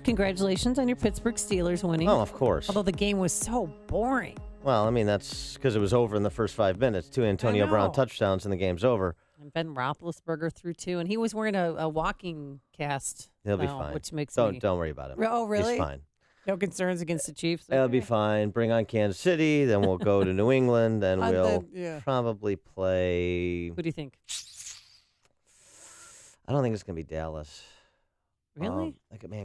Congratulations on your Pittsburgh Steelers winning. Oh, of course. Although the game was so boring. Well, I mean, that's because it was over in the first 5 minutes. 2 Antonio Brown touchdowns, and the game's over. And Ben Roethlisberger threw 2, and he was wearing a walking cast. He'll be fine. Which makes Don't worry about it. Oh, really? He's fine. No concerns against the Chiefs? Okay. It'll be fine. Bring on Kansas City, then we'll go to New England, then we'll probably play. Who do you think? I don't think it's going to be Dallas. Really?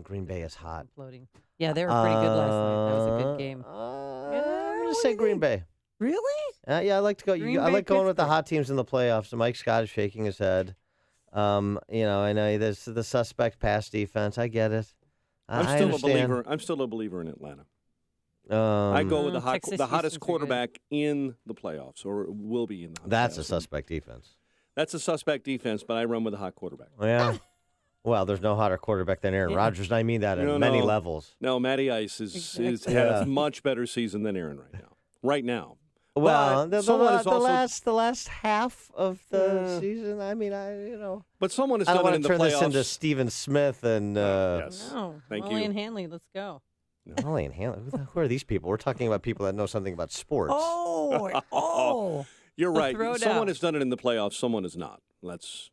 Green Bay is hot. Floating. Yeah, they were pretty good last night. That was a good game. I'm going to say Green Bay. Really? Yeah, I like to go. I like going with the hot teams in the playoffs. So Mike Scott is shaking his head. I know there's the suspect pass defense. I get it. I understand. I'm still a believer in Atlanta. I go with the hottest quarterback in the playoffs, or will be in the playoffs. That's a suspect defense. That's a suspect defense, but I run with a hot quarterback. Yeah. Well, there's no hotter quarterback than Aaron Rodgers, and I mean that on many levels. No, Matty Ice has had a much better season than Aaron right now. Well, the last half of the season, I mean, But someone has done it in the playoffs. I don't want to turn this into Stephen Smith and... yes. No, thank Molly you. and Hanley, let's go. Molly and Hanley? Who are these people? We're talking about people that know something about sports. Oh. You're right. Someone has done it in the playoffs. Someone has not. Let's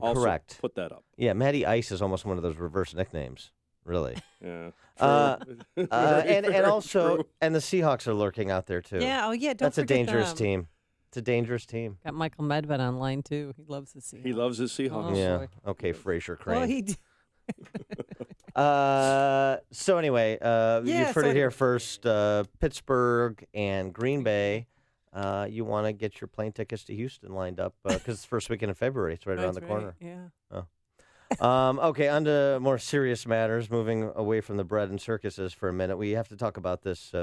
correct. Put that up. Yeah, Matty Ice is almost one of those reverse nicknames, really. Yeah. And also, and the Seahawks are lurking out there, too. Yeah, That's a dangerous team. It's a dangerous team. Got Michael Medved online, too. He loves his Seahawks. He loves his Seahawks. Oh, yeah. boy. Okay, Fraser Crane. Well, he did. So anyway, you've heard it here first. Pittsburgh and Green Bay. You want to get your plane tickets to Houston lined up because it's the first weekend of February. It's right around the corner. Yeah. Okay, on to more serious matters, moving away from the bread and circuses for a minute. We have to talk about this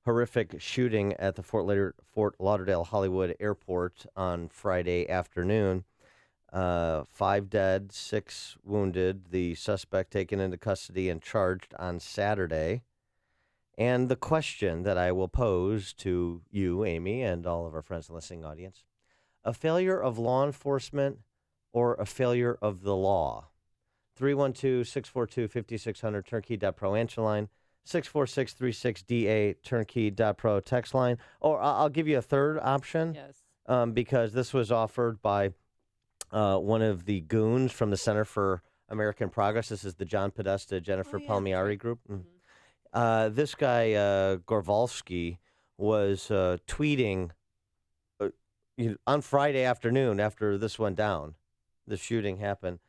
horrific shooting at the Fort Lauderdale Hollywood Airport on Friday afternoon. 5 dead, 6 wounded. The suspect taken into custody and charged on Saturday. And the question that I will pose to you, Amy, and all of our friends and listening audience, a failure of law enforcement or a failure of the law? 312-642-5600, turnkey.pro answer line, 64636DA, turnkey.pro text line. Or I'll give you a third option. Yes. Because this was offered by one of the goons from the Center for American Progress. This is the John Podesta, Jennifer Palmieri group. Mm-hmm. This guy, Gorvalski, was tweeting on Friday afternoon after this went down, the shooting happened.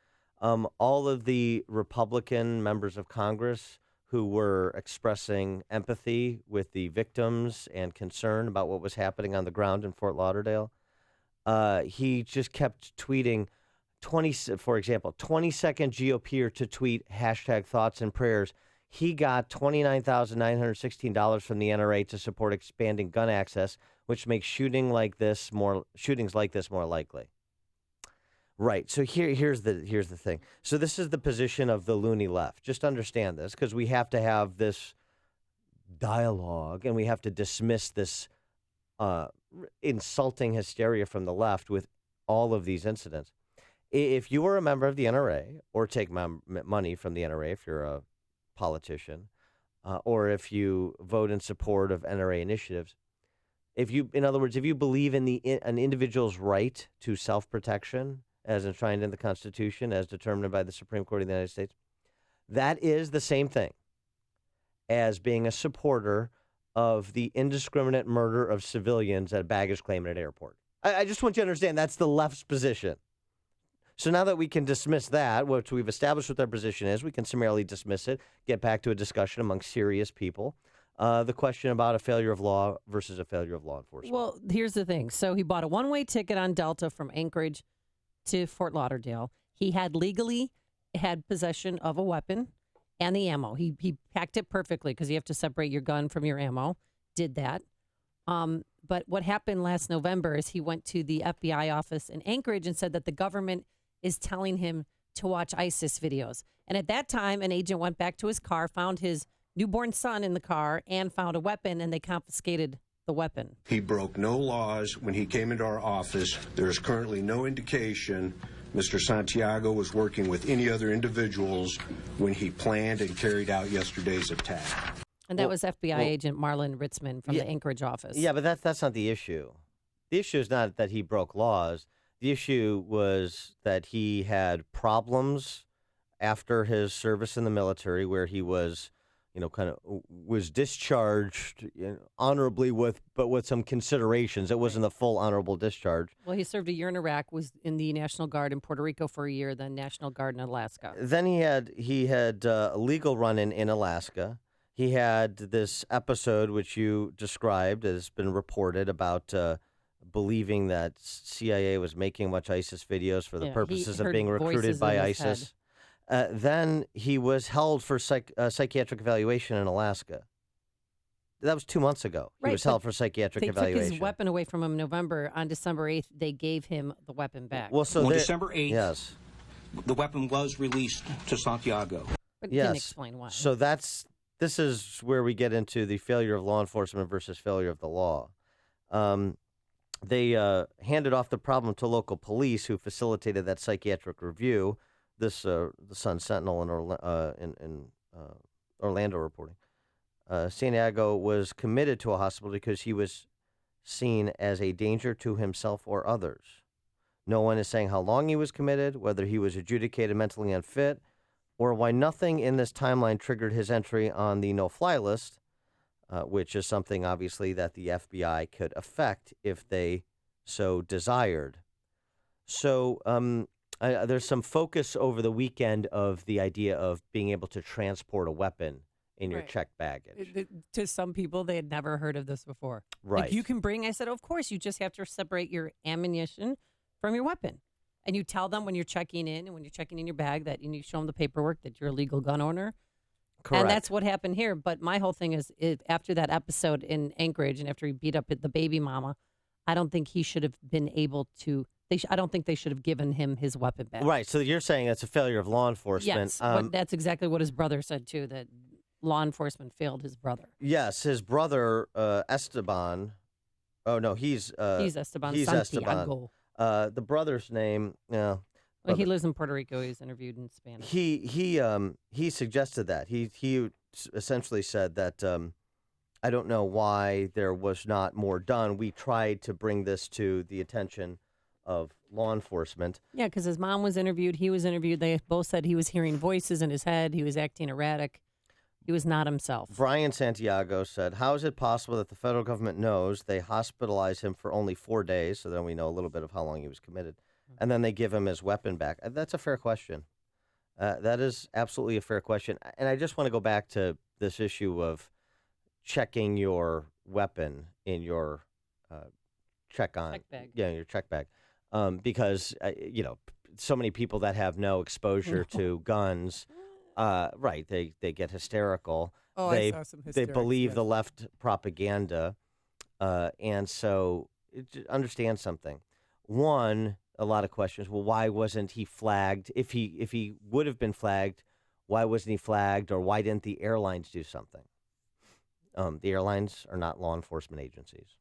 All of the Republican members of Congress who were expressing empathy with the victims and concern about what was happening on the ground in Fort Lauderdale, he just kept tweeting, for example, 20-second GOPer to tweet hashtag thoughts and prayers. He got $29,916 from the NRA to support expanding gun access, which makes shootings like this more likely. Right. So here's the thing. So this is the position of the loony left. Just understand this, because we have to have this dialogue and we have to dismiss this insulting hysteria from the left with all of these incidents. If you are a member of the NRA or take money from the NRA, if you're a politician, or if you vote in support of NRA initiatives, in other words, if you believe in an individual's right to self-protection as enshrined in the Constitution, as determined by the Supreme Court of the United States, that is the same thing as being a supporter of the indiscriminate murder of civilians at a baggage claim at an airport. I just want you to understand that's the left's position. So now that we can dismiss that, which we've established what their position is, we can summarily dismiss it, get back to a discussion among serious people. The question about a failure of law versus a failure of law enforcement. Well, here's the thing. So he bought a one-way ticket on Delta from Anchorage to Fort Lauderdale. He had legally had possession of a weapon and the ammo. He packed it perfectly because you have to separate your gun from your ammo. Did that. But what happened last November is he went to the FBI office in Anchorage and said that the government is telling him to watch ISIS videos. And at that time, an agent went back to his car, found his newborn son in the car, and found a weapon, and they confiscated the weapon. He broke no laws when he came into our office. There is currently no indication Mr. Santiago was working with any other individuals when he planned and carried out yesterday's attack. And that was FBI agent Marlon Ritzman from the Anchorage office. Yeah, but that's not the issue. The issue is not that he broke laws. The issue was that he had problems after his service in the military where he was, was discharged honorably but with some considerations. It wasn't a full honorable discharge. Well, he served a year in Iraq, was in the National Guard in Puerto Rico for a year, then National Guard in Alaska. Then he had a legal run-in in Alaska. He had this episode, which you described, has been reported about believing that CIA was making much ISIS videos for the purposes of being recruited by ISIS. Then he was held for psychiatric evaluation in Alaska. That was 2 months ago. He was held for psychiatric evaluation. They took his weapon away from him in November. On December 8th, they gave him the weapon back. Well, so on December 8th, yes, the weapon was released to Santiago. But didn't explain why. So this is where we get into the failure of law enforcement versus failure of the law. They handed off the problem to local police who facilitated that psychiatric review. This the Sun Sentinel in Orlando reporting. Santiago was committed to a hospital because he was seen as a danger to himself or others. No one is saying how long he was committed, whether he was adjudicated mentally unfit, or why nothing in this timeline triggered his entry on the no-fly list, which is something, obviously, that the FBI could affect if they so desired. So there's some focus over the weekend of the idea of being able to transport a weapon in your checked baggage. To some people, they had never heard of this before. Right. Like, you can bring, I said, of course, you just have to separate your ammunition from your weapon. And you tell them when you're checking in and when you're checking in your bag that you show them the paperwork that you're a legal gun owner. Correct. And that's what happened here. But my whole thing is, after that episode in Anchorage and after he beat up the baby mama, I don't think he should have been able to. I don't think they should have given him his weapon back. Right. So you're saying it's a failure of law enforcement. Yes, but that's exactly what his brother said, too, that law enforcement failed his brother. Yes, his brother, Esteban. Oh, no, he's Esteban Santiago. The brother's name, Well, he lives in Puerto Rico. He's interviewed in Spanish. He suggested that. He essentially said that I don't know why there was not more done. We tried to bring this to the attention of law enforcement. Yeah, because his mom was interviewed. He was interviewed. They both said he was hearing voices in his head. He was acting erratic. He was not himself. Brian Santiago said, how is it possible that the federal government knows they hospitalize him for only 4 days, so then we know a little bit of how long he was committed, and then they give him his weapon back? That's a fair question. That is absolutely a fair question. And I just want to go back to this issue of checking your weapon in your check bag. Yeah, your check bag. Because, so many people that have no exposure to guns, right, they get hysterical. Oh, I saw some hysterics, they believe the left propaganda. And so understand something. One, a lot of questions. Well, why wasn't he flagged? If he would have been flagged, why wasn't he flagged? Or why didn't the airlines do something? The airlines are not law enforcement agencies.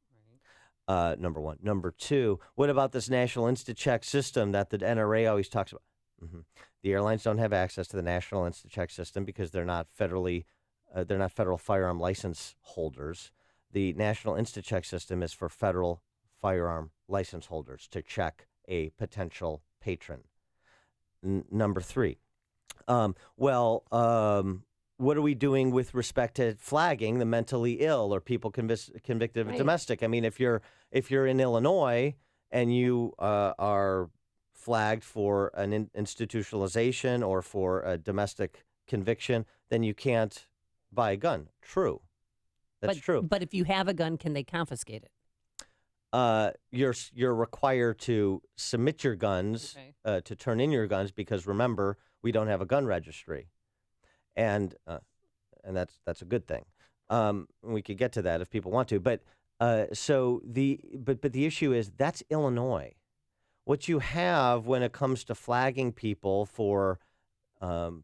Number one. Number two, what about this National InstaCheck system that the NRA always talks about? Mm-hmm. The airlines don't have access to the National InstaCheck system because they're not federal firearm license holders. The National InstaCheck system is for federal firearm license holders to check a potential patron. Number three, what are we doing with respect to flagging the mentally ill or people convicted of domestic? I mean, if you're in Illinois and you are flagged for an institutionalization or for a domestic conviction, then you can't buy a gun. True. That's true. But if you have a gun, can they confiscate it? You're required to submit your guns, to turn in your guns, because remember, we don't have a gun registry. And that's a good thing. We could get to that if people want to. But the issue is that's Illinois. What you have when it comes to flagging people for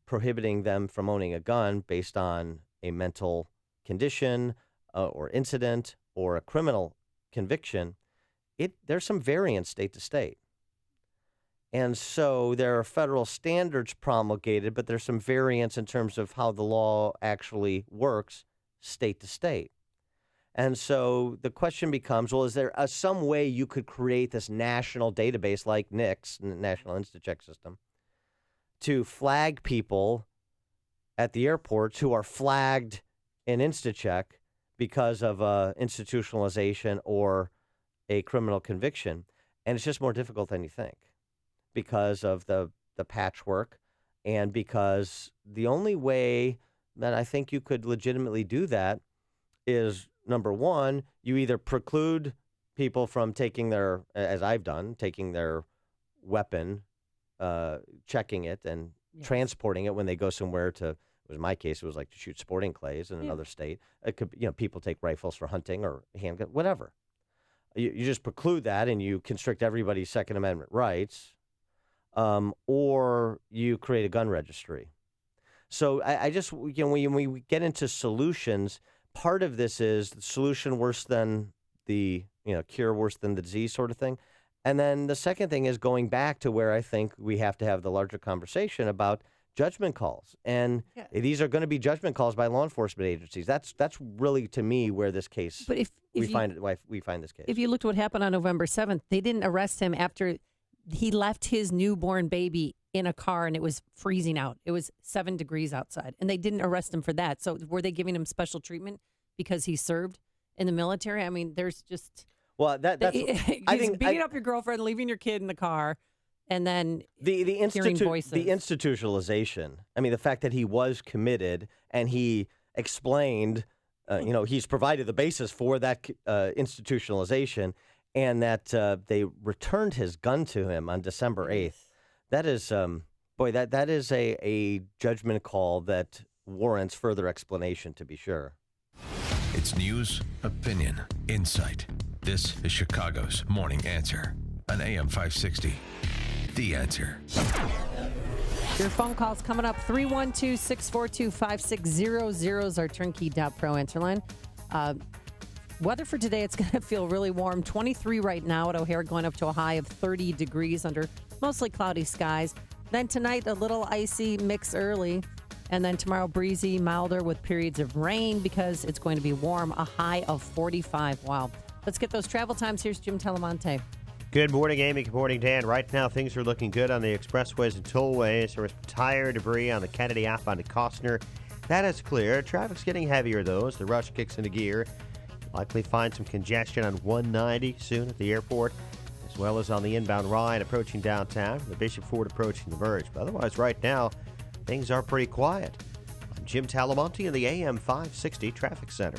prohibiting them from owning a gun based on a mental condition or incident or a criminal conviction, there's some variance state to state. And so there are federal standards promulgated, but there's some variance in terms of how the law actually works state to state. And so the question becomes, well, is there some way you could create this national database like NICS, National InstaCheck System, to flag people at the airports who are flagged in InstaCheck because of institutionalization or a criminal conviction? And it's just more difficult than you think because of the patchwork and because the only way that I think you could legitimately do that is, number one, you either preclude people from taking their, as I've done, taking their weapon, checking it and transporting it when they go somewhere to, it was my case, it was like to shoot sporting clays in another state. It could, people take rifles for hunting or handgun, whatever. You just preclude that and you constrict everybody's Second Amendment rights, or you create a gun registry. So I just, when we get into solutions, part of this is the solution worse than the, cure worse than the disease sort of thing. And then the second thing is going back to where I think we have to have the larger conversation about judgment calls. And these are going to be judgment calls by law enforcement agencies. That's really, to me, where this case, but if we find this case. If you looked what happened on November 7th, they didn't arrest him after he left his newborn baby in a car and it was freezing out. It was 7 degrees outside and they didn't arrest him for that. So were they giving him special treatment because he served in the military? I mean, there's just... Well, that's... I think beating up your girlfriend, leaving your kid in the car, and then hearing voices. The institutionalization. I mean, the fact that he was committed and he explained, he's provided the basis for that institutionalization, and that they returned his gun to him on December 8th. That is, that is a judgment call that warrants further explanation, to be sure. It's news, opinion, insight. This is Chicago's Morning Answer on AM 560. The Answer. Your phone calls coming up. 312-642-5600 is our turnkey.pro answer line. Weather for today, it's going to feel really warm. 23 right now at O'Hare, going up to a high of 30 degrees under mostly cloudy skies. Then tonight, a little icy mix early. And then tomorrow, breezy, milder with periods of rain because it's going to be warm, a high of 45. Wow. Let's get those travel times. Here's Jim Talamonte. Good morning, Amy. Good morning, Dan. Right now, things are looking good on the expressways and tollways. There was tire debris on the Kennedy Ave onto Costner. That is clear. Traffic's getting heavier, though, as the rush kicks into gear. Likely find some congestion on 190 soon at the airport, as well as on the inbound Ryan approaching downtown, the Bishop Ford approaching the Verge. But otherwise, right now, things are pretty quiet. I'm Jim Talamonte in the AM 560 Traffic Center.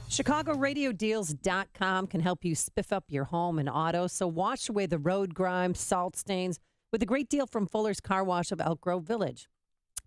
ChicagoRadioDeals.com can help you spiff up your home and auto. So wash away the road grime, salt stains with a great deal from Fuller's Car Wash of Elk Grove Village.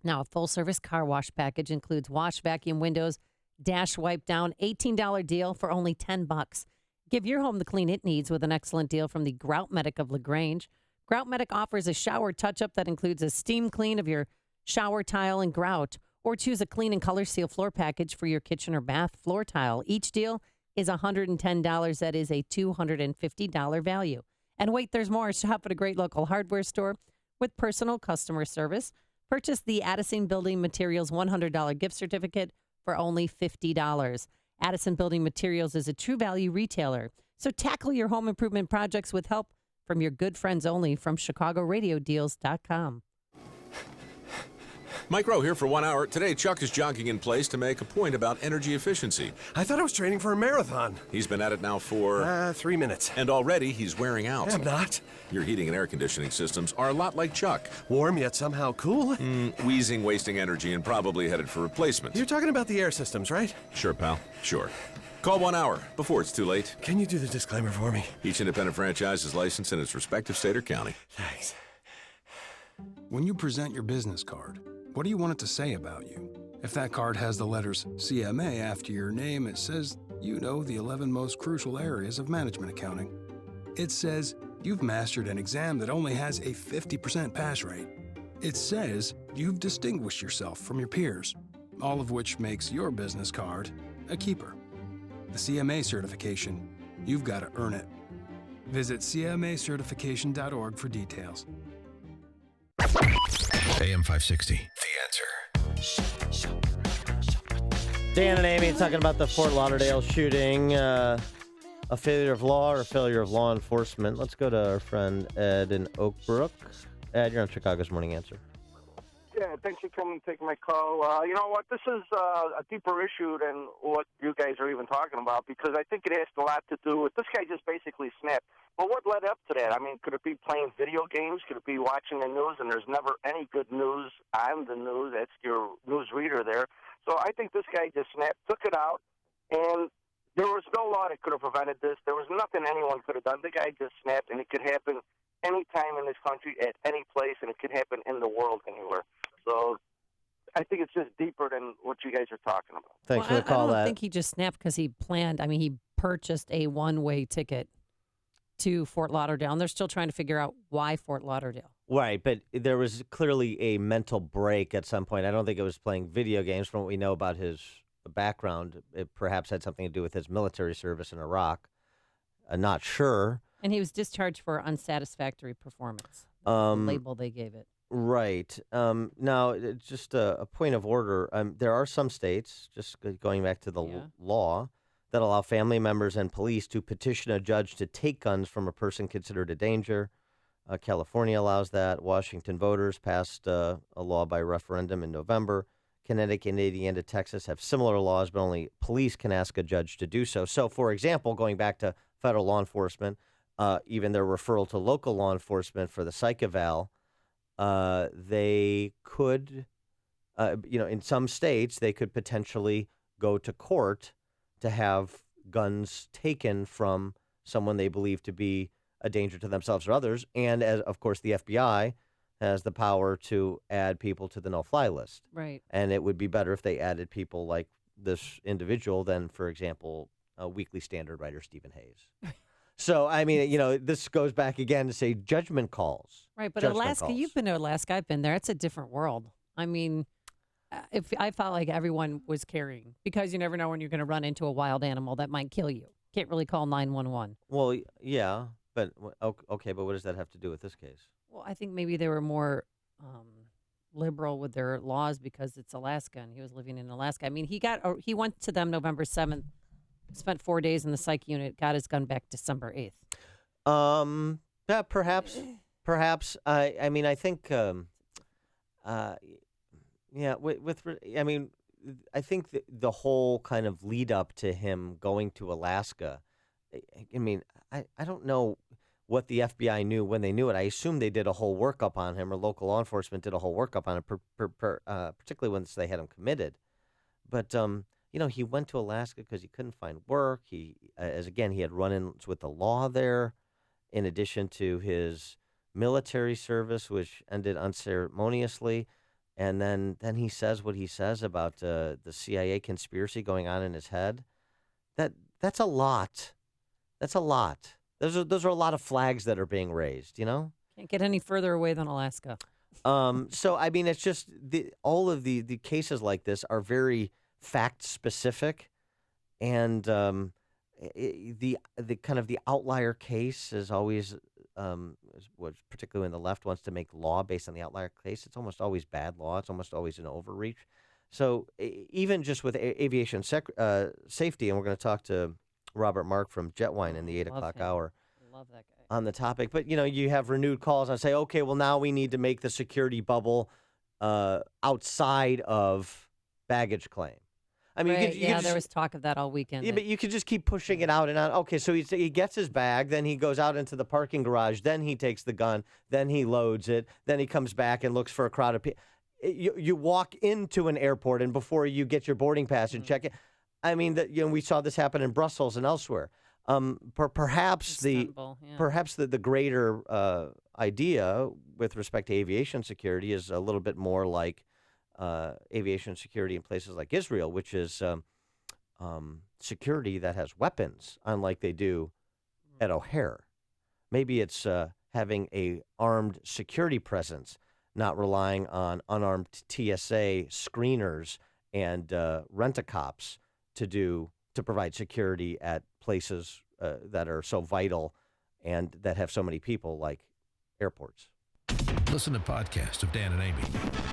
Now, a full-service car wash package includes wash, vacuum, windows, dash wipe down, $18 deal for only $10. Give your home the clean it needs with an excellent deal from the Grout Medic of LaGrange. Grout Medic offers a shower touch-up that includes a steam clean of your shower tile and grout, or choose a clean and color seal floor package for your kitchen or bath floor tile. Each deal is $110. That is a $250 value. And wait, there's more. Shop at a great local hardware store with personal customer service. Purchase the Addison Building Materials $100 gift certificate for only $50. Addison Building Materials is a true value retailer. So tackle your home improvement projects with help from your good friends only from ChicagoRadioDeals.com. Mike Rowe here for 1 hour. Today, Chuck is jogging in place to make a point about energy efficiency. I thought I was training for a marathon. He's been at it now for... 3 minutes. And already he's wearing out. I'm not. Your heating and air conditioning systems are a lot like Chuck. Warm yet somehow cool. Wheezing, wasting energy, and probably headed for replacement. You're talking about the air systems, right? Sure, pal. Sure. Call 1 hour before it's too late. Can you do the disclaimer for me? Each independent franchise is licensed in its respective state or county. Thanks. When you present your business card, what do you want it to say about you? If that card has the letters CMA after your name, it says you know the 11 most crucial areas of management accounting. It says you've mastered an exam that only has a 50% pass rate. It says you've distinguished yourself from your peers, all of which makes your business card a keeper. The CMA certification, you've got to earn it. Visit CMAcertification.org for details. AM 560, The Answer. Dan and Amy talking about the Fort Lauderdale shooting. A failure of law or a failure of law enforcement. Let's go to our friend Ed in Oak Brook. Ed, you're on Chicago's Morning Answer. Yeah, thanks for coming and taking my call. You know what? This is a deeper issue than what you guys are even talking about, because I think it has a lot to do with this guy just basically snapped. But what led up to that? I mean, could it be playing video games? Could it be watching the news? And there's never any good news on the news. That's your news reader there. So I think this guy just snapped, took it out, and there was no law that could have prevented this. There was nothing anyone could have done. The guy just snapped, and it could happen any time in this country, at any place, and it could happen in the world anywhere. So I think it's just deeper than what you guys are talking about. Thanks for the call. I don't think he just snapped because he planned. I mean, he purchased a one-way ticket to Fort Lauderdale, and they're still trying to figure out why Fort Lauderdale. Right, but there was clearly a mental break at some point. I don't think it was playing video games. From what we know about his background, it perhaps had something to do with his military service in Iraq. I'm not sure. And he was discharged for unsatisfactory performance. The label they gave it. Right. Now, just a point of order. There are some states, just going back to the law, that allow family members and police to petition a judge to take guns from a person considered a danger. California allows that. Washington voters passed a law by referendum in November. Connecticut, Indiana, Texas have similar laws, but only police can ask a judge to do so. So, for example, going back to federal law enforcement, even their referral to local law enforcement for the psych eval, they could, in some states, they could potentially go to court to have guns taken from someone they believe to be a danger to themselves or others. And, as of course, the FBI has the power to add people to the no-fly list. Right. And it would be better if they added people like this individual than, for example, Weekly Standard writer Stephen Hayes. So, I mean, this goes back again to say judgment calls. Right, but Alaska, you've been to Alaska, I've been there. It's a different world. I mean, if I felt like everyone was carrying, because you never know when you're going to run into a wild animal that might kill you. Can't really call 911. Well, yeah, but okay, but what does that have to do with this case? Well, I think maybe they were more liberal with their laws because it's Alaska and he was living in Alaska. I mean, he went to them November 7th, spent 4 days in the psych unit, got his gun back December 8th. Yeah, perhaps. I mean, I think, I think the whole kind of lead up to him going to Alaska, I mean, I don't know what the FBI knew when they knew it. I assume they did a whole workup on him, or local law enforcement did a whole workup on him, particularly once they had him committed. But, he went to Alaska because he couldn't find work. He had run-ins with the law there, in addition to his military service, which ended unceremoniously. And then he says what he says about the CIA conspiracy going on in his head. That's a lot. That's a lot. Those are a lot of flags that are being raised, Can't get any further away than Alaska. So, I mean, it's just all of the cases like this are very fact-specific. And the kind of the outlier case is always, particularly when the left wants to make law based on the outlier case, it's almost always bad law. It's almost always an overreach. So even just with aviation safety, and we're going to talk to Robert Mark from Jetwine in the 8 o'clock hour. Love that guy. On the topic. But, you have renewed calls and say, okay, well, now we need to make the security bubble outside of baggage claim. I mean, right. There was talk of that all weekend. Yeah, but you could just keep pushing it out and out. Okay, so he gets his bag, then he goes out into the parking garage, then he takes the gun, then he loads it, then he comes back and looks for a crowd of people. You walk into an airport, and before you get your boarding pass and check it, I mean, we saw this happen in Brussels and elsewhere. Perhaps the greater idea with respect to aviation security is a little bit more like aviation security in places like Israel, which is security that has weapons, unlike they do at O'Hare. Maybe it's having a armed security presence, not relying on unarmed TSA screeners and rent-a-cops to provide security at places that are so vital and that have so many people, like airports. Listen to podcasts of Dan and Amy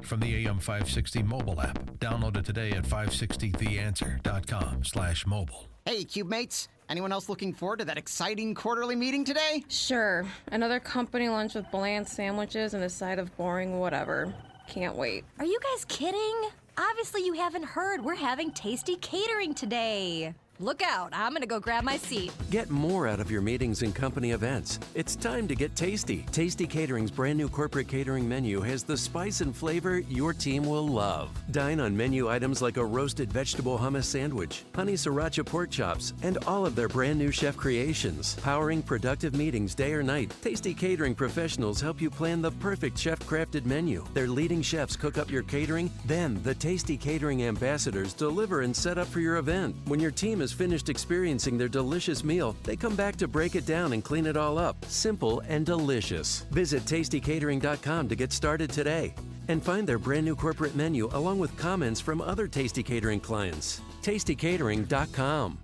from the AM 560 mobile app. Download it today at 560theanswer.com/mobile. Hey, Cube mates. Anyone else looking forward to that exciting quarterly meeting today? Sure. Another company lunch with bland sandwiches and a side of boring whatever. Can't wait. Are you guys kidding? Obviously you haven't heard. We're having tasty catering today. Look out, I'm gonna go grab my seat. Get more out of your meetings and company events. It's time to get tasty. Tasty Catering's brand new corporate catering menu has the spice and flavor your team will love. Dine on menu items like a roasted vegetable hummus sandwich, honey sriracha pork chops, and all of their brand new chef creations. Powering productive meetings day or night, Tasty Catering professionals help you plan the perfect chef-crafted menu. Their leading chefs cook up your catering, then the Tasty Catering ambassadors deliver and set up for your event. When your team is finished experiencing their delicious meal, they come back to break it down and clean it all up. Simple and delicious. Visit tastycatering.com to get started today and find their brand new corporate menu along with comments from other Tasty Catering clients. tastycatering.com.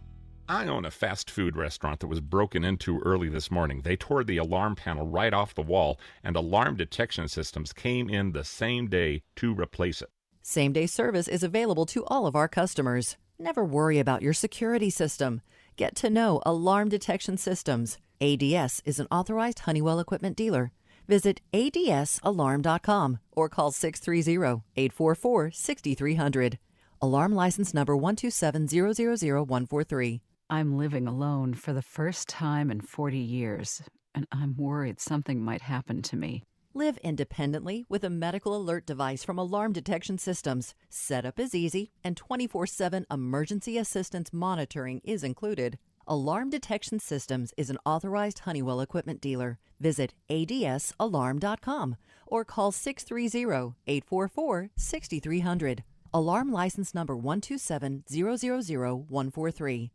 I own a fast food restaurant that was broken into early this morning. They tore the alarm panel right off the wall, and alarm detection systems came in the same day to replace it. Same-day service is available to all of our customers. Never worry about your security system. Get to know Alarm Detection Systems. ADS is an authorized Honeywell equipment dealer. Visit adsalarm.com or call 630-844-6300. Alarm license number 127000143. I'm living alone for the first time in 40 years, and I'm worried something might happen to me. Live independently with a medical alert device from Alarm Detection Systems. Setup is easy, and 24/7 emergency assistance monitoring is included. Alarm Detection Systems is an authorized Honeywell equipment dealer. Visit adsalarm.com or call 630-844-6300. Alarm license number 127000143.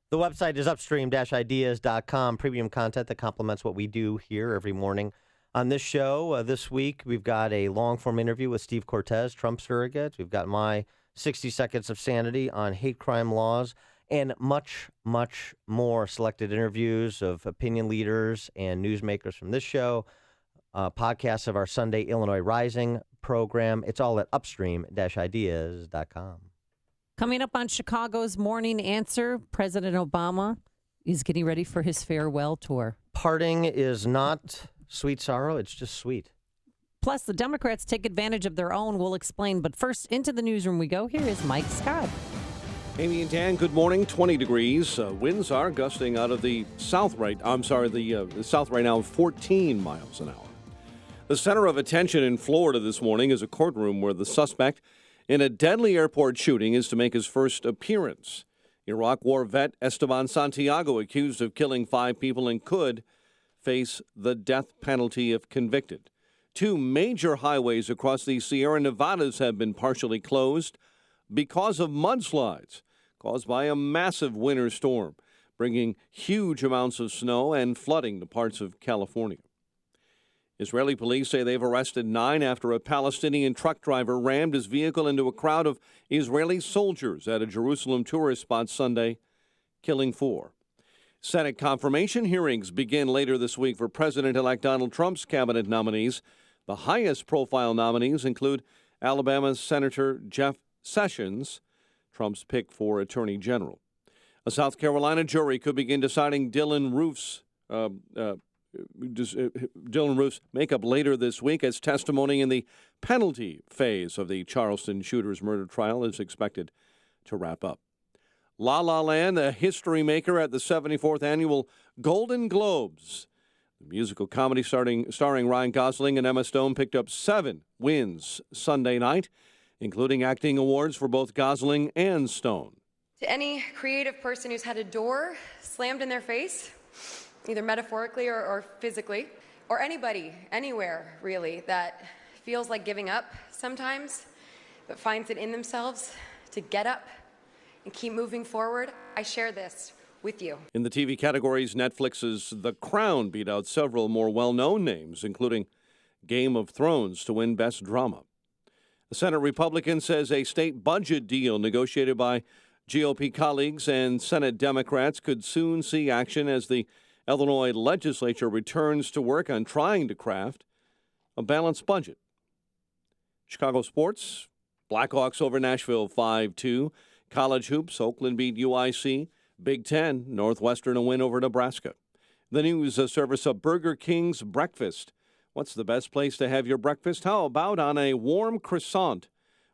The website is upstream-ideas.com, premium content that complements what we do here every morning. On this show, this week, we've got a long-form interview with Steve Cortez, Trump surrogate. We've got my 60 Seconds of Sanity on hate crime laws, and much, much more selected interviews of opinion leaders and newsmakers from this show, podcasts of our Sunday Illinois Rising program. It's all at upstream-ideas.com. Coming up on Chicago's Morning Answer, President Obama is getting ready for his farewell tour. Parting is not sweet sorrow, it's just sweet. Plus, the Democrats take advantage of their own. We'll explain. But first, into the newsroom we go. Here is Mike Scott. Amy and Dan, good morning. 20 degrees. Winds are gusting out of the south right. The south right now, 14 miles an hour. The center of attention in Florida this morning is a courtroom where the suspect in a deadly airport shooting is to make his first appearance. Iraq War vet Esteban Santiago, accused of killing 5 people and could face the death penalty if convicted. 2 major highways across the Sierra Nevadas have been partially closed because of mudslides caused by a massive winter storm, bringing huge amounts of snow and flooding to parts of California. Israeli police say they've arrested 9 after a Palestinian truck driver rammed his vehicle into a crowd of Israeli soldiers at a Jerusalem tourist spot Sunday, killing 4. Senate confirmation hearings begin later this week for President-elect Donald Trump's cabinet nominees. The highest-profile nominees include Alabama's Senator Jeff Sessions, Trump's pick for Attorney General. A South Carolina jury could begin deciding Dylan Roof's makeup later this week as testimony in the penalty phase of the Charleston shooter's murder trial is expected to wrap up. La La Land, a history maker at the 74th Annual Golden Globes. The musical comedy starring Ryan Gosling and Emma Stone picked up 7 wins Sunday night, including acting awards for both Gosling and Stone. To any creative person who's had a door slammed in their face, either metaphorically or physically, or anybody, anywhere really, that feels like giving up sometimes, but finds it in themselves to get up and keep moving forward, I share this with you. In the TV categories, Netflix's The Crown beat out several more well-known names, including Game of Thrones, to win Best Drama. A Senate Republican says a state budget deal negotiated by GOP colleagues and Senate Democrats could soon see action as the Illinois legislature returns to work on trying to craft a balanced budget. Chicago sports, Blackhawks over Nashville 5-2. College hoops, Oakland beat UIC. Big Ten, Northwestern a win over Nebraska. The news, a service of Burger King's breakfast. What's the best place to have your breakfast? How about on a warm croissant?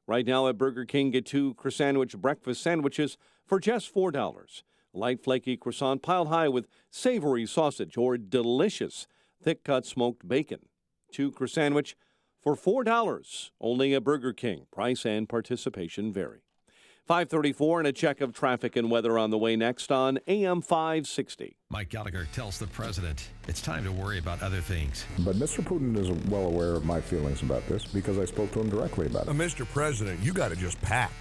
Right now at Burger King, get 2 croissant breakfast sandwiches for just $4. Light flaky croissant piled high with savory sausage or delicious thick-cut smoked bacon. 2 croissant for $4, only at Burger King. Price and participation vary. 5:34 and a check of traffic and weather on the way next on AM 560. Mike Gallagher tells the president it's time to worry about other things. But Mr. Putin is well aware of my feelings about this because I spoke to him directly about it. Mr. President, you got to just pack.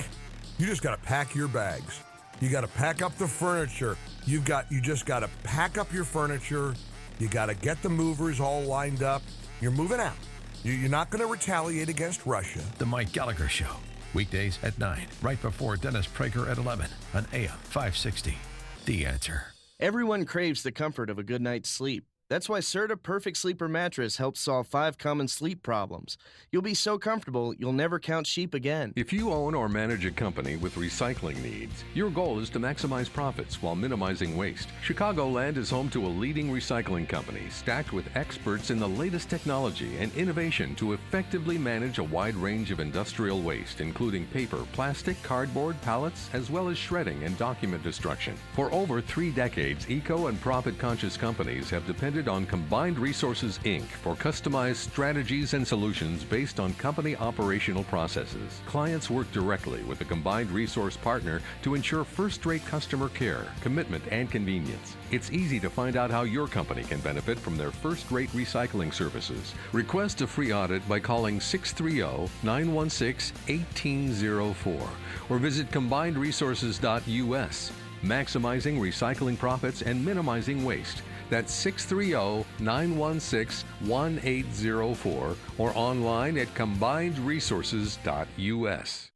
You just got to pack your bags. You got to pack up the furniture. You just got to pack up your furniture. You got to get the movers all lined up. You're moving out. You're not going to retaliate against Russia. The Mike Gallagher Show. Weekdays at 9, right before Dennis Prager at 11 on AM 560. The Answer. Everyone craves the comfort of a good night's sleep. That's why Serta Perfect Sleeper Mattress helps solve 5 common sleep problems. You'll be so comfortable, you'll never count sheep again. If you own or manage a company with recycling needs, your goal is to maximize profits while minimizing waste. Chicagoland is home to a leading recycling company stacked with experts in the latest technology and innovation to effectively manage a wide range of industrial waste, including paper, plastic, cardboard, pallets, as well as shredding and document destruction. For over 3 decades, eco and profit-conscious companies have depended on Combined Resources, Inc. for customized strategies and solutions based on company operational processes. Clients work directly with a Combined Resource partner to ensure first-rate customer care, commitment, and convenience. It's easy to find out how your company can benefit from their first-rate recycling services. Request a free audit by calling 630-916-1804 or visit combinedresources.us. Maximizing recycling profits and minimizing waste. That's 630-916-1804 or online at combinedresources.us.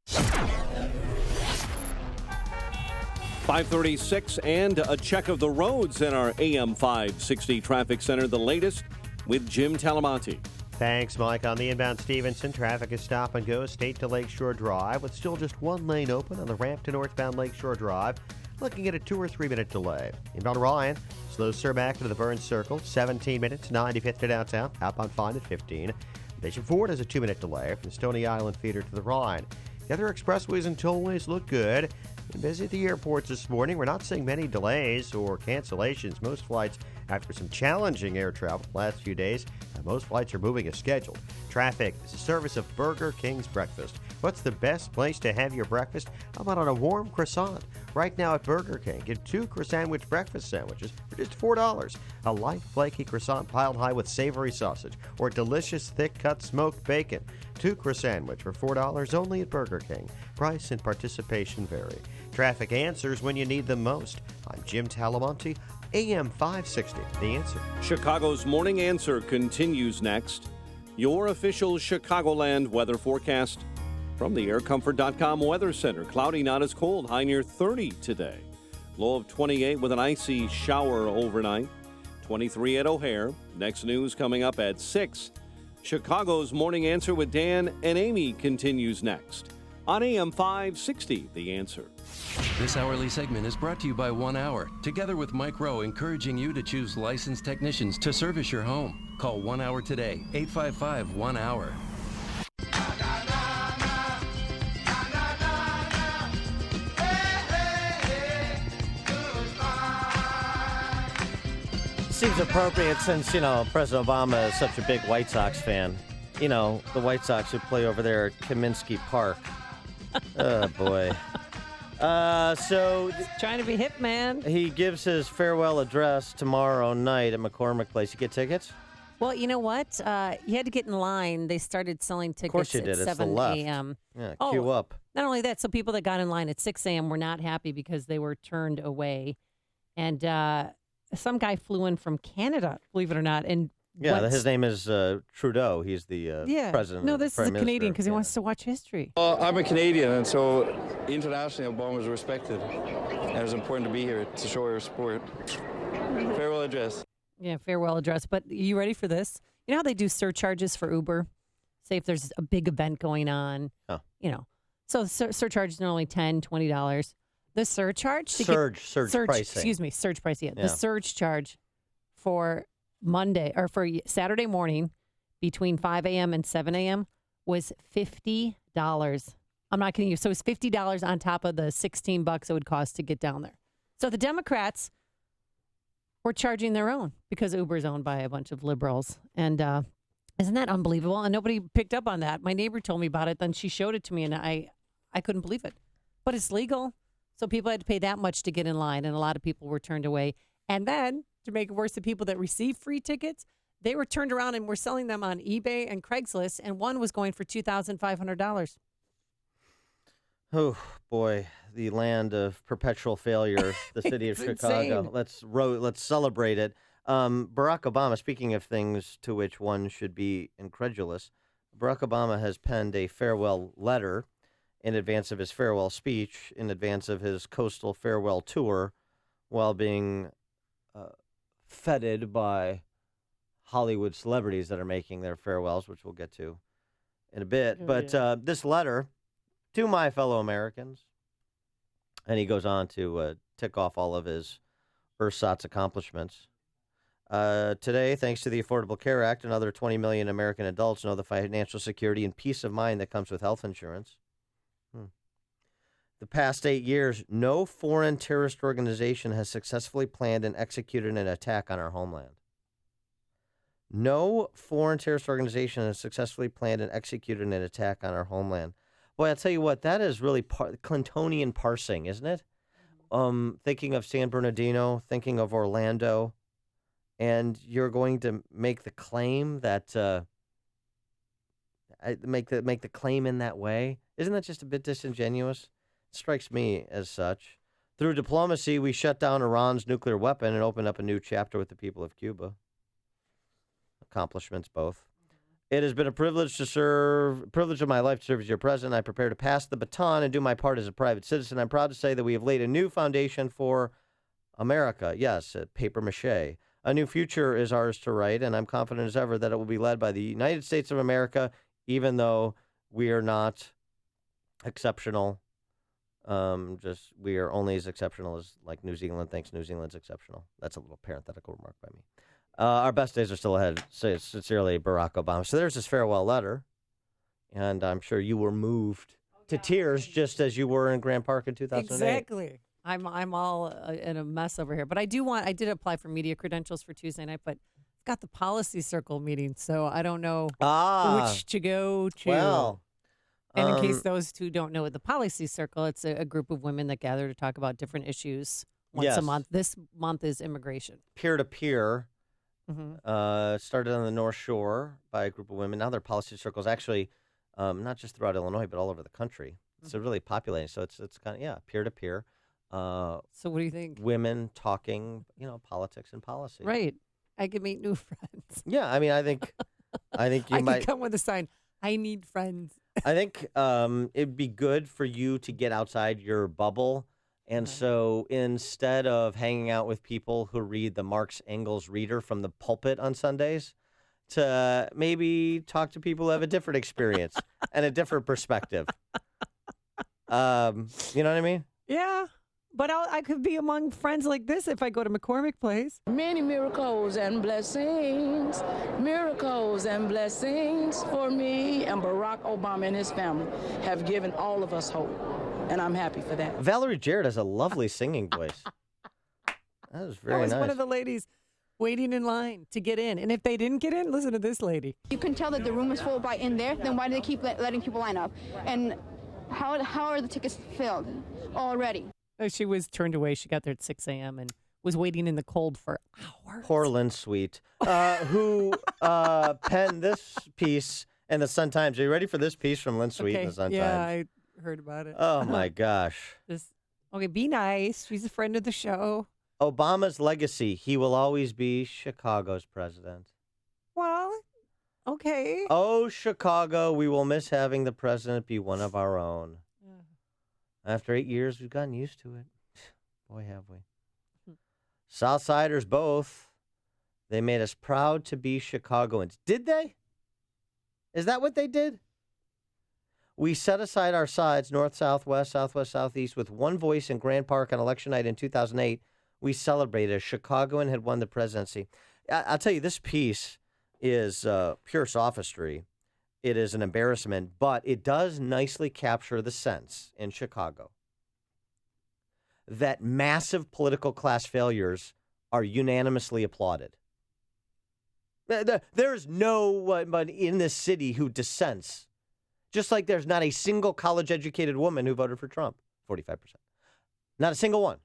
5:36 and a check of the roads in our AM 560 traffic center. The latest with Jim Talamonte. Thanks, Mike. On the inbound Stevenson, traffic is stop and go State to Lakeshore Drive with still just one lane open on the ramp to northbound Lakeshore Drive. Looking at a 2 or 3 minute delay. Inbound Ryan slows Sir back into the Burns Circle, 17 minutes, 95th to downtown. Outbound Fine at 15. Station Ford has a 2 minute delay from the Stony Island feeder to the Rhine. The other expressways and tollways look good. Been busy at the airports this morning. We're not seeing many delays or cancellations. Most flights, after some challenging air travel the last few days, most flights are moving as scheduled. Traffic is a service of Burger King's breakfast. What's the best place to have your breakfast? How about on a warm croissant? Right now at Burger King, get 2 croissant breakfast sandwiches for just $4. A light, flaky croissant piled high with savory sausage or delicious, thick-cut smoked bacon. 2 croissant for $4 only at Burger King. Price and participation vary. Traffic answers when you need them most. I'm Jim Talamonte, AM 560, The Answer. Chicago's Morning Answer continues next. Your official Chicagoland weather forecast from the aircomfort.com Weather Center. Cloudy, not as cold. High near 30 today. Low of 28 with an icy shower overnight. 23 at O'Hare. Next news coming up at 6. Chicago's Morning Answer with Dan and Amy continues next on AM 560, The Answer. This hourly segment is brought to you by 1 Hour, together with Mike Rowe, encouraging you to choose licensed technicians to service your home. Call 1 Hour today, 855-1-HOUR. Seems appropriate since, President Obama is such a big White Sox fan. The White Sox who play over there at Kaminsky Park. Oh, boy. So trying to be hip, man. He gives his farewell address tomorrow night at McCormick Place. You get tickets? Well, you know what? You had to get in line. They started selling tickets of course you did. at 7 a.m. Yeah, queue up. Not only that, so people that got in line at 6 a.m. were not happy because they were turned away. And some guy flew in from Canada, believe it or not. And his name is Trudeau. He's the president. No, this is a Canadian because he wants to watch history. I'm a Canadian, and so internationally, Obama is respected. And it was important to be here to show our support. Farewell address. Yeah, farewell address. But you ready for this? You know how they do surcharges for Uber? Say if there's a big event going on, So surcharge is normally $10, $20. The surcharge? Surge pricing. Excuse me, surge price. Yeah. Yeah. The surge charge for Monday or for Saturday morning between 5 a.m. and 7 a.m. was $50. I'm not kidding you. So it's $50 on top of the $16 it would cost to get down there. So the Democrats were charging their own because Uber is owned by a bunch of liberals. And isn't that unbelievable? And nobody picked up on that. My neighbor told me about it. Then she showed it to me, and I couldn't believe it. But it's legal. So people had to pay that much to get in line, and a lot of people were turned away. And then, to make it worse, the people that received free tickets, they were turned around and were selling them on eBay and Craigslist, and one was going for $2,500. Oh, boy, the land of perpetual failure, the city of Chicago. Insane. Let's celebrate it. Barack Obama, speaking of things to which one should be incredulous, Barack Obama has penned a farewell letter in advance of his farewell speech, in advance of his coastal farewell tour, while being feted by Hollywood celebrities that are making their farewells, which we'll get to in a bit. This letter to my fellow Americans, and he goes on to tick off all of his ersatz accomplishments. Today, thanks to the Affordable Care Act, another 20 million American adults know the financial security and peace of mind that comes with health insurance. The past 8 years, no foreign terrorist organization has successfully planned and executed an attack on our homeland. No foreign terrorist organization has successfully planned and executed an attack on our homeland. Boy, I'll tell you what, that is really Clintonian parsing, isn't it? Thinking of San Bernardino, thinking of Orlando, and you're going to make the claim that make the claim in that way. Isn't that just a bit disingenuous? It strikes me as such. Through diplomacy, we shut down Iran's nuclear weapon and opened up a new chapter with the people of Cuba. Accomplishments both. It has been a privilege of my life to serve as your president. I prepare to pass the baton and do my part as a private citizen. I'm proud to say that we have laid a new foundation for America. Yes, paper mache. A new future is ours to write, and I'm confident as ever that it will be led by the United States of America, even though we are not exceptional. We are only as exceptional as like New Zealand thinks New Zealand's exceptional. That's a little parenthetical remark by me. Our best days are still ahead. Sincerely, Barack Obama. So there's his farewell letter, and I'm sure you were moved to tears just as you were in Grant Park in 2008. Exactly. I'm all in a mess over here, but I did apply for media credentials for Tuesday night, but I've got the policy circle meeting, so I don't know which to go to. Well, and in case those who don't know, the policy circle, it's a group of women that gather to talk about different issues once a month. This month is immigration. Peer-to-peer. Started on the North Shore by a group of women. Now they're policy circles, actually, not just throughout Illinois, but all over the country. It's really populating. So it's kind of, peer-to-peer. So what do you think? Women talking, politics and policy. Right. I could meet new friends. Yeah, I mean, I think you might could come with a sign, I need friends. I think it'd be good for you to get outside your bubble. And so instead of hanging out with people who read the Marx Engels Reader from the pulpit on Sundays, to maybe talk to people who have a different experience and a different perspective. You know what I mean? Yeah. But I could be among friends like this if I go to McCormick Place. Many miracles and blessings for me, and Barack Obama and his family have given all of us hope, and I'm happy for that. Valerie Jarrett has a lovely singing voice. That was very nice. That was one of the ladies waiting in line to get in. And if they didn't get in, listen to this lady. You can tell that the room is full by in there, then why do they keep letting people line up? And how are the tickets filled already? She was turned away. She got there at 6 a.m. and was waiting in the cold for hours. Poor Lynn Sweet, who penned this piece in the Sun-Times. Are you ready for this piece from Lynn Sweet in the Sun-Times? Yeah, I heard about it. Oh, my gosh. Okay, be nice. She's a friend of the show. Obama's legacy. He will always be Chicago's president. Well, okay. Oh, Chicago, we will miss having the president be one of our own. After 8 years, we've gotten used to it. Boy, have we. Southsiders both. They made us proud to be Chicagoans. Did they? Is that what they did? We set aside our sides, north, southwest, southwest, southeast, with one voice in Grand Park on election night in 2008. We celebrated as Chicagoan had won the presidency. I'll tell you, this piece is pure sophistry. It is an embarrassment, but it does nicely capture the sense in Chicago that massive political class failures are unanimously applauded. There is no one in this city who dissents. Just like there's not a single college-educated woman who voted for Trump, 45%. Not a single one.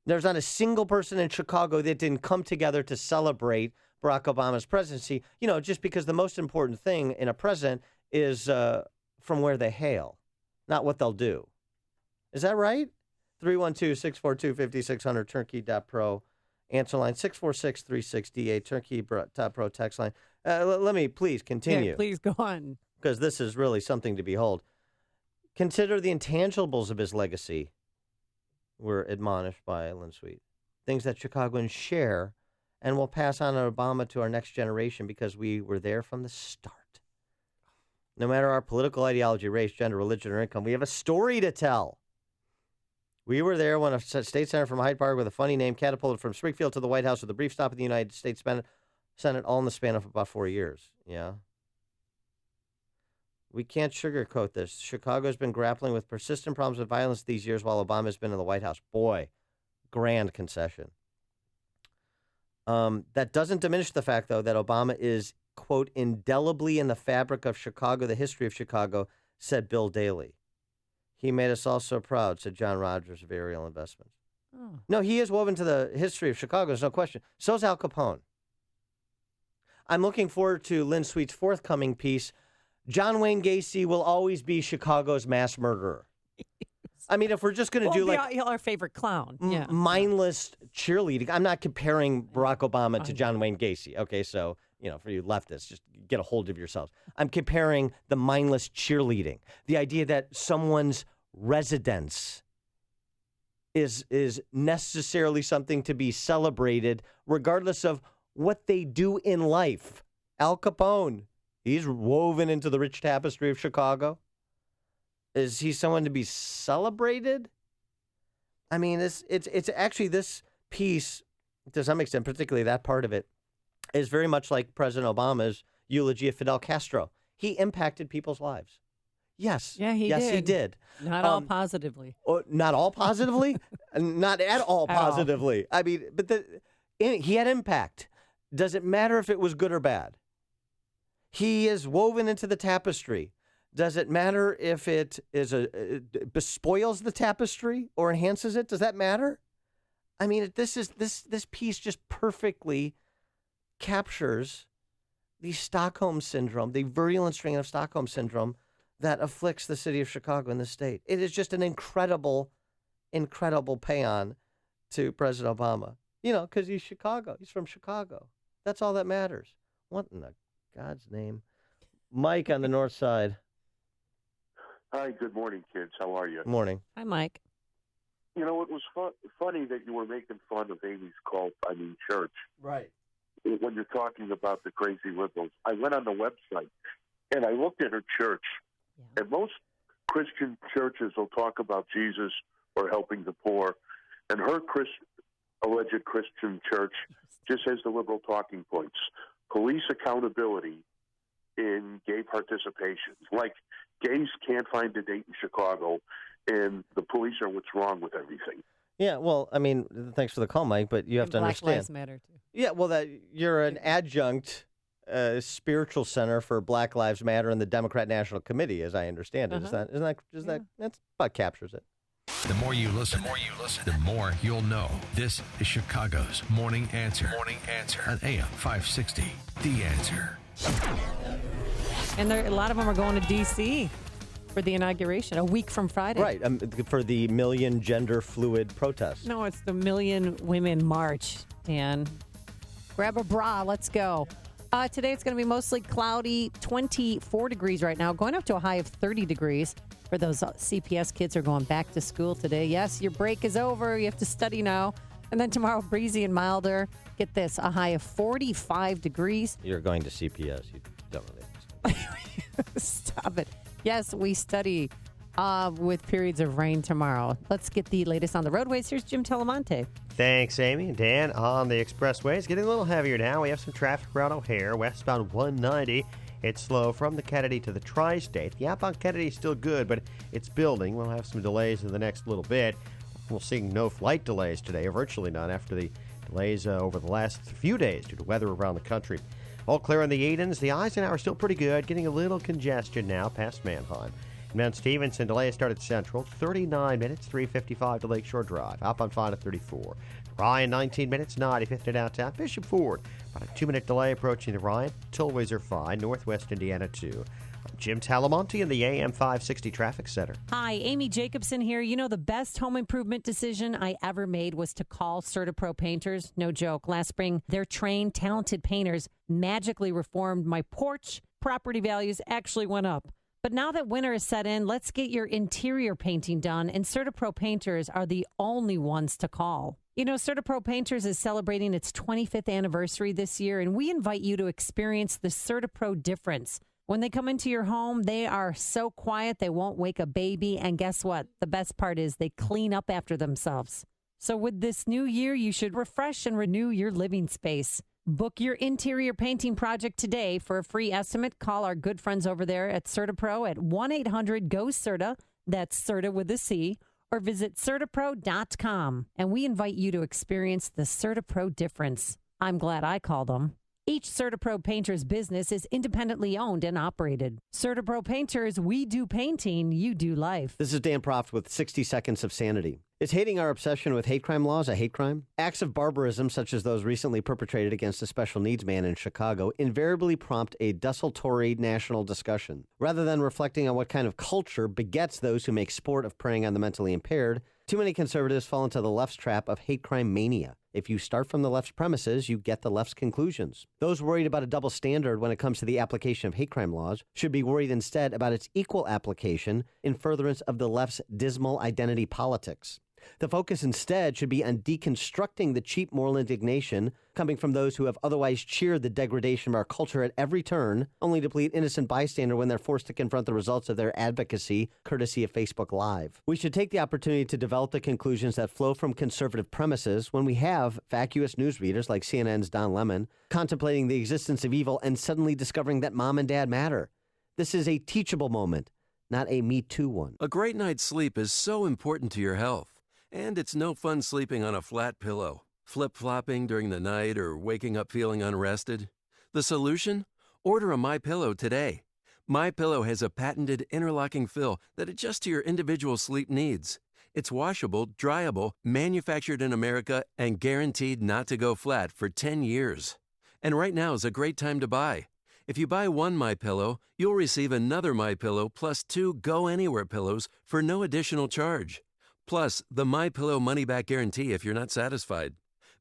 There's not a single person in Chicago that didn't come together to celebrate Barack Obama's presidency, just because the most important thing in a president is from where they hail, not what they'll do. Is that right? 312-642-5600, turnkey.pro. Answer line 646-36DA, turnkey.pro text line. Let me please continue. Yeah, please go on. Because this is really something to behold. Consider the intangibles of his legacy, we're admonished by Lynn Sweet. Things that Chicagoans share and will pass on Obama to our next generation because we were there from the start. No matter our political ideology, race, gender, religion, or income, we have a story to tell. We were there when a state senator from Hyde Park with a funny name catapulted from Springfield to the White House with a brief stop in the United States Senate, all in the span of about 4 years. Yeah. We can't sugarcoat this. Chicago's been grappling with persistent problems with violence these years while Obama's been in the White House. Boy, grand concession. That doesn't diminish the fact, though, that Obama is, quote, indelibly in the fabric of Chicago, the history of Chicago, said Bill Daley. He made us all so proud, said John Rogers of Ariel Investments. Oh. No, he is woven to the history of Chicago, there's no question. So's Al Capone. I'm looking forward to Lynn Sweet's forthcoming piece, John Wayne Gacy will always be Chicago's mass murderer. I mean, if we're just going to do like our favorite clown, mindless cheerleading, I'm not comparing Barack Obama to John Wayne Gacy. Okay, so for you leftists, just get a hold of yourselves. I'm comparing the mindless cheerleading, the idea that someone's residence is necessarily something to be celebrated, regardless of what they do in life. Al Capone. He's woven into the rich tapestry of Chicago. Is he someone to be celebrated? I mean, it's actually this piece, to some extent, particularly that part of it, is very much like President Obama's eulogy of Fidel Castro. He impacted people's lives. Yes. Yeah, he yes, did. He did. Not all positively. Not all positively? Not at all positively. I mean, but he had impact. Does it matter if it was good or bad? He is woven into the tapestry. Does it matter if it bespoils the tapestry or enhances it? Does that matter? I mean, this piece just perfectly captures the Stockholm syndrome, the virulent strain of Stockholm syndrome that afflicts the city of Chicago and the state. It is just an incredible, incredible paean to President Obama. Because he's Chicago. He's from Chicago. That's all that matters. What in the God's name? Mike on the north side. Hi, good morning, kids. How are you? Morning. Hi, Mike. It was funny that you were making fun of Amy's church. Right. When you're talking about the crazy liberals. I went on the website, and I looked at her church, and most Christian churches will talk about Jesus or helping the poor, and her alleged Christian church just has the liberal talking points. Police accountability in gay participation. Like, gays can't find a date in Chicago, and the police are what's wrong with everything. Yeah, well, I mean, thanks for the call, Mike, but you have to understand. Black Lives Matter, too. Yeah, well, that you're an adjunct spiritual center for Black Lives Matter and the Democrat National Committee, as I understand it. That's about captures it. The more you listen, the more you'll know. This is Chicago's Morning Answer. Morning Answer on AM 560. The Answer. And a lot of them are going to D.C. for the inauguration, a week from Friday. Right, for the Million Gender Fluid protest. No, it's the Million Women March. And grab a bra, let's go. Today it's going to be mostly cloudy, 24 degrees right now, going up to a high of 30 degrees. For those CPS kids who are going back to school today. Yes, your break is over. You have to study now. And then tomorrow, breezy and milder. Get this, a high of 45 degrees. You're going to CPS. You don't really understand. Stop it. Yes, we study with periods of rain tomorrow. Let's get the latest on the roadways. Here's Jim Telemonte. Thanks, Amy and Dan. On the expressways, getting a little heavier now. We have some traffic around O'Hare, westbound 190. It's slow from the Kennedy to the Tri-State. The outbound Kennedy is still good, but it's building. We'll have some delays in the next little bit. We're seeing no flight delays today, or virtually none, after the delays over the last few days due to weather around the country. All clear on the Edens. The Eisenhower still pretty good, getting a little congestion now past Manheim. Mount Stevenson, delay started Central, 39 minutes, 3:55 to Lakeshore Drive. Outbound 5 to 34. Ryan, 19 minutes, 95th to downtown. Bishop Ford, about a 2-minute delay approaching the Ryan. Tollways are fine. Northwest Indiana, 2. I'm Jim Talamonte in the AM 560 Traffic Center. Hi, Amy Jacobson here. You know, the best home improvement decision I ever made was to call CertaPro Painters. No joke. Last spring, their trained, talented painters magically reformed my porch. Property values actually went up. But now that winter is set in, let's get your interior painting done, and CertaPro Painters are the only ones to call. You know, CertaPro Painters is celebrating its 25th anniversary this year, and we invite you to experience the CertaPro difference. When they come into your home, they are so quiet they won't wake a baby, and guess what? The best part is they clean up after themselves. So with this new year, you should refresh and renew your living space. Book your interior painting project today. For a free estimate, call our good friends over there at CertaPro at 1-800-GO-CERTA. That's Certa with a C. Or visit CertaPro.com. And we invite you to experience the CertaPro difference. I'm glad I called them. Each CertaPro Painter's business is independently owned and operated. CertaPro Painters, we do painting, you do life. This is Dan Proft with 60 Seconds of Sanity. Is hating our obsession with hate crime laws a hate crime? Acts of barbarism, such as those recently perpetrated against a special needs man in Chicago, invariably prompt a desultory national discussion. Rather than reflecting on what kind of culture begets those who make sport of preying on the mentally impaired, too many conservatives fall into the left's trap of hate crime mania. If you start from the left's premises, you get the left's conclusions. Those worried about a double standard when it comes to the application of hate crime laws should be worried instead about its equal application in furtherance of the left's dismal identity politics. The focus instead should be on deconstructing the cheap moral indignation coming from those who have otherwise cheered the degradation of our culture at every turn, only to plead innocent bystander when they're forced to confront the results of their advocacy, courtesy of Facebook Live. We should take the opportunity to develop the conclusions that flow from conservative premises when we have vacuous newsreaders like CNN's Don Lemon contemplating the existence of evil and suddenly discovering that mom and dad matter. This is a teachable moment, not a Me Too one. A great night's sleep is so important to your health. And it's no fun sleeping on a flat pillow, flip-flopping during the night, or waking up feeling unrested. The solution? Order a MyPillow today. MyPillow has a patented interlocking fill that adjusts to your individual sleep needs. It's washable, dryable, manufactured in America, and guaranteed not to go flat for 10 years. And right now is a great time to buy. If you buy one MyPillow, you'll receive another MyPillow plus 2 Go Anywhere pillows for no additional charge. Plus, the MyPillow money-back guarantee if you're not satisfied.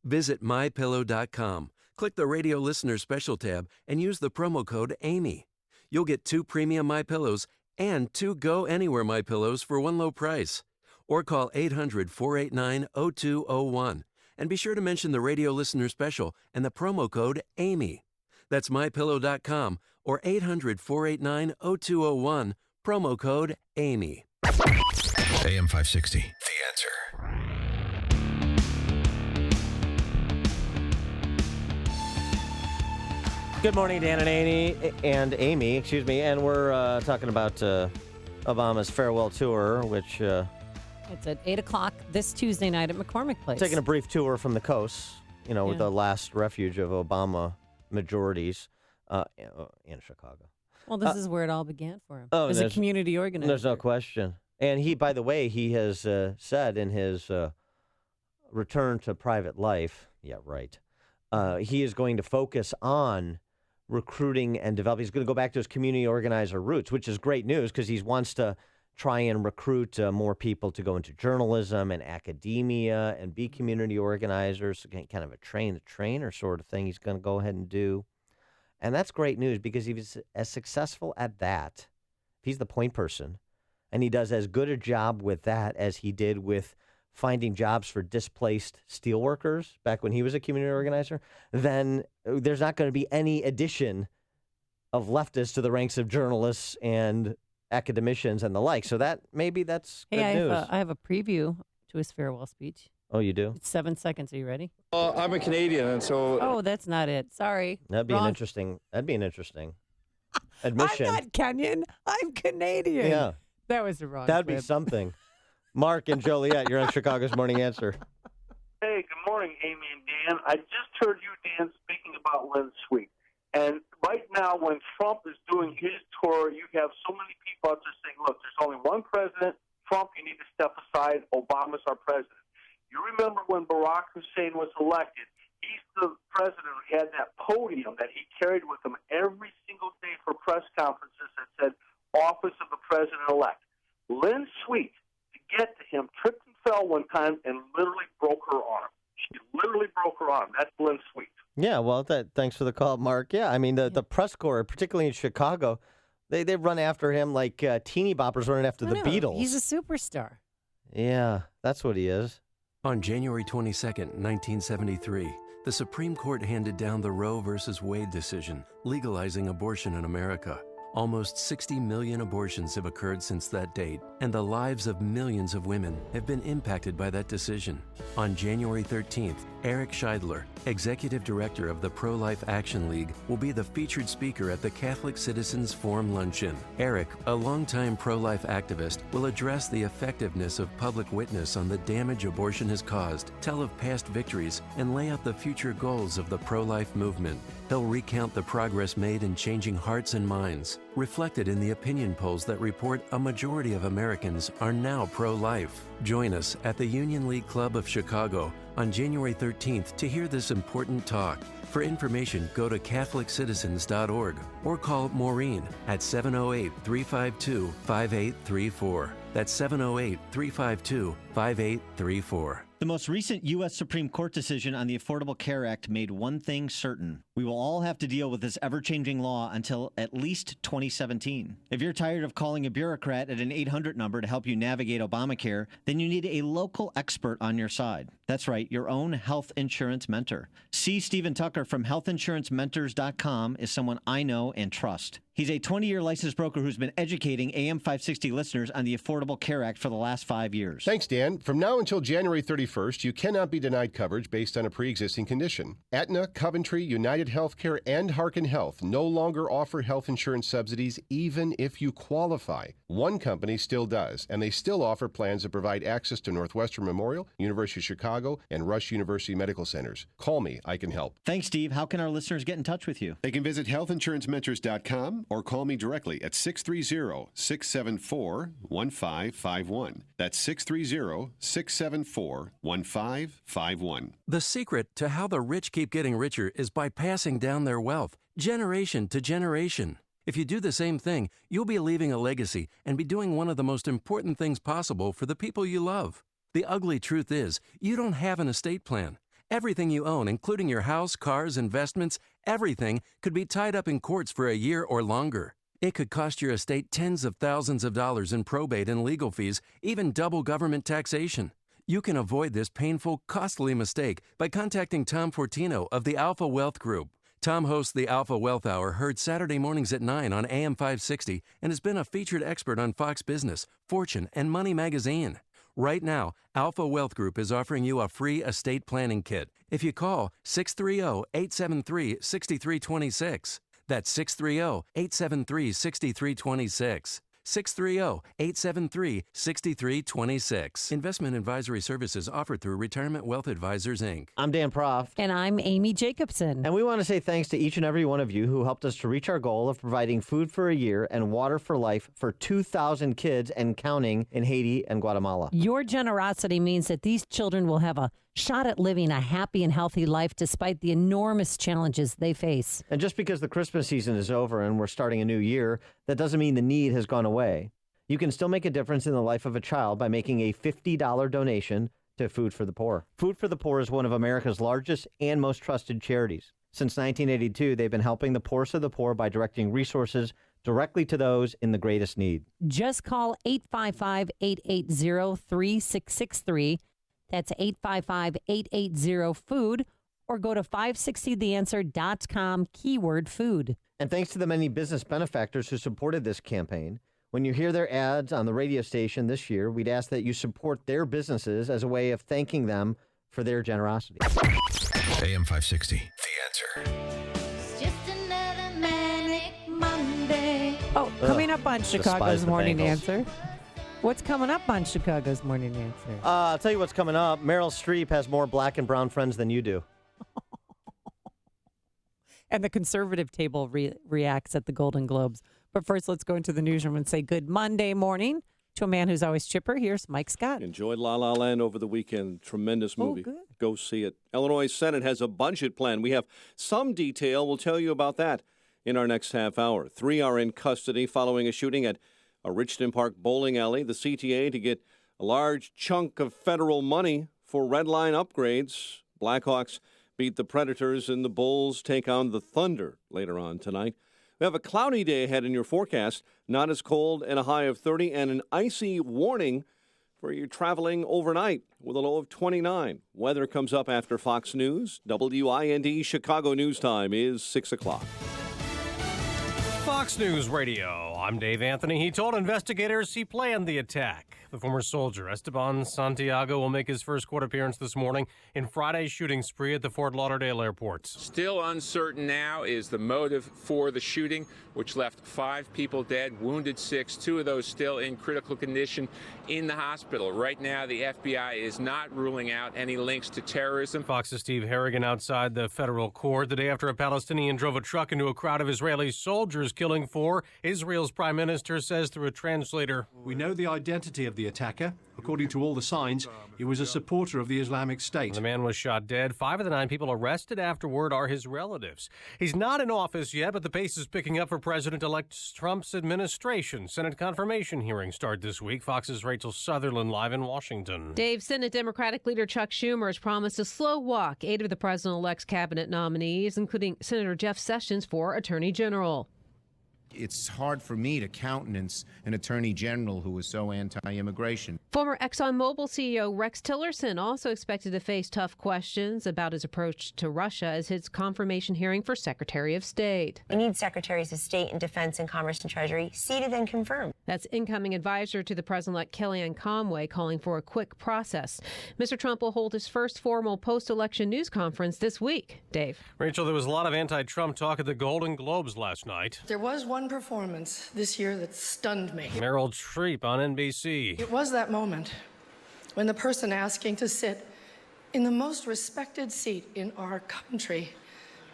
Visit MyPillow.com, click the Radio Listener Special tab, and use the promo code AMY. You'll get 2 premium MyPillows and 2 Go Anywhere MyPillows for one low price. Or call 800-489-0201. And be sure to mention the Radio Listener Special and the promo code AMY. That's MyPillow.com or 800-489-0201, promo code AMY. AM 560, The Answer. Good morning, Dan and Amy. And we're talking about Obama's farewell tour, which it's at 8 o'clock this Tuesday night at McCormick Place. Taking a brief tour from the coast, with the last refuge of Obama majorities in Chicago. Well, this is where it all began for him. Oh, as a community organizer. There's no question. And he, by the way, he has said in his return to private life, he is going to focus on recruiting and developing. He's going to go back to his community organizer roots, which is great news because he wants to try and recruit more people to go into journalism and academia and be community organizers, kind of a train-the-trainer sort of thing he's going to go ahead and do. And that's great news because he was as successful at that. If he's the point person, and he does as good a job with that as he did with finding jobs for displaced steelworkers back when he was a community organizer, then there's not going to be any addition of leftists to the ranks of journalists and academicians and the like. So that's good news. I have a preview to his farewell speech. Oh, you do? It's 7 seconds. Are you ready? I'm a Canadian, and so... Oh, that's not it. Sorry. That'd be an interesting admission. I'm not Kenyan. I'm Canadian. Yeah. That was the wrong That'd be clip. something. Mark and Joliet, you're on Chicago's Morning Answer. Hey, good morning, Amy and Dan. I just heard you, Dan, speaking about Lynn Sweet. And right now, when Trump is doing his tour, you have so many people out there saying, look, there's only one president. Trump, you need to step aside. Obama's our president. You remember when Barack Hussein was elected, he's the president who had that podium that he carried with him every single day for press conferences that said, office of the president-elect. Lynn Sweet, to get to him, tripped and fell one time and literally broke her arm. She literally broke her arm. That's Lynn Sweet. Yeah, well, thanks for the call, Mark. Yeah, I mean, the press corps, particularly in Chicago, they run after him like teeny boppers running after the Beatles. He's a superstar. Yeah, that's what he is. On January 22, 1973, the Supreme Court handed down the Roe v. Wade decision, legalizing abortion in America. Almost 60 million abortions have occurred since that date, and the lives of millions of women have been impacted by that decision. On January 13th, Eric Scheidler, Executive Director of the Pro-Life Action League, will be the featured speaker at the Catholic Citizens Forum Luncheon. Eric, a longtime pro-life activist, will address the effectiveness of public witness on the damage abortion has caused, tell of past victories, and lay out the future goals of the pro-life movement. He'll recount the progress made in changing hearts and minds, reflected in the opinion polls that report a majority of Americans are now pro-life. Join us at the Union League Club of Chicago on January 13th to hear this important talk. For information, go to CatholicCitizens.org or call Maureen at 708-352-5834. That's 708-352-5834. The most recent U.S. Supreme Court decision on the Affordable Care Act made one thing certain. We will all have to deal with this ever-changing law until at least 2017. If you're tired of calling a bureaucrat at an 800 number to help you navigate Obamacare, then you need a local expert on your side. That's right, your own health insurance mentor. C. Stephen Tucker from healthinsurancementors.com is someone I know and trust. He's a 20-year licensed broker who's been educating AM 560 listeners on the Affordable Care Act for the last 5 years. Thanks, Dan. From now until January 31st, you cannot be denied coverage based on a pre-existing condition. Aetna, Coventry, United Healthcare, and Harkin Health no longer offer health insurance subsidies even if you qualify. One company still does, and they still offer plans that provide access to Northwestern Memorial, University of Chicago, and Rush University Medical Centers. Call me. I can help. Thanks, Steve. How can our listeners get in touch with you? They can visit healthinsurancementors.com or call me directly at 630-674-1551. That's 630-674-1551. The secret to how the rich keep getting richer is by passing down their wealth, generation to generation. If you do the same thing, you'll be leaving a legacy and be doing one of the most important things possible for the people you love. The ugly truth is, you don't have an estate plan. Everything you own, including your house, cars, investments, everything could be tied up in courts for a year or longer. It could cost your estate tens of thousands of dollars in probate and legal fees, even double government taxation. You can avoid this painful, costly mistake by contacting Tom Fortino of the Alpha Wealth Group. Tom hosts the Alpha Wealth Hour, heard Saturday mornings at 9 on AM 560, and has been a featured expert on Fox Business, Fortune, and Money Magazine. Right now, Alpha Wealth Group is offering you a free estate planning kit if you call 630-873-6326. That's 630-873-6326. 630-873-6326. Investment advisory services offered through Retirement Wealth Advisors, Inc. I'm Dan Proft. And I'm Amy Jacobson. And we want to say thanks to each and every one of you who helped us to reach our goal of providing food for a year and water for life for 2,000 kids and counting in Haiti and Guatemala. Your generosity means that these children will have a shot at living a happy and healthy life despite the enormous challenges they face. And just because the Christmas season is over and we're starting a new year, that doesn't mean the need has gone away. You can still make a difference in the life of a child by making a $50 donation to Food for the Poor. Food for the Poor is one of America's largest and most trusted charities. Since 1982, they've been helping the poorest of the poor by directing resources directly to those in the greatest need. Just call 855-880-3663. That's 855-880-FOOD, or go to 560theanswer.com, keyword food. And thanks to the many business benefactors who supported this campaign, when you hear their ads on the radio station this year, we'd ask that you support their businesses as a way of thanking them for their generosity. AM 560, The Answer. Oh, coming up on Chicago's despise the Morning Bengals. Answer. What's coming up on Chicago's Morning Answer? I'll tell you what's coming up. Meril Streep has more black and brown friends than you do. And the conservative table reacts at the Golden Globes. But first, let's go into the newsroom and say good Monday morning to a man who's always chipper. Here's Mike Scott. Enjoyed La La Land over the weekend. Tremendous movie. Good. Go see it. Illinois Senate has a budget plan. We have some detail. We'll tell you about that in our next half hour. 3 are in custody following a shooting at a Richton Park bowling alley. The CTA to get a large chunk of federal money for red line upgrades. Blackhawks beat the Predators and the Bulls take on the Thunder later on tonight. We have a cloudy day ahead in your forecast, not as cold and a high of 30, and an icy warning for you traveling overnight with a low of 29. Weather comes up after Fox News. WIND Chicago News Time is 6 o'clock. Fox News Radio. I'm Dave Anthony. He told investigators he planned the attack. The former soldier, Esteban Santiago, will make his first court appearance this morning in Friday's shooting spree at the Fort Lauderdale airport. Still uncertain now is the motive for the shooting, which left 5 people dead, wounded 6, 2 of those still in critical condition in the hospital. Right now, the FBI is not ruling out any links to terrorism. Fox's Steve Harrigan outside the federal court the day after a Palestinian drove a truck into a crowd of Israeli soldiers, killing 4. Israel's prime minister says through a translator, "We know the identity of the attacker. According to all the signs, he was a supporter of the Islamic State." The man was shot dead. 5 of the 9 people arrested afterward are his relatives. He's not in office yet, but the pace is picking up for President-elect Trump's administration. Senate confirmation hearings start this week. Fox's Rachel Sutherland live in Washington. Dave, Senate Democratic leader Chuck Schumer has promised to slow walk 8 of the president-elect's cabinet nominees, including Senator Jeff Sessions for Attorney General. It's hard for me to countenance an attorney general who is so anti-immigration. Former ExxonMobil CEO Rex Tillerson also expected to face tough questions about his approach to Russia as his confirmation hearing for Secretary of State. We need Secretaries of State and Defense and Commerce and Treasury seated and confirmed. That's incoming advisor to the president-elect Kellyanne Conway calling for a quick process. Mr. Trump will hold his first formal post-election news conference this week. Dave. Rachel, there was a lot of anti-Trump talk at the Golden Globes last night. There was one performance this year that stunned me. Meril Streep on NBC. It was that moment when the person asking to sit in the most respected seat in our country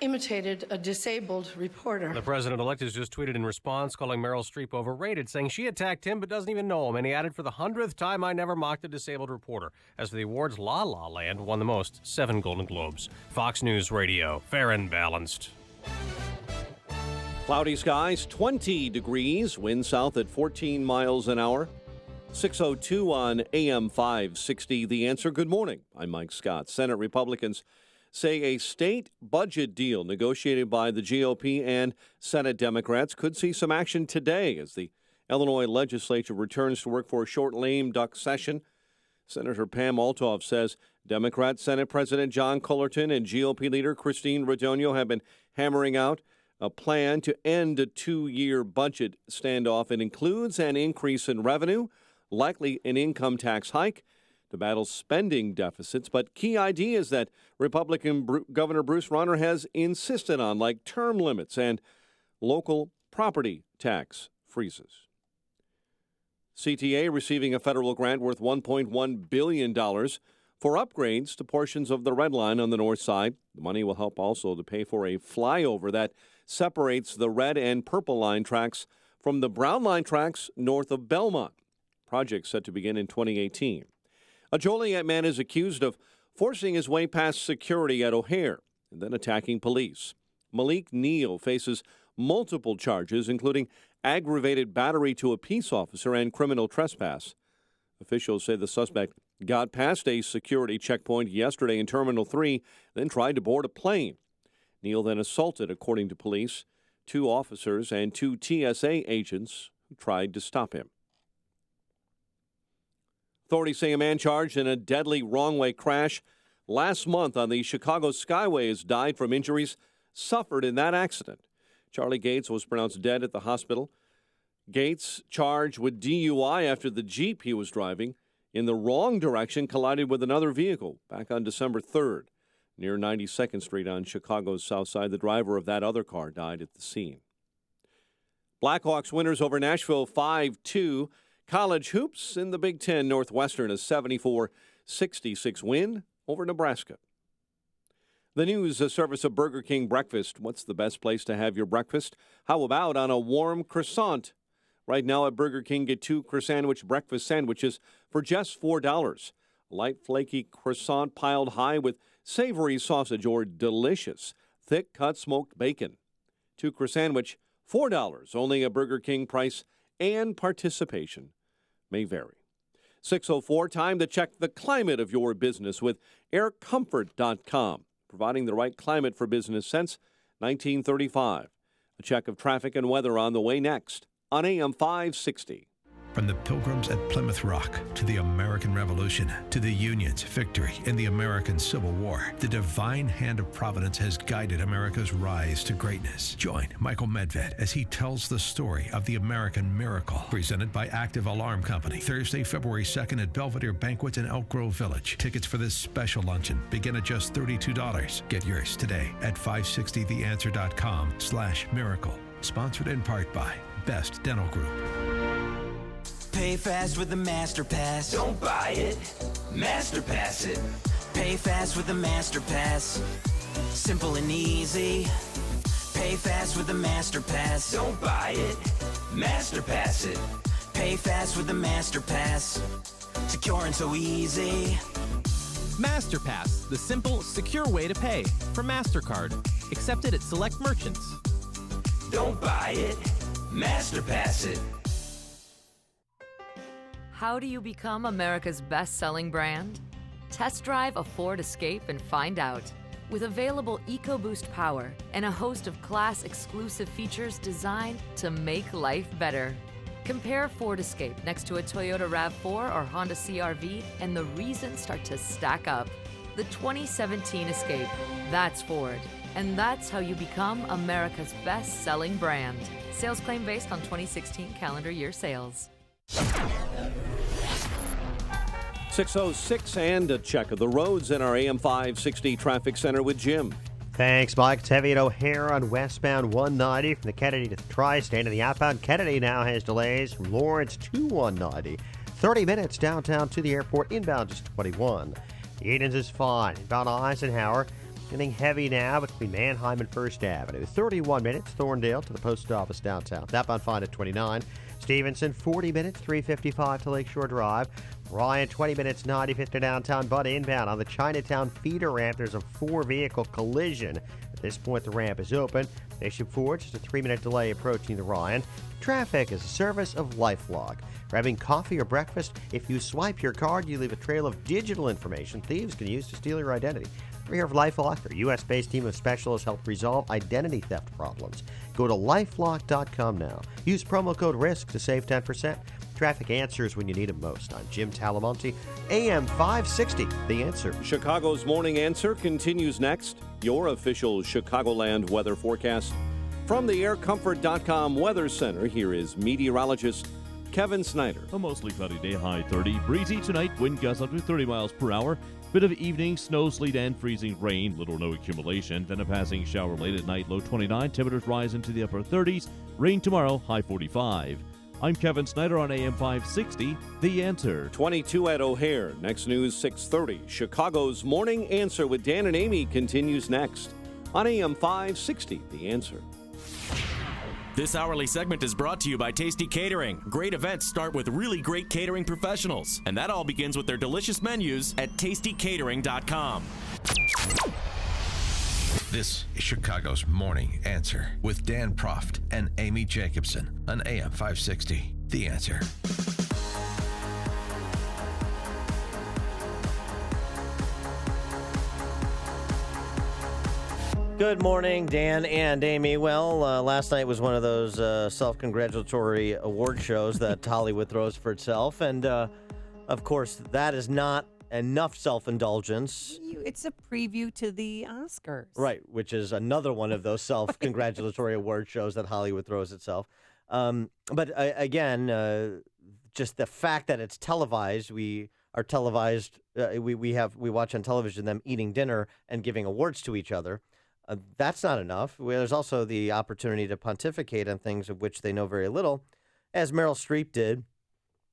imitated a disabled reporter. The president-elect has just tweeted in response, calling Meril Streep overrated, saying she attacked him but doesn't even know him. And he added, "For the 100th time, I never mocked a disabled reporter." As for the awards, La La Land won the most, 7 Golden Globes. Fox News Radio, fair and balanced. Cloudy skies, 20 degrees, wind south at 14 miles an hour. 6:02 on AM 560. The Answer. Good morning. I'm Mike Scott. Senate Republicans say a state budget deal negotiated by the GOP and Senate Democrats could see some action today as the Illinois legislature returns to work for a short lame duck session. Senator Pam Althoff says Democrat Senate President John Cullerton and GOP leader Christine Radogno have been hammering out a plan to end a 2-year budget standoff. It includes an increase in revenue, likely an income tax hike to battle spending deficits, but key ideas that Republican Governor Bruce Rauner has insisted on, like term limits and local property tax freezes. CTA receiving a federal grant worth $1.1 billion for upgrades to portions of the Red Line on the north side. The money will help also to pay for a flyover that separates the Red and Purple Line tracks from the Brown Line tracks north of Belmont. Project set to begin in 2018. A Joliet man is accused of forcing his way past security at O'Hare and then attacking police. Malik Neal faces multiple charges, including aggravated battery to a peace officer and criminal trespass. Officials say the suspect got past a security checkpoint yesterday in Terminal 3, then tried to board a plane. Neal then assaulted, according to police, 2 officers and 2 TSA agents who tried to stop him. Authorities say a man charged in a deadly wrong-way crash last month on the Chicago Skyways died from injuries suffered in that accident. Charlie Gates was pronounced dead at the hospital. Gates charged with DUI after the Jeep he was driving in the wrong direction collided with another vehicle back on December 3rd near 92nd Street on Chicago's south side. The driver of that other car died at the scene. Blackhawks winners over Nashville 5-2. College hoops in the Big Ten. Northwestern a 74-66 win over Nebraska. The news service of Burger King breakfast. What's the best place to have your breakfast? How about on a warm croissant? Right now at Burger King, get 2 croissant breakfast sandwiches for just $4. Light flaky croissant piled high with savory sausage or delicious thick cut smoked bacon. 2 croissant $4. Only a Burger King price and participation may vary. 6:04, time to check the climate of your business with aircomfort.com. Providing the right climate for business since 1935. A check of traffic and weather on the way next on AM 560. From the Pilgrims at Plymouth Rock to the American Revolution to the Union's victory in the American Civil War, the divine hand of Providence has guided America's rise to greatness. Join Michael Medved as he tells the story of the American miracle. Presented by Active Alarm Company. Thursday, February 2nd at Belvedere Banquets in Elk Grove Village. Tickets for this special luncheon begin at just $32. Get yours today at 560theanswer.com/miracle. Sponsored in part by Best Dental Group. Pay fast with the Master Pass. Don't buy it. Master Pass it. Pay fast with the Master Pass. Simple and easy. Pay fast with the Master Pass. Don't buy it. Master Pass it. Pay fast with the Master Pass. Secure and so easy. MasterPass, the simple, secure way to pay from MasterCard. Accepted at select merchants. Don't buy it. MasterPass it. How do you become America's best-selling brand? Test drive a Ford Escape and find out. With available EcoBoost power and a host of class-exclusive features designed to make life better. Compare Ford Escape next to a Toyota RAV4 or Honda CR-V and the reasons start to stack up. The 2017 Escape. That's Ford. And that's how you become America's best-selling brand. Sales claim based on 2016 calendar year sales. 6:06 and a check of the roads in our AM 560 traffic center with Jim. Thanks, Mike. It's heavy at O'Hare on westbound 190 from the Kennedy to the Tri-State, and the outbound Kennedy now has delays from Lawrence to 190. 30 minutes downtown to the airport, inbound just 21. Edens is fine. Inbound Eisenhower, getting heavy now between Manheim and First Avenue. 31 minutes, Thorndale to the post office downtown. Outbound fine at 29. Stevenson, 40 minutes, 355 to Lakeshore Drive. Ryan, 20 minutes, 95th to downtown, but inbound on the Chinatown feeder ramp. There's a 4-vehicle collision. At this point, the ramp is open. Bishop Ford, just a 3-minute delay approaching the Ryan. Traffic is a service of LifeLog. Grabbing coffee or breakfast, if you swipe your card, you leave a trail of digital information thieves can use to steal your identity. We're here for LifeLock. Their U.S.-based team of specialists help resolve identity theft problems. Go to lifelock.com now. Use promo code RISK to save 10%. Traffic answers when you need them most. I'm Jim Talamonte, AM 560, The Answer. Chicago's Morning Answer continues next. Your official Chicagoland weather forecast. From the aircomfort.com Weather Center, here is meteorologist Kevin Snyder. A mostly cloudy day, high 30. Breezy tonight, wind gusts up to 30 miles per hour. Bit of evening snow, sleet, and freezing rain. Little or no accumulation. Then a passing shower late at night, low 29. Temperatures rise into the upper 30s. Rain tomorrow, high 45. I'm Kevin Snyder on AM 560, The Answer. 22 at O'Hare. Next news, 6:30. Chicago's Morning Answer with Dan and Amy continues next on AM 560, The Answer. This hourly segment is brought to you by Tasty Catering. Great events start with really great catering professionals, and that all begins with their delicious menus at tastycatering.com. This is Chicago's Morning Answer with Dan Proft and Amy Jacobson on AM 560, The Answer. Good morning, Dan and Amy. Well, last night was one of those self-congratulatory award shows that Hollywood throws for itself, and Of course, that is not enough self-indulgence. It's a preview to the Oscars. Right, which is another one of those self-congratulatory award shows that Hollywood throws itself. But again, just the fact that it's televised, we watch on television them eating dinner and giving awards to each other. That's not enough. There's also the opportunity to pontificate on things of which they know very little, as Meril Streep did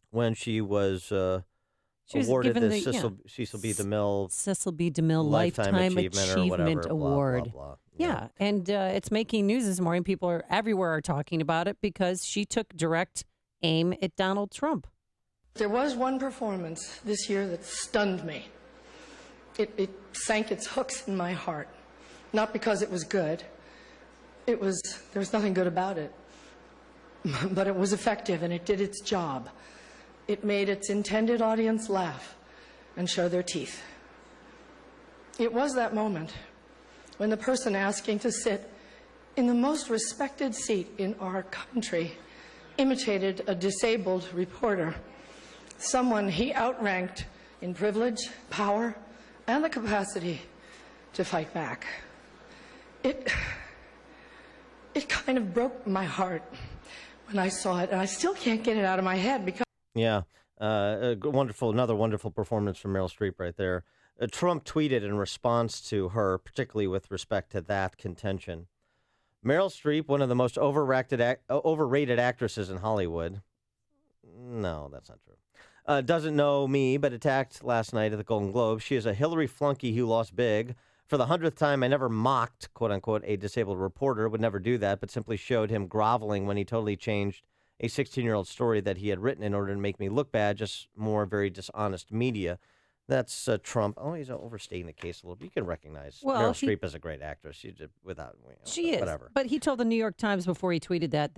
when she was awarded the Cecil B. DeMille Lifetime Achievement or whatever, Award. Blah, blah, blah. Yeah, and it's making news this morning. People everywhere are talking about it because she took direct aim at Donald Trump. There was one performance this year that stunned me. It sank its hooks in my heart. Not because it was good. There was nothing good about it. But it was effective and it did its job. It made its intended audience laugh and show their teeth. It was that moment when the person asking to sit in the most respected seat in our country imitated a disabled reporter, someone he outranked in privilege, power, and the capacity to fight back. It kind of broke my heart when I saw it, and I still can't get it out of my head because... Yeah, another wonderful performance from Meril Streep right there. Trump tweeted in response to her, particularly with respect to that contention. Meril Streep, one of the most overrated actresses in Hollywood. No, that's not true. Doesn't know me, but attacked last night at the Golden Globe. She is a Hillary flunky who lost big. For the 100th time, I never mocked, quote unquote, a disabled reporter. Would never do that, but simply showed him groveling when he totally changed a 16-year-old story that he had written in order to make me look bad, just more very dishonest media. That's Trump. Oh, he's overstating the case a little bit. You can recognize Meril Streep as a great actress. She did she is. Whatever. But he told the New York Times before he tweeted that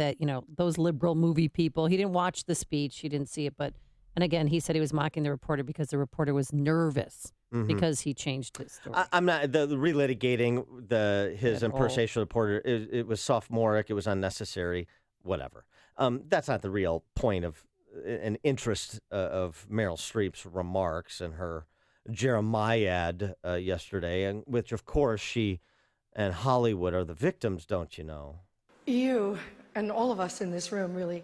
those liberal movie people, he didn't watch the speech. He didn't see it. And again, he said he was mocking the reporter because the reporter was nervous because he changed his story. I'm not relitigating his impersonation of the reporter. It was sophomoric. It was unnecessary. Whatever. That's not the real point of an interest of Meril Streep's remarks and her Jeremiad yesterday, and which, of course, she and Hollywood are the victims, don't you know? You and all of us in this room really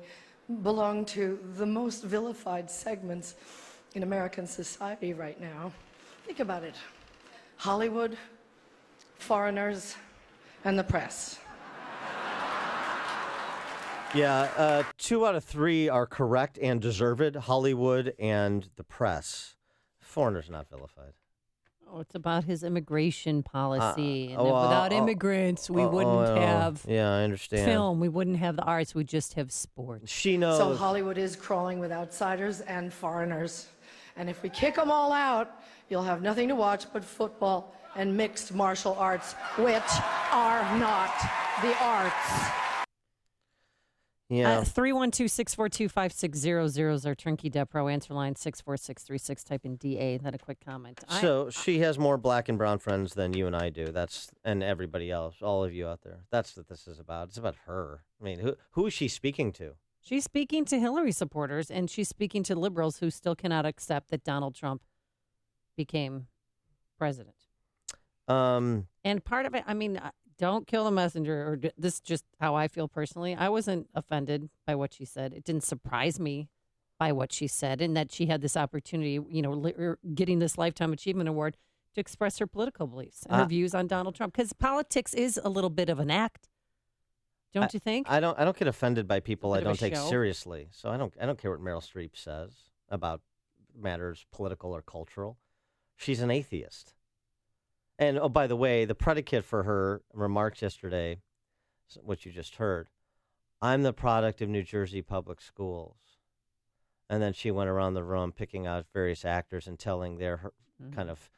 belong to the most vilified segments in American society right now. Think about it. Hollywood, foreigners, and the press. Yeah, 2 out of 3 are correct and deserved. Hollywood and the press. Foreigners not vilified. Oh, it's about his immigration policy. Without immigrants, we wouldn't have I understand. film. We wouldn't have the arts. We'd just have sports. She knows. So Hollywood is crawling with outsiders and foreigners. And if we kick them all out, you'll have nothing to watch but football and mixed martial arts, which are not the arts. Yeah. 312-642-5600 is our Turnkey Depro answer line, 64636. Type in DA, then a quick comment. So she has more black and brown friends than you and I do. And everybody else, all of you out there. That's what this is about. It's about her. I mean, who is she speaking to? She's speaking to Hillary supporters, and she's speaking to liberals who still cannot accept that Donald Trump became president. And part of it, I mean, don't kill the messenger, or this is just how I feel personally. I wasn't offended by what she said. It didn't surprise me by what she said, and that she had this opportunity, getting this Lifetime Achievement Award to express her political beliefs and her views on Donald Trump. Because politics is a little bit of an act, don't you think? I don't get offended by people I don't take show. seriously. So I don't care what Meril Streep says about matters political or cultural. She's an atheist. And, oh, by the way, the predicate for her remarks yesterday, what you just heard, I'm the product of New Jersey public schools. And then she went around the room picking out various actors and telling their kind of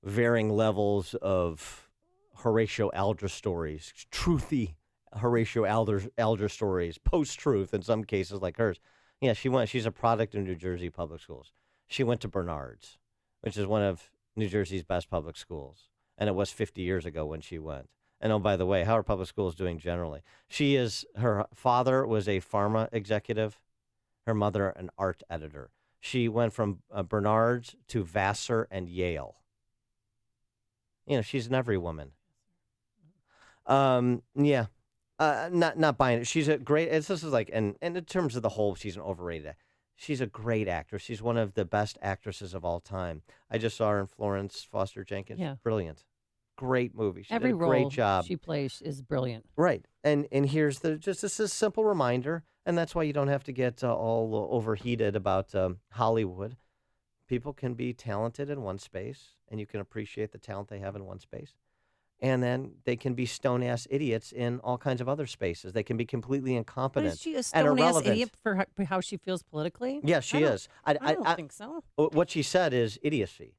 varying levels of Horatio Alger stories, truthy Horatio Alger stories, post-truth in some cases like hers. Yeah, she's a product of New Jersey public schools. She went to Bernard's, which is one of New Jersey's best public schools, and it was 50 years ago when she went. And oh, by the way, how are public schools doing generally? Her father was a pharma executive. Her mother, an art editor. She went from Bernard's to Vassar and Yale. She's an every woman. Not buying it. She's a great. This is like, and in terms of the whole, she's an overrated. She's a great actress. She's one of the best actresses of all time. I just saw her in Florence Foster Jenkins. Yeah. Brilliant. Great movie. She Every did a great job. she plays is brilliant. Right. And here's this is a simple reminder, and that's why you don't have to get all overheated about Hollywood. People can be talented in one space, and you can appreciate the talent they have in one space. And then they can be stone-ass idiots in all kinds of other spaces. They can be completely incompetent Is she a and stone-ass irrelevant. idiot for how she feels politically? Yes, she is. I don't think so. What she said is idiocy.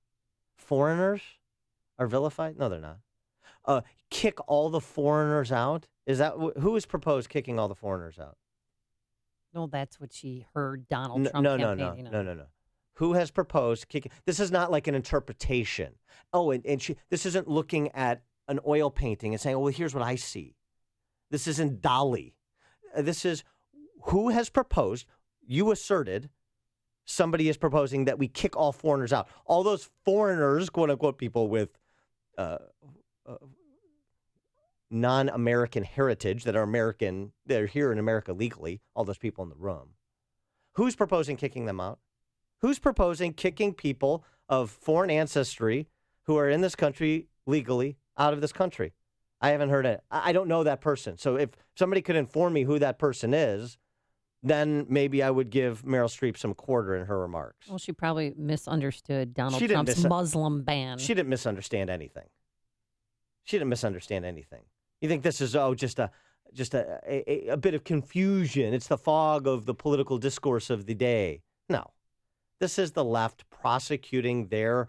Foreigners are vilified? No, they're not. Kick all the foreigners out? Is that who has proposed kicking all the foreigners out? No, that's what she heard Donald Trump No. Who has proposed kicking? This is not like an interpretation. Oh, and this isn't looking at an oil painting and saying, oh, well, here's what I see. This isn't Dali. This is who has proposed. You asserted somebody is proposing that we kick all foreigners out. All those foreigners, quote unquote, people with non-American heritage that are American, they're here in America legally, all those people in the room. Who's proposing kicking them out? Who's proposing kicking people of foreign ancestry who are in this country legally out of this country? I haven't heard it. I don't know that person. So if somebody could inform me who that person is, then maybe I would give Meril Streep some quarter in her remarks. Well, she probably misunderstood Donald Trump's Muslim ban. She didn't misunderstand anything. You think this is just a bit of confusion? It's the fog of the political discourse of the day. No. This is the left prosecuting their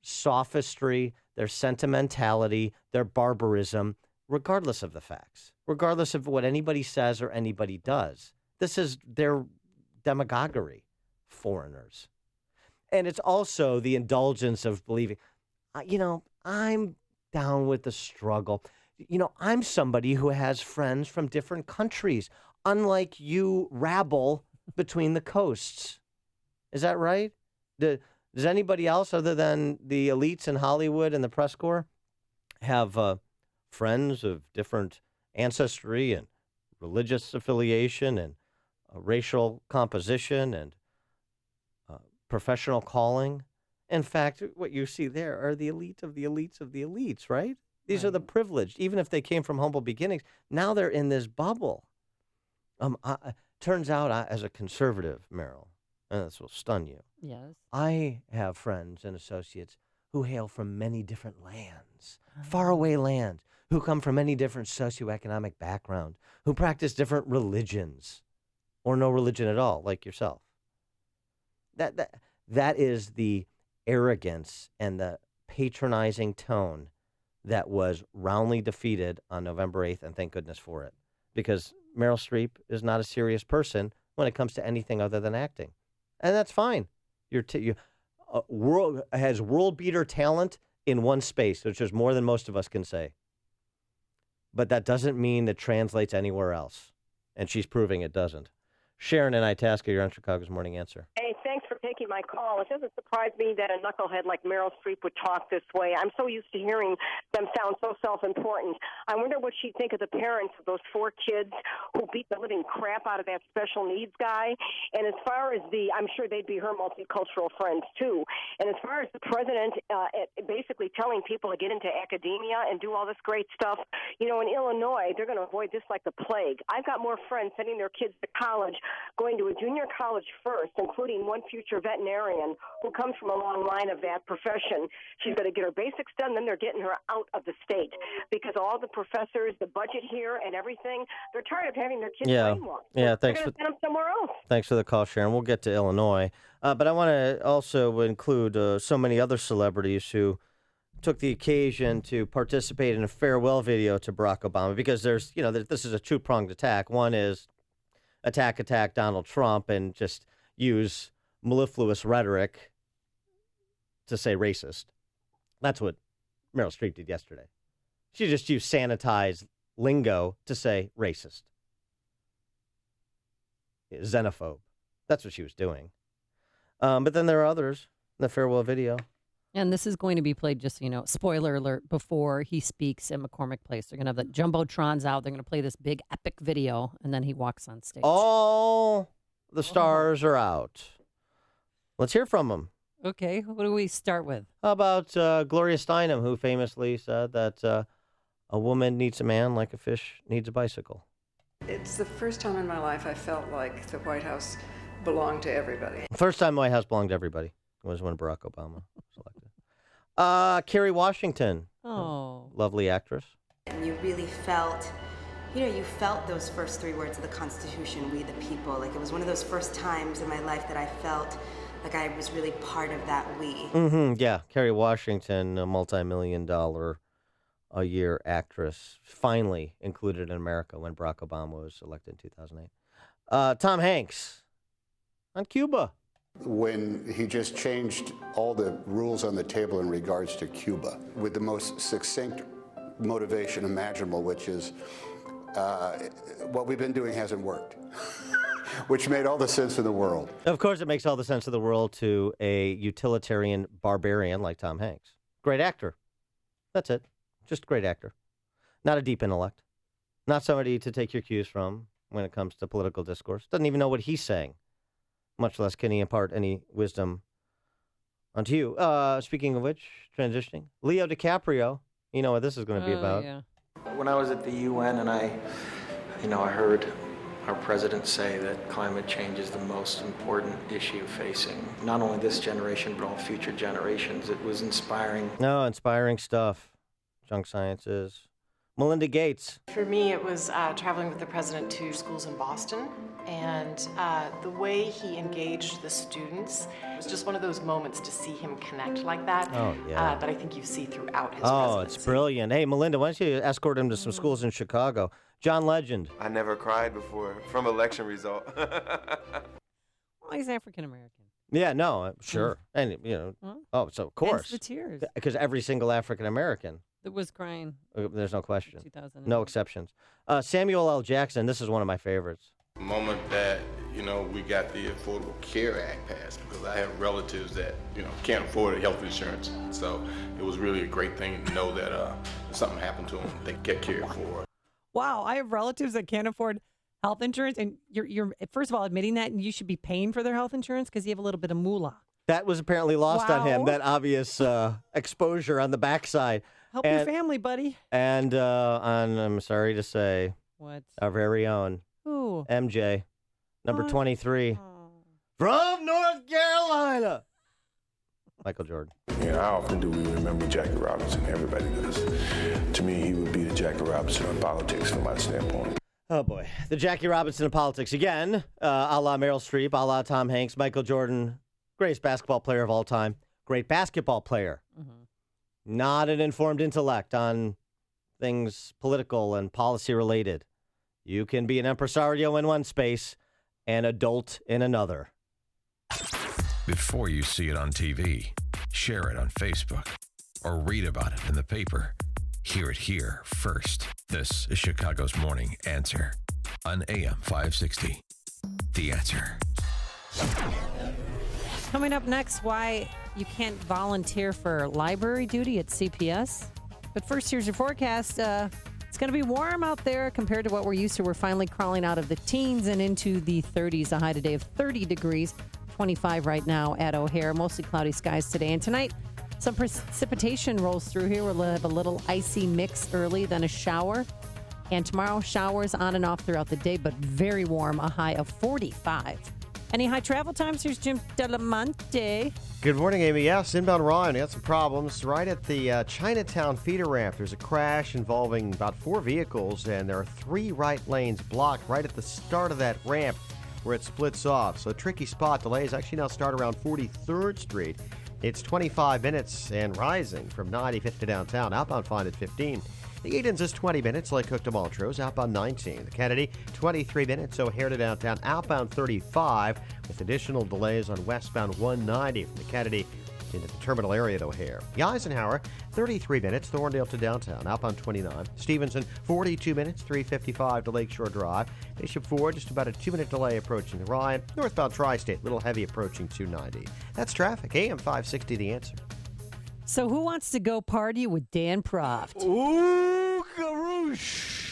sophistry, their sentimentality, their barbarism, regardless of the facts, regardless of what anybody says or anybody does. This is their demagoguery, foreigners. And it's also the indulgence of believing, I'm down with the struggle. I'm somebody who has friends from different countries, unlike you rabble between the coasts. Is that right? Does anybody else other than the elites in Hollywood and the press corps have friends of different ancestry and religious affiliation and racial composition and professional calling? In fact, what you see there are the elite of the elites of the elites, right? These are the privileged, even if they came from humble beginnings. Now they're in this bubble. Turns out, as a conservative, Meril, and this will stun you. Yes. I have friends and associates who hail from many different lands, faraway lands, who come from many different socioeconomic backgrounds, who practice different religions, or no religion at all, like yourself. That is the arrogance and the patronizing tone that was roundly defeated on November 8th, and thank goodness for it, because Meril Streep is not a serious person when it comes to anything other than acting. And that's fine. World has world beater talent in one space, which is more than most of us can say. But that doesn't mean it translates anywhere else. And she's proving it doesn't. Sharon and Itasca, you're on Chicago's Morning Answer. Hey, thanks for taking my call. It doesn't surprise me that a knucklehead like Meril Streep would talk this way. I'm so used to hearing them sound so self-important. I wonder what she'd think of the parents of those 4 kids who beat the living crap out of that special needs guy. And as far as I'm sure they'd be her multicultural friends, too. And as far as the president basically telling people to get into academia and do all this great stuff, in Illinois, they're going to avoid this like the plague. I've got more friends sending their kids to college, going to a junior college first, including one future veterinarian who comes from a long line of that profession. She's going to get her basics done, then they're getting her out of the state because all the professors, the budget here and everything, they're tired of having their kids brainwashed. Yeah, they're thanks going to send them somewhere else. Thanks for the call, Sharon. We'll get to Illinois. But I want to also include so many other celebrities who took the occasion to participate in a farewell video to Barack Obama, because there's, this is a two-pronged attack. One is attack Donald Trump and just use mellifluous rhetoric to say racist. That's what Meril Streep did yesterday. She just used sanitized lingo to say racist, xenophobe, That's what she was doing. But then there are others in the farewell video. And this is going to be played, just so you know, spoiler alert, before he speaks at McCormick Place. They're going to have the Jumbotrons out. They're going to play this big epic video, and then he walks on stage. All the stars are out. Let's hear from him. Okay, what do we start with? How about Gloria Steinem, who famously said that a woman needs a man like a fish needs a bicycle. It's the first time in my life I felt like the White House belonged to everybody. First time the White House belonged to everybody was when Barack Obama was elected. Kerry Washington. Oh. Lovely actress. And you really felt, you felt those first 3 words of the Constitution, we the people. Like, it was one of those first times in my life that I felt like I was really part of that we. Mm-hmm, yeah, Kerry Washington, a multi-million-dollar a year actress, finally included in America when Barack Obama was elected in 2008. Tom Hanks on Cuba. When he just changed all the rules on the table in regards to Cuba with the most succinct motivation imaginable, which is what we've been doing hasn't worked, which made all the sense in the world. Of course, it makes all the sense in the world to a utilitarian barbarian like Tom Hanks. Great actor. That's it. Just great actor. Not a deep intellect. Not somebody to take your cues from when it comes to political discourse. Doesn't even know what he's saying, much less can he impart any wisdom onto you. Speaking of which, transitioning, Leo DiCaprio, you know what this is going to be about. Yeah. When I was at the UN and I heard our president say that climate change is the most important issue facing not only this generation, but all future generations, it was inspiring. No, inspiring stuff. Junk sciences. Melinda Gates. For me, it was traveling with the president to schools in Boston, and the way he engaged the students was just one of those moments to see him connect like that. Oh, yeah. That I think you see throughout his Oh, presidency. it's brilliant. Hey, Melinda, why don't you escort him to some schools in Chicago? John Legend. I never cried before from election result. Well, he's African American. Yeah, no, sure. And, so of course. Hence the tears. Because every single African American. That was crying. There's no question. 2008. No exceptions. Samuel L. Jackson, this is one of my favorites. The moment that, we got the Affordable Care Act passed, because I have relatives that, can't afford health insurance. So it was really a great thing to know that if something happened to them, they get cared for. Wow, I have relatives that can't afford health insurance, and you're first of all admitting that, and you should be paying for their health insurance because you have a little bit of moolah. That was apparently lost on him, that obvious exposure on the backside. Help your family, buddy. And I'm sorry to say, what? Our very own Who? MJ, number 23, from North Carolina, Michael Jordan. How often do we remember Jackie Robinson? Everybody does. To me, he would be the Jackie Robinson of politics from my standpoint. Oh, boy. The Jackie Robinson of politics. Again, a la Meril Streep, a la Tom Hanks, Michael Jordan, greatest basketball player of all time. Great basketball player. Mm-hmm. Not an informed intellect on things political and policy related. You can be an impresario in one space, an adult in another. Before you see it on TV, share it on Facebook, or read about it in the paper. Hear it here first. This is Chicago's Morning Answer on AM 560. The Answer. Coming up next, why you can't volunteer for library duty at CPS. But first, here's your forecast. It's going to be warm out there compared to what we're used to. We're finally crawling out of the teens and into the 30s. A high today of 30 degrees, 25 right now at O'Hare. Mostly cloudy skies today. And tonight, some precipitation rolls through here. We'll have a little icy mix early, then a shower. And tomorrow, showers on and off throughout the day, but very warm, a high of 45. Any high travel times? Here's Jim Delamonte. Good morning, Amy. Yes, inbound Ryan. We had some problems right at the Chinatown feeder ramp. There's a crash involving about 4 vehicles, and there are 3 right lanes blocked right at the start of that ramp where it splits off. So a tricky spot. Delays actually now start around 43rd Street. It's 25 minutes and rising from 95th to downtown. Outbound fine at 15. The Edens is 20 minutes, Lake Cook to Montrose, outbound 19. The Kennedy, 23 minutes, O'Hare to downtown, outbound 35, with additional delays on westbound 190 from the Kennedy into the terminal area at O'Hare. The Eisenhower, 33 minutes, Thorndale to downtown. Outbound 29. Stevenson, 42 minutes, 3:55 to Lakeshore Drive. Bishop Ford, just about a 2-minute delay approaching the Ryan. Northbound Tri-State, little heavy approaching 290. That's traffic. AM 560, The Answer. So who wants to go party with Dan Proft? Ooh, garoosh.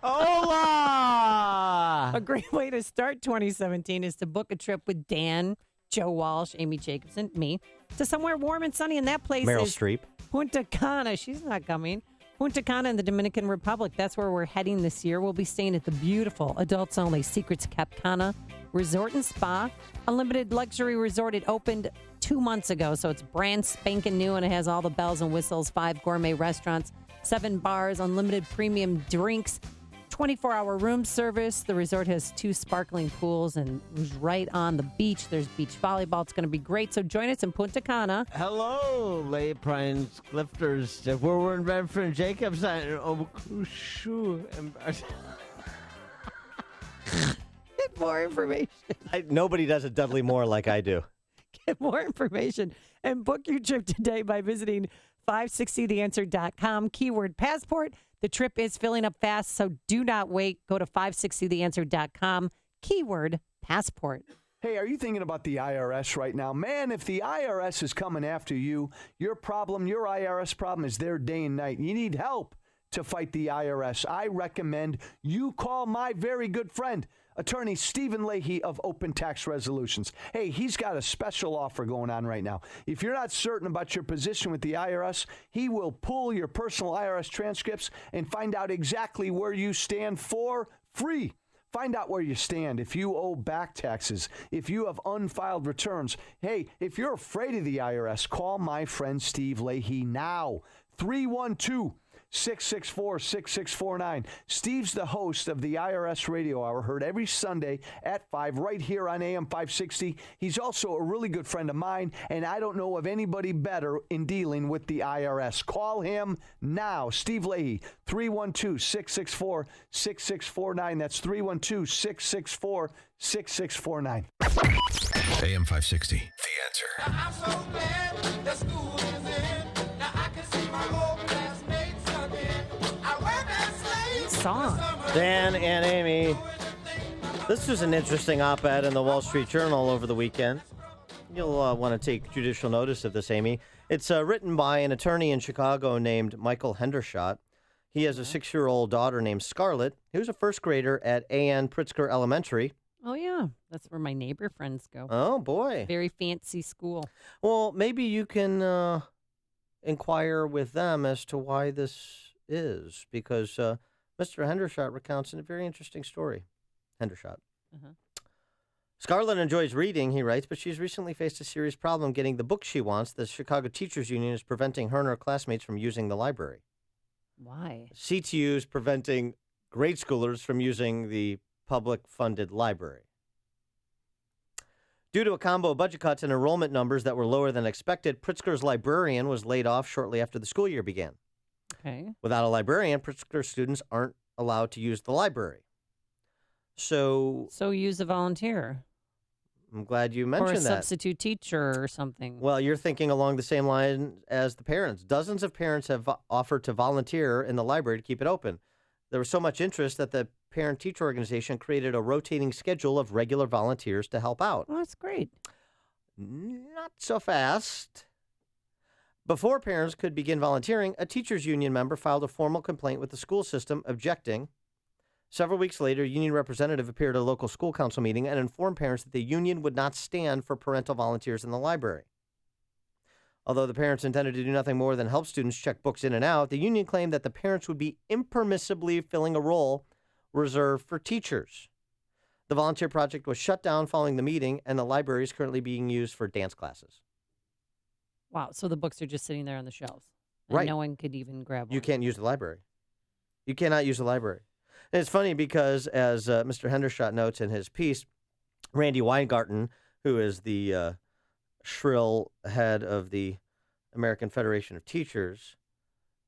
Hola! A great way to start 2017 is to book a trip with Dan, Joe Walsh, Amy Jacobson, me, to somewhere warm and sunny, and that place Meril is Streep. Punta Cana. She's not coming. Punta Cana in the Dominican Republic. That's where we're heading this year. We'll be staying at the beautiful, adults-only Secrets Cap Cana Resort and Spa. Unlimited luxury resort. It opened 2 months ago, so it's brand spanking new, and it has all the bells and whistles, 5 gourmet restaurants, 7 bars, unlimited premium drinks, 24-hour room service. The resort has 2 sparkling pools and is right on the beach. There's beach volleyball. It's going to be great. So join us in Punta Cana. Hello, late Pines Clifters. We're in Bedford and Jacobs. Oh, sure. Get more information. Nobody does it Dudley Moore like I do. Get more information and book your trip today by visiting 560theanswer.com. Keyword passport. The trip is filling up fast, so do not wait. Go to 560theanswer.com. Keyword passport. Hey, are you thinking about the IRS right now? Man, if the IRS is coming after you, your problem, your IRS problem is there day and night. You need help to fight the IRS. I recommend you call my very good friend, Attorney Stephen Leahy of Open Tax Resolutions. Hey, he's got a special offer going on right now. If you're not certain about your position with the IRS, he will pull your personal IRS transcripts and find out exactly where you stand for free. Find out where you stand. If you owe back taxes, if you have unfiled returns. Hey, if you're afraid of the IRS, call my friend Steve Leahy now. 312-664-6649. Steve's the host of the IRS Radio Hour, heard every Sunday at 5 right here on AM 560. He's also a really good friend of mine, and I don't know of anybody better in dealing with the IRS. Call him now. Steve Leahy, 312-664-6649. That's 312-664-6649. AM 560, The Answer. I'm so glad the school is in. Now I can see my old classmates again. I wear that slave Song. Dan and Amy. This was an interesting op-ed in the Wall Street Journal over the weekend. You'll want to take judicial notice of this, Amy. It's written by an attorney in Chicago named Michael Hendershot. He has a 6-year-old daughter named Scarlett, who's a first grader at A.N. Pritzker Elementary. Oh, yeah. That's where my neighbor friends go. Oh, boy. Very fancy school. Well, maybe you can inquire with them as to why this is, because Mr. Hendershot recounts a very interesting story. Hendershot. Uh-huh. Scarlett enjoys reading, he writes, but she's recently faced a serious problem getting the book she wants. The Chicago Teachers Union is preventing her and her classmates from using the library. Why? CTU is preventing grade schoolers from using the public-funded library. Due to a combo of budget cuts and enrollment numbers that were lower than expected, Pritzker's librarian was laid off shortly after the school year began. Okay. Without a librarian, Pritzker students aren't allowed to use the library. So use a volunteer. I'm glad you mentioned that. Or a substitute teacher or something. Well, you're thinking along the same line as the parents. Dozens of parents have offered to volunteer in the library to keep it open. There was so much interest that the parent-teacher organization created a rotating schedule of regular volunteers to help out. Well, that's great. Not so fast. Before parents could begin volunteering, a teachers union member filed a formal complaint with the school system objecting. Several weeks later, a union representative appeared at a local school council meeting and informed parents that the union would not stand for parental volunteers in the library. Although the parents intended to do nothing more than help students check books in and out, the union claimed that the parents would be impermissibly filling a role reserved for teachers. The volunteer project was shut down following the meeting, and the library is currently being used for dance classes. Wow, so the books are just sitting there on the shelves. And Right. no one could even grab one. You can't use the library. You cannot use the library. And it's funny because, as Mr. Hendershot notes in his piece, Randy Weingarten, who is the shrill head of the American Federation of Teachers,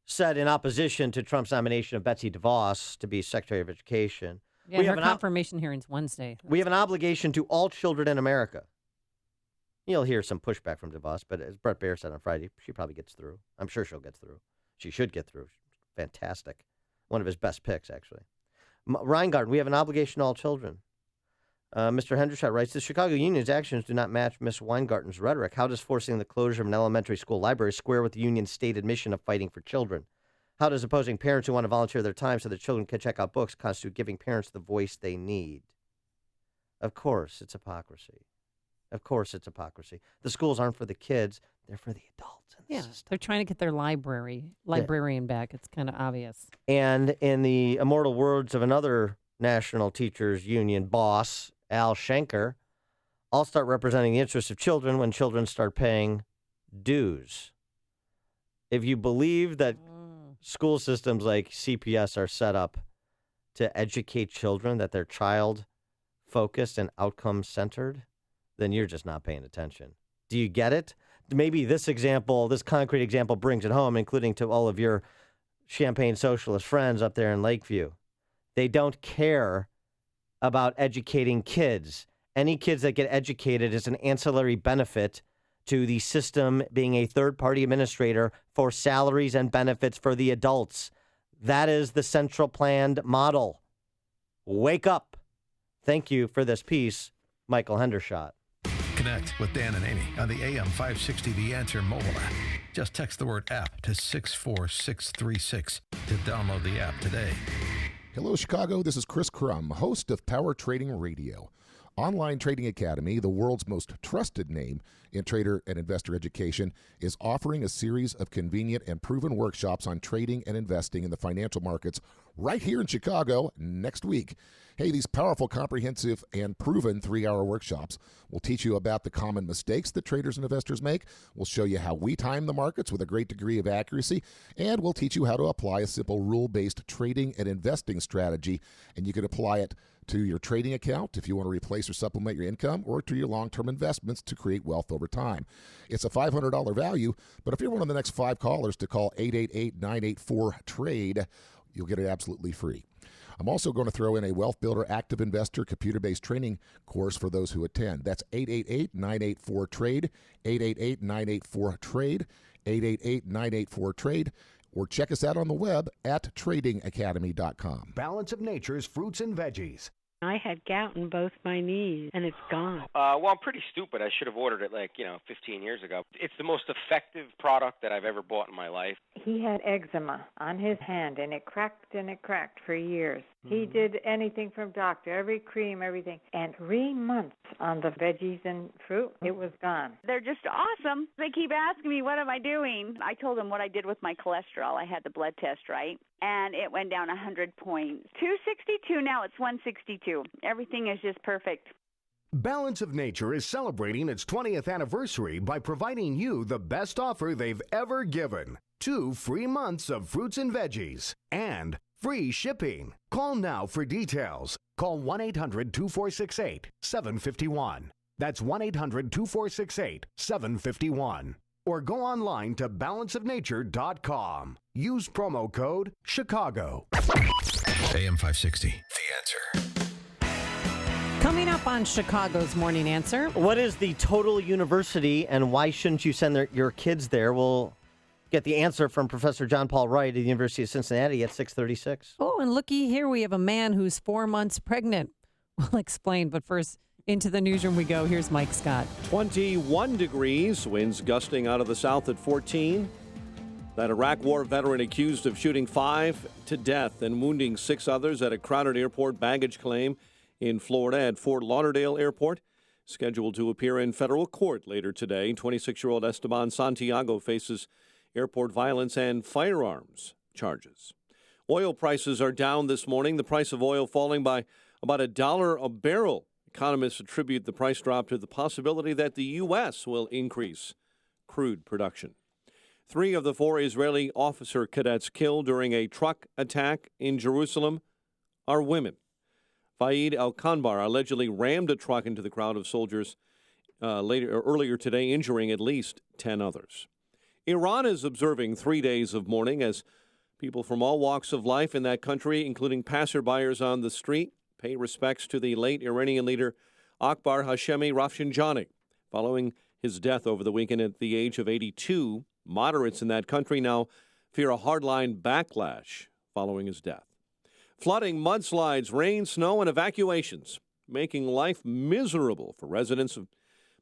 said in opposition to Trump's nomination of Betsy DeVos to be Secretary of Education, Yeah, her confirmation hearing's Wednesday. we have an obligation to all children in America. You'll hear some pushback from DeVos, but as Brett Baer said on Friday, she probably gets through. I'm sure she'll get through. She should get through. Fantastic. One of his best picks, actually. Reingarten, we have an obligation to all children. Mr. Hendershot writes, the Chicago Union's actions do not match Ms. Weingarten's rhetoric. How does forcing the closure of an elementary school library square with the union's stated mission of fighting for children? How does opposing parents who want to volunteer their time so their children can check out books constitute giving parents the voice they need? Of course, it's hypocrisy. Of course, it's hypocrisy. The schools aren't for the kids. They're for the adults. They're trying to get their librarian back. It's kind of obvious. And in the immortal words of another National Teachers Union boss, Al Schenker, I'll start representing the interests of children when children start paying dues. If you believe that school systems like CPS are set up to educate children, that they're child-focused and outcome-centered, then you're just not paying attention. Do you get it? Maybe this concrete example brings it home, including to all of your Champagne socialist friends up there in Lakeview. They don't care about educating kids. Any kids that get educated is an ancillary benefit to the system being a third-party administrator for salaries and benefits for the adults. That is the central planned model. Wake up. Thank you for this piece, Michael Hendershot. Connect with Dan and Amy on the AM 560 The Answer mobile app. Just text the word app to 64636 to download the app today. Hello, Chicago. This is Chris Crum, host of Power Trading Radio. Online Trading Academy, the world's most trusted name in trader and investor education, is offering a series of convenient and proven workshops on trading and investing in the financial markets right here in Chicago next week. Hey, these powerful, comprehensive, and proven 3-hour workshops will teach you about the common mistakes that traders and investors make. We'll show you how we time the markets with a great degree of accuracy, and we'll teach you how to apply a simple rule-based trading and investing strategy, and you can apply it to your trading account if you want to replace or supplement your income, or to your long-term investments to create wealth over time. It's a $500 value, but if you're one of the next 5 callers to call 888-984-TRADE, you'll get it absolutely free. I'm also going to throw in a Wealth Builder Active Investor computer-based training course for those who attend. That's 888-984-TRADE, 888-984-TRADE, 888-984-TRADE, or check us out on the web at tradingacademy.com. Balance of Nature's fruits and veggies. I had gout in both my knees, and it's gone. Well, I'm pretty stupid. I should have ordered it 15 years ago. It's the most effective product that I've ever bought in my life. He had eczema on his hand, and it cracked for years. He did anything from doctor, every cream, everything. And 3 months on the veggies and fruit, it was gone. They're just awesome. They keep asking me, what am I doing? I told them what I did with my cholesterol. I had the blood test, right? And it went down 100 points. 262, now it's 162. Everything is just perfect. Balance of Nature is celebrating its 20th anniversary by providing you the best offer they've ever given. 2 free months of fruits and veggies and free shipping. Call now for details. Call 1-800-2468-751. That's 1-800-2468-751. Or go online to balanceofnature.com. Use promo code Chicago. AM 560, The Answer. Coming up on Chicago's Morning Answer. What is the total university, and why shouldn't you send your kids there? We'll get the answer from Professor John Paul Wright at the University of Cincinnati at 6:36. Oh, and looky here, we have a man who's 4 months pregnant. We'll explain, but first, into the newsroom we go. Here's Mike Scott. 21 degrees, winds gusting out of the south at 14. That Iraq War veteran accused of shooting 5 to death and wounding 6 others at a crowded airport baggage claim in Florida at Fort Lauderdale Airport, scheduled to appear in federal court later today. 26-year-old Esteban Santiago faces airport violence and firearms charges. Oil prices are down this morning, the price of oil falling by about $1 a barrel. Economists attribute the price drop to the possibility that the U.S. will increase crude production. 3 of the 4 Israeli officer cadets killed during a truck attack in Jerusalem are women. Faid al-Kanbar allegedly rammed a truck into the crowd of soldiers earlier today, injuring at least 10 others. Iran is observing 3 days of mourning as people from all walks of life in that country, including passerbyers on the street, pay respects to the late Iranian leader Akbar Hashemi Rafsanjani following his death over the weekend at the age of 82. Moderates in that country now fear a hardline backlash following his death. Flooding, mudslides, rain, snow, and evacuations, making life miserable for residents of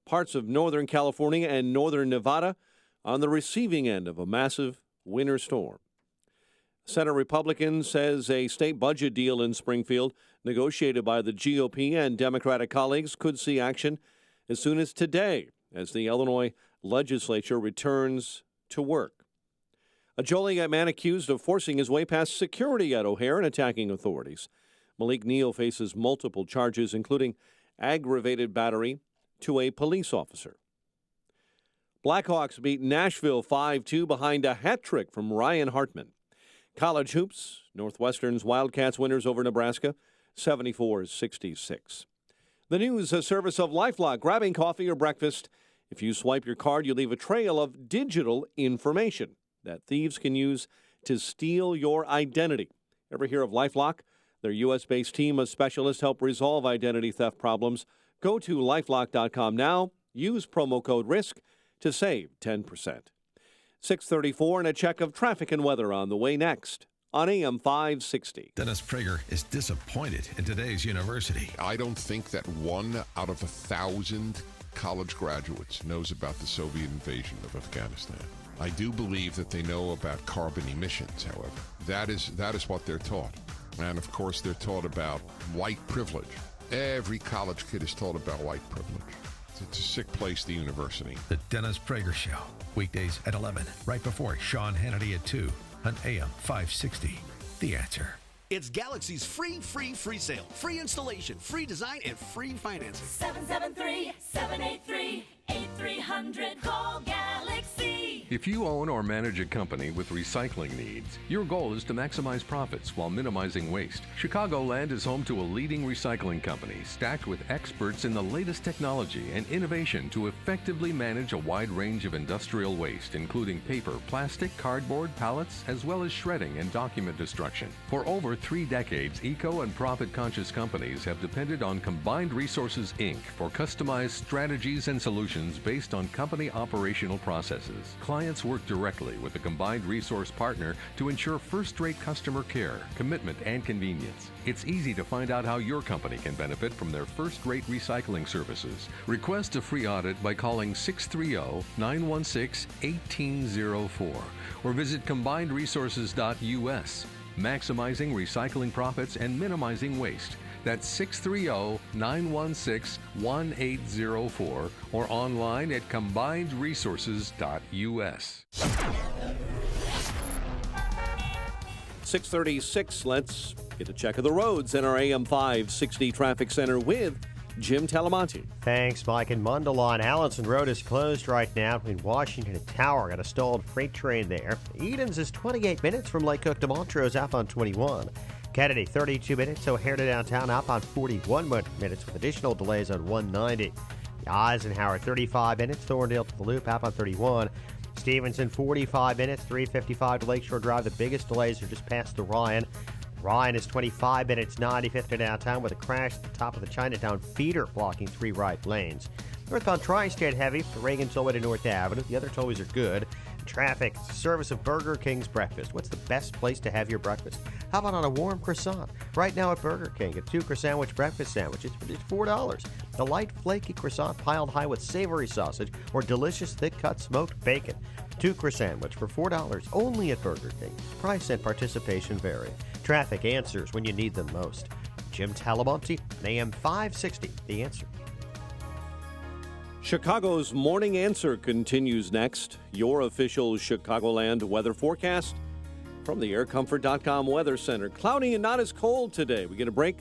parts of Northern California and Northern Nevada on the receiving end of a massive winter storm. Senate Republican says a state budget deal in Springfield, negotiated by the GOP and Democratic colleagues, could see action as soon as today as the Illinois legislature returns to work. A Joliet man accused of forcing his way past security at O'Hare and attacking authorities. Malik Neal faces multiple charges, including aggravated battery to a police officer. Blackhawks beat Nashville 5-2 behind a hat trick from Ryan Hartman. College hoops, Northwestern's Wildcats winners over Nebraska, 74-66. The news, a service of LifeLock, grabbing coffee or breakfast. If you swipe your card, you leave a trail of digital information that thieves can use to steal your identity. Ever hear of LifeLock? Their U.S.-based team of specialists help resolve identity theft problems. Go to LifeLock.com now. Use promo code RISK to save 10%. 6:34 and a check of traffic and weather on the way next on AM 560. Dennis Prager is disappointed in today's university. I don't think that 1 out of 1,000 college graduates knows about the Soviet invasion of Afghanistan. I do believe that they know about carbon emissions, however. That is what they're taught. And of course, they're taught about white privilege. Every college kid is taught about white privilege. It's a sick place, the university. The Dennis Prager Show, weekdays at 11, right before Sean Hannity at 2 on AM 560. The Answer. It's Galaxy's free sale. Free installation, free design, and free financing. 773-783-8300. Call Galaxy. If you own or manage a company with recycling needs, your goal is to maximize profits while minimizing waste. Chicagoland is home to a leading recycling company stacked with experts in the latest technology and innovation to effectively manage a wide range of industrial waste, including paper, plastic, cardboard, pallets, as well as shredding and document destruction. For over 3 decades, eco and profit-conscious companies have depended on Combined Resources, Inc. for customized strategies and solutions based on company operational processes. Clients work directly with a Combined Resource partner to ensure first-rate customer care, commitment, and convenience. It's easy to find out how your company can benefit from their first-rate recycling services. Request a free audit by calling 630-916-1804 or visit combinedresources.us. Maximizing recycling profits and minimizing waste. That's 630-916-1804 or online at combinedresources.us. 6:36, let's get a check of the roads in our AM 560 traffic center with Jim Talamonte. Thanks, Mike. And Mundelein, Allenson Road is closed right now between Washington and Tower. Got a stalled freight train there. Edens is 28 minutes from Lake Cook to Montrose, up on 21. Kennedy, 32 minutes. O'Hare to downtown, up on 41 minutes with additional delays on 190. Eisenhower, 35 minutes. Thorndale to the Loop, up on 31. Stevenson, 45 minutes. 355 to Lakeshore Drive. The biggest delays are just past the Ryan. Ryan is 25 minutes, 95th to downtown with a crash at the top of the Chinatown feeder blocking 3 right lanes. Northbound Tri-State heavy from Reagan Tollway to North Avenue. The other tollways are good. Traffic, service of Burger King's breakfast. What's the best place to have your breakfast? How about on a warm croissant? Right now at Burger King, a 2-croissant breakfast sandwich. It's $4. A light, flaky croissant piled high with savory sausage or delicious thick-cut smoked bacon. 2-croissant for $4 only at Burger King. Price and participation vary. Traffic answers when you need them most. Jim Talamonte, AM 560, The Answer. Chicago's Morning Answer continues next. Your official Chicagoland weather forecast from the aircomfort.com Weather Center. Cloudy and not as cold today. We get a break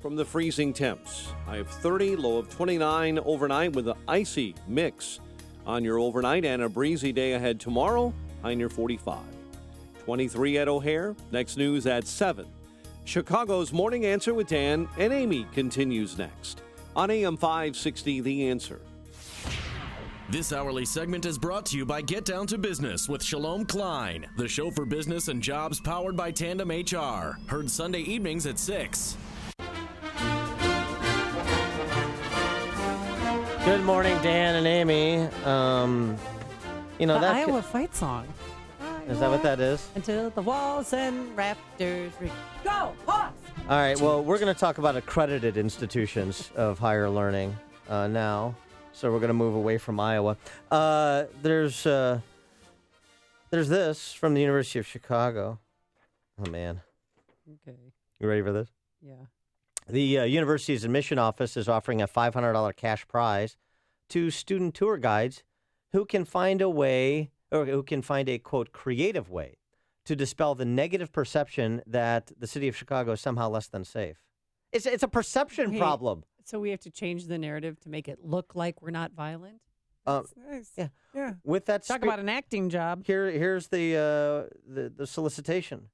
from the freezing temps. High of 30, low of 29 overnight with an icy mix on your overnight and a breezy day ahead tomorrow. High near 45. 23 at O'Hare. Next news at 7. Chicago's Morning Answer with Dan and Amy continues next on AM 560 The Answer. This hourly segment is brought to you by Get Down to Business with Shalom Klein, the show for business and jobs powered by Tandem HR. Heard Sunday evenings at 6. Good Good morning, Dan and Amy. You know the that Iowa fight song. is that what that is? Until the walls and rafters go. Pause. All right. Well, we're going to talk about accredited institutions of higher learning now. So we're going to move away from Iowa. There's this from the University of Chicago. Oh man. Okay. You ready for this? Yeah. The university's admission office is offering a $500 cash prize to student tour guides who can find a way, or who can find a, quote, creative way to dispel the negative perception that the city of Chicago is somehow less than safe. It's a perception Hey, problem. So we have to change the narrative to make it look like we're not violent? That's nice. Yeah. Yeah. With that, Talk about an acting job. Here's the solicitation.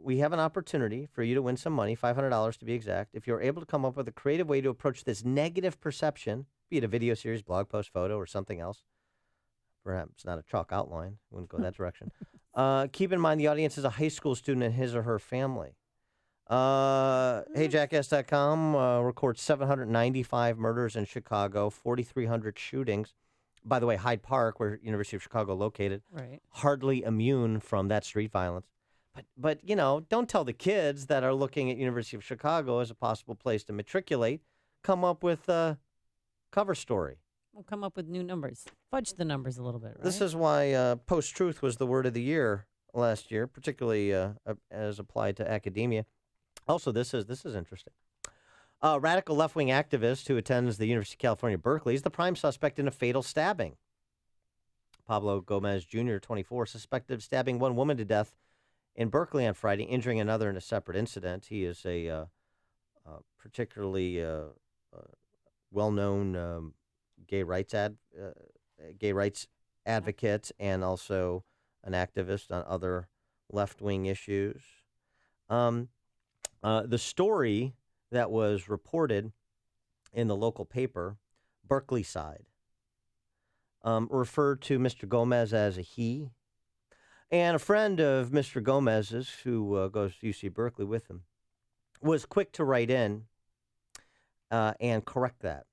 We have an opportunity for you to win some money, $500 to be exact, if you're able to come up with a creative way to approach this negative perception, be it a video series, blog post, photo, or something else. Perhaps not a chalk outline. Wouldn't go that direction. Keep in mind the audience is a high school student and his or her family. HeyJackass.com records 795 murders in Chicago, 4,300 shootings. By the way, Hyde Park, where University of Chicago located, Right. hardly immune from that street violence. But you know, don't tell the kids that are looking at University of Chicago as a possible place to matriculate. Come up with a cover story. We'll come up with new numbers. Fudge the numbers a little bit, right? This is why post-truth was the word of the year last year, particularly as applied to academia. Also, this is interesting. A radical left-wing activist who attends the University of California, Berkeley, is the prime suspect in a fatal stabbing. Pablo Gomez Jr., 24, suspected of stabbing one woman to death in Berkeley on Friday, injuring another in a separate incident. He is a particularly well-known gay rights advocate and also an activist on other left-wing issues. The story that was reported in the local paper, Berkeley Side, referred to Mr. Gomez as a he. And a friend of Mr. Gomez's, who goes to UC Berkeley with him, was quick to write in and correct that.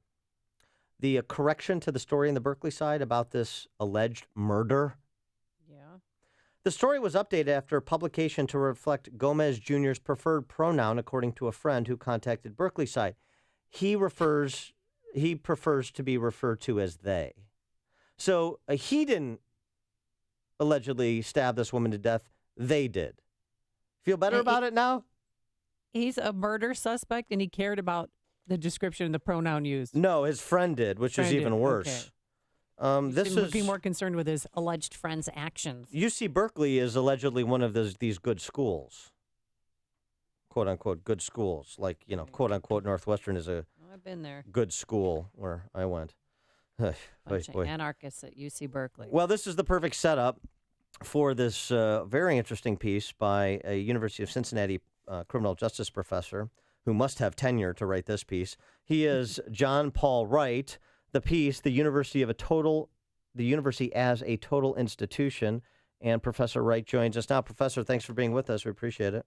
The correction to the story in the Berkeley Side about this alleged murder. Yeah. The story was updated after publication to reflect Gomez Jr.'s preferred pronoun, according to a friend who contacted Berkeley Side. He prefers to be referred to as they. So he didn't allegedly stab this woman to death. They did. Feel better about it now? He's a murder suspect, and he cared about the description and the pronoun used. No, his friend did, which is even worse. Okay. This Should is be more concerned with his alleged friend's actions. UC Berkeley is allegedly one of these good schools, quote unquote good schools. Like, you know, quote unquote Northwestern is a I've been there. good school where I went. Bunch of anarchists at UC Berkeley. Well, this is the perfect setup for this very interesting piece by a University of Cincinnati criminal justice professor who must have tenure to write this piece. He is John Paul Wright. The piece, the University as a Total Institution, and Professor Wright joins us now. Professor, thanks for being with us. We appreciate it.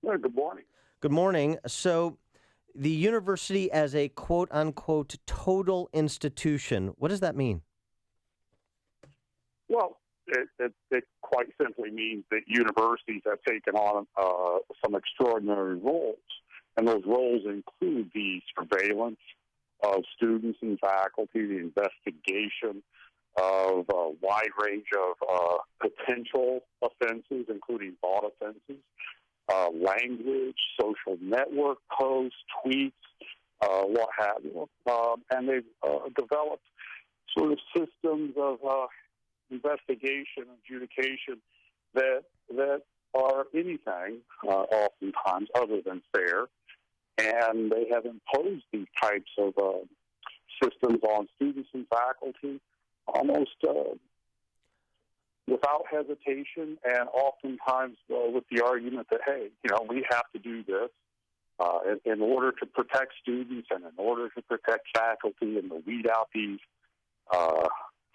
Well, good morning. Good morning. So, the university as a quote-unquote total institution, what does that mean? Well, it quite simply means that universities have taken on some extraordinary roles, and those roles include the surveillance of students and faculty, the investigation of a wide range of potential offenses, including thought offenses, language, social network posts, tweets, what have you. And they've developed sort of systems of investigation, adjudication that are anything, oftentimes, other than fair. And they have imposed these types of systems on students and faculty almost without hesitation, and oftentimes with the argument that, hey, you know, we have to do this in order to protect students and in order to protect faculty and to weed out these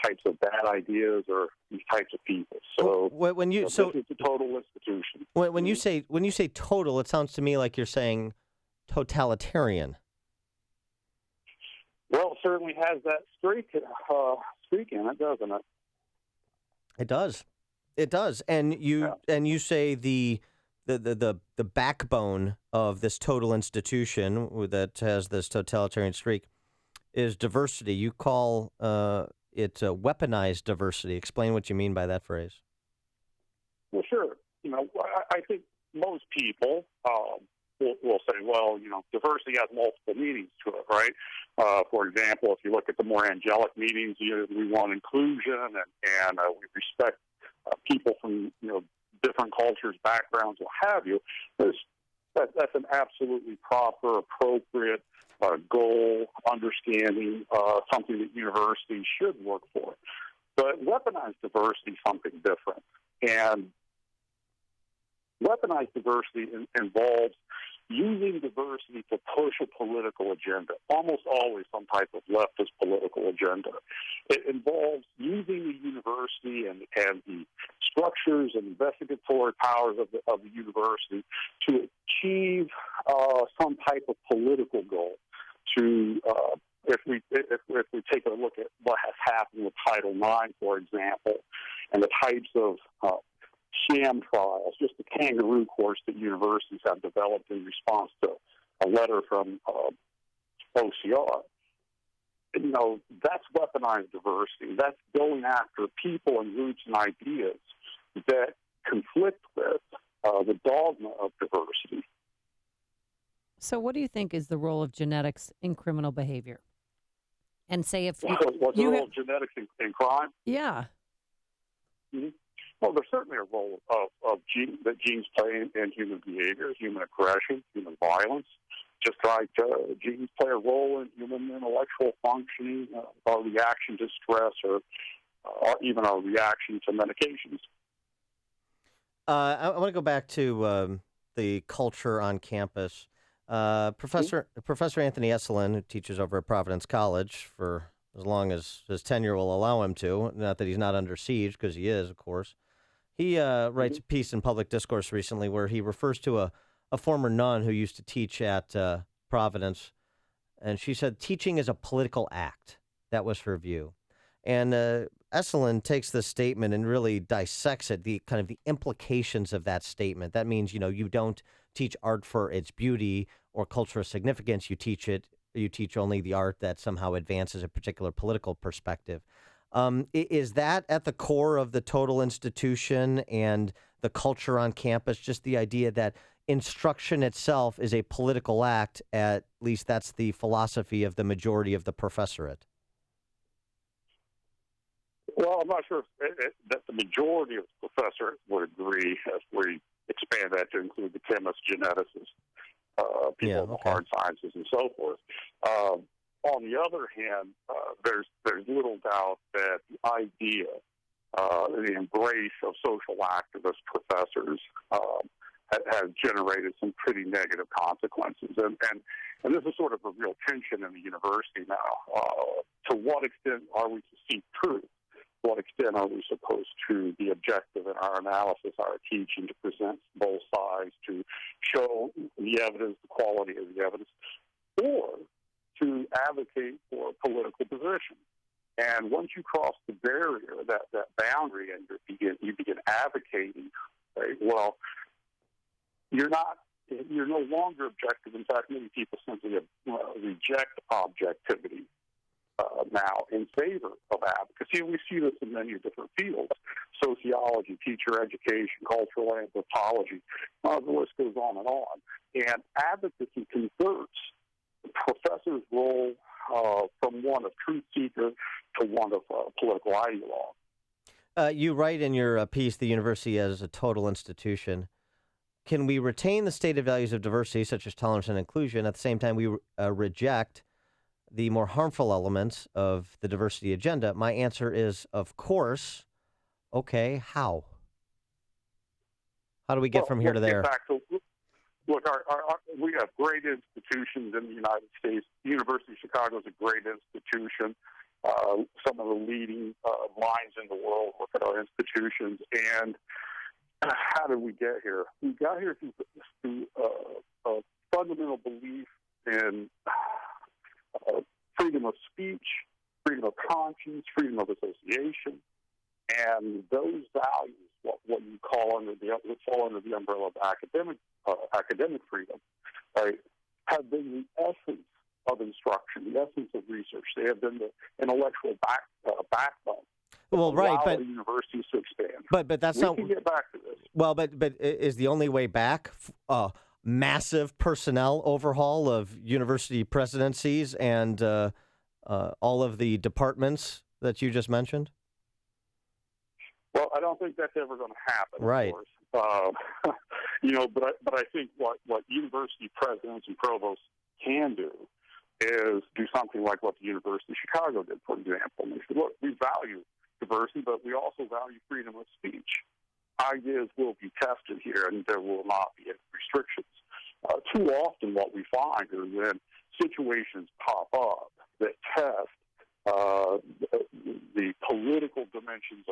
types of bad ideas or these types of people. So this is a total institution. When you say total, it sounds to me like you're saying totalitarian? Well, it certainly has that streak in it, doesn't it? It does. It does. And you say the backbone of this total institution that has this totalitarian streak is diversity. You call it weaponized diversity. Explain what you mean by that phrase. Well, sure. I think most people will say, well, diversity has multiple meanings to it, right? For example, if you look at the more angelic meanings, we want inclusion and we respect people from different cultures, backgrounds, what have you. That's an absolutely proper, appropriate goal, understanding, something that universities should work for. But weaponized diversity is something different. And weaponized diversity involves using diversity to push a political agenda, almost always some type of leftist political agenda. It involves using the university and the structures and investigatory powers of the university to achieve some type of political goal. If we take a look at what has happened with Title IX, for example, and the types of sham trials, just the kangaroo courts that universities have developed in response to a letter from OCR. That's weaponized diversity. That's going after people and groups and ideas that conflict with the dogma of diversity. So what do you think is the role of genetics in criminal behavior? And say if you... What's the role of genetics in crime? Yeah. Mm-hmm. Well, there's certainly a role of that genes play in human behavior, human aggression, human violence, just like genes play a role in human intellectual functioning, our reaction to stress, or even our reaction to medications. I want to go back to the culture on campus. Professor Anthony Esselin, who teaches over at Providence College for as long as his tenure will allow him to, not that he's not under siege, because he is, of course. He writes a piece in Public Discourse recently where he refers to a former nun who used to teach at Providence, and she said teaching is a political act. That was her view. And Esselin takes this statement and really dissects it, the kind of the implications of that statement. That means, you don't teach art for its beauty or cultural significance. You teach only the art that somehow advances a particular political perspective. Is that at the core of the total institution and the culture on campus, just the idea that instruction itself is a political act? At least that's the philosophy of the majority of the professorate. Well, I'm not sure that the majority of the professor would agree if we expand that to include the chemists, geneticists, people in the hard sciences, and so forth. On the other hand, there's little doubt that the idea, the embrace of social activist professors has generated some pretty negative consequences. And this is sort of a real tension in the university now. To what extent are we to seek truth? To what extent are we supposed to be objective in our analysis, our teaching, to present both sides, to show the evidence, the quality of the evidence, or to advocate for a political position? And once you cross the barrier, that boundary, and you begin advocating, right, well, you're no longer objective. In fact, many people simply reject objectivity now in favor of advocacy. We see this in many different fields: sociology, teacher education, cultural anthropology. The list goes on and on. And advocacy converts the professor's role from one of truth seeker to one of political ideologue. You write in your piece, the university as a total institution. Can we retain the stated values of diversity, such as tolerance and inclusion, at the same time we reject the more harmful elements of the diversity agenda? My answer is, of course. Okay, how? How do we get from here to there? Look, we have great institutions in the United States. The University of Chicago is a great institution. Some of the leading minds in the world look at our institutions. And how did we get here? We got here through fundamental belief in freedom of speech, freedom of conscience, freedom of association, and those values, what you call fall under the umbrella of academic freedom, right, have been the essence of instruction, the essence of research. They have been the intellectual backbone. Well, right, but universities to expand. But that's we not. can get back to this. Well, but is the only way back massive personnel overhaul of university presidencies and all of the departments that you just mentioned? Well, I don't think that's ever going to happen. Right. Of course. But I think what university presidents and provosts can do is do something like what the University of Chicago did, for example. And they said, look, we value diversity, but we also value freedom of speech. Ideas will be tested here, and there will not be any restrictions. Too often what we find is when situations pop up that test the political dimensions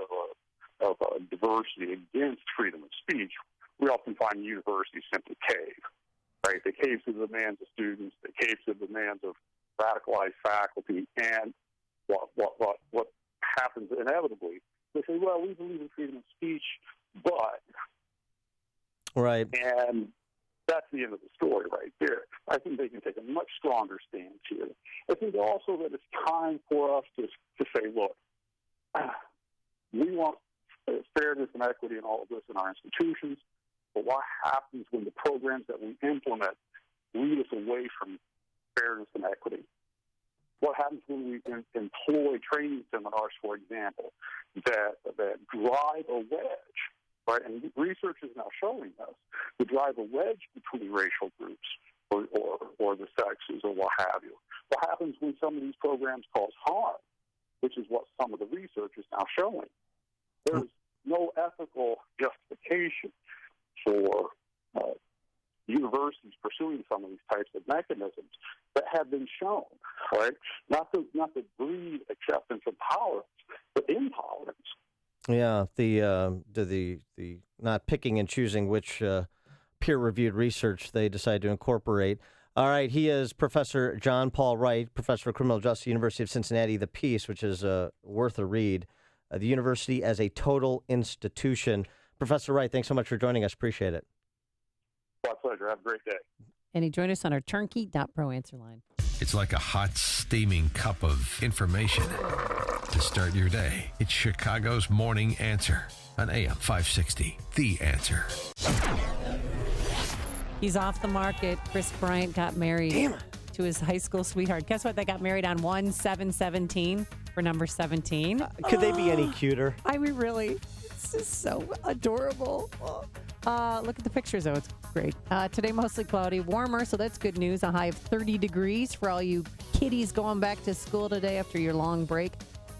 of diversity against freedom of speech, we often find universities simply cave. Right? They cave to the demands of students, they cave to the demands of radicalized faculty, and what happens inevitably, they say, well, we believe in freedom of speech, but... Right. And that's the end of the story right there. I think they can take a much stronger stance here. I think also that it's time for us to say, look, we want fairness and equity and all of this in our institutions, but what happens when the programs that we implement lead us away from fairness and equity? What happens when we employ training seminars, for example, that drive a wedge, right? And research is now showing us to drive a wedge between racial groups or the sexes or what have you. What happens when some of these programs cause harm, which is what some of the research is now showing? There's no ethical justification for universities pursuing some of these types of mechanisms that have been shown, right? Not to breed acceptance of tolerance, but intolerance. Yeah, the not picking and choosing which peer-reviewed research they decide to incorporate. All right, he is Professor John Paul Wright, Professor of Criminal Justice, University of Cincinnati. The piece, which is worth a read, the university as a total institution. Professor Wright, thanks so much for joining us. Appreciate it. My pleasure. Have a great day. And he joined us on our turnkey.pro answer line. It's like a hot, steaming cup of information to start your day. It's Chicago's Morning Answer on AM 560. The Answer. He's off the market. Chris Bryant got married to his high school sweetheart. Guess what? They got married on 1/7/17 for number 17. Could they be any cuter? I mean, really, it's just so adorable. Look at the pictures, though. It's great. Today, mostly cloudy, warmer, so that's good news. A high of 30 degrees for all you kiddies going back to school today after your long break.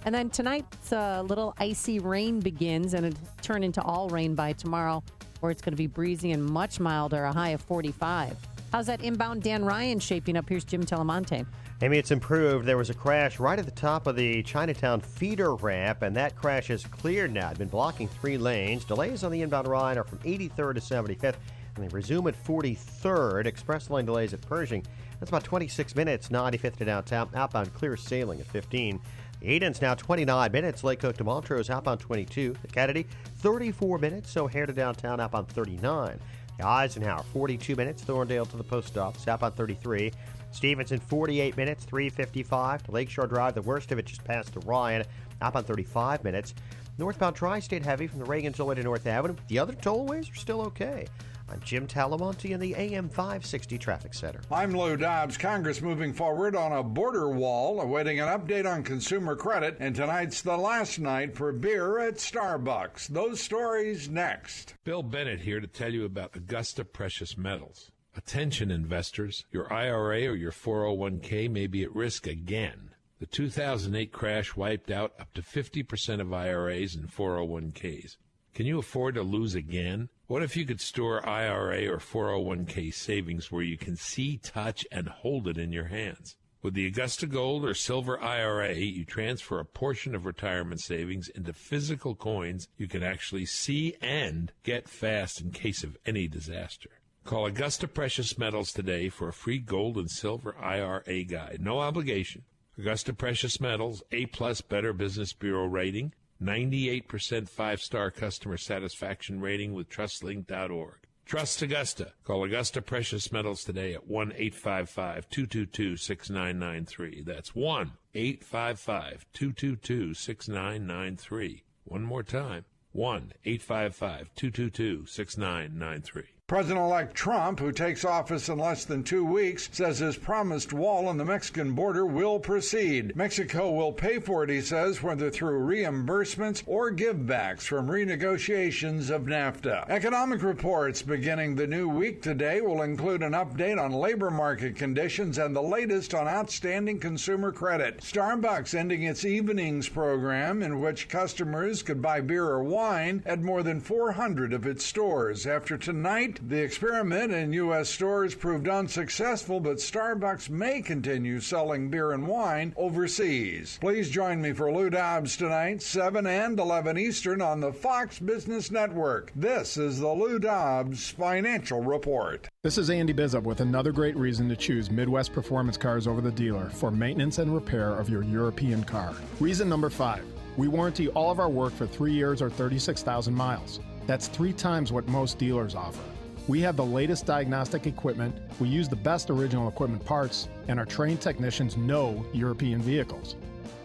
And then tonight, a little icy rain begins, and it'll turn into all rain by tomorrow, where it's going to be breezy and much milder, a high of 45. How's that inbound Dan Ryan shaping up? Here's Jim Telemonte. Amy, it's improved. There was a crash right at the top of the Chinatown feeder ramp, and that crash is cleared now. It's been blocking 3 lanes. Delays on the inbound Ryan are from 83rd to 75th, and they resume at 43rd. Express lane delays at Pershing. That's about 26 minutes, 95th to downtown. Outbound clear sailing at 15. The Aiden's now 29 minutes. Lake Cook to Montrose, outbound 22. The Kennedy, 34 minutes. O'Hare to downtown, outbound 39. The Eisenhower, 42 minutes. Thorndale to the post office, outbound 33. Stevenson, 48 minutes, 3:55 to Lakeshore Drive. The worst of it just passed to Ryan, outbound 35 minutes. Northbound Tri-State heavy from the Reagan Tollway to North Avenue. The other tollways are still okay. I'm Jim Talamonte in the AM 560 Traffic Center. I'm Lou Dobbs. Congress moving forward on a border wall, awaiting an update on consumer credit, and tonight's the last night for beer at Starbucks. Those stories next. Bill Bennett here to tell you about Augusta Precious Metals. Attention investors, your IRA or your 401k may be at risk again. The 2008 crash wiped out up to 50% of IRAs and 401ks. Can you afford to lose again? What if you could store IRA or 401k savings where you can see, touch, and hold it in your hands? With the Augusta Gold or Silver IRA, you transfer a portion of retirement savings into physical coins you can actually see and get fast in case of any disaster. Call Augusta Precious Metals today for a free gold and silver IRA guide. No obligation. Augusta Precious Metals, A-plus Better Business Bureau rating, 98% 5-star customer satisfaction rating with TrustLink.org. Trust Augusta. Call Augusta Precious Metals today at 1-855-222-6993. That's 1-855-222-6993. One more time, 1-855-222-6993. President-elect Trump, who takes office in less than 2 weeks, says his promised wall on the Mexican border will proceed. Mexico will pay for it, he says, whether through reimbursements or givebacks from renegotiations of NAFTA. Economic reports beginning the new week today will include an update on labor market conditions and the latest on outstanding consumer credit. Starbucks ending its evenings program, in which customers could buy beer or wine at more than 400 of its stores. After tonight, the experiment in U.S. stores proved unsuccessful, but Starbucks may continue selling beer and wine overseas. Please join me for Lou Dobbs tonight, 7 and 11 Eastern on the Fox Business Network. This is the Lou Dobbs Financial Report. This is Andy Bizup with another great reason to choose Midwest Performance Cars over the dealer for maintenance and repair of your European car. Reason number 5, we warranty all of our work for 3 years or 36,000 miles. That's 3 times what most dealers offer. We have the latest diagnostic equipment, we use the best original equipment parts, and our trained technicians know European vehicles.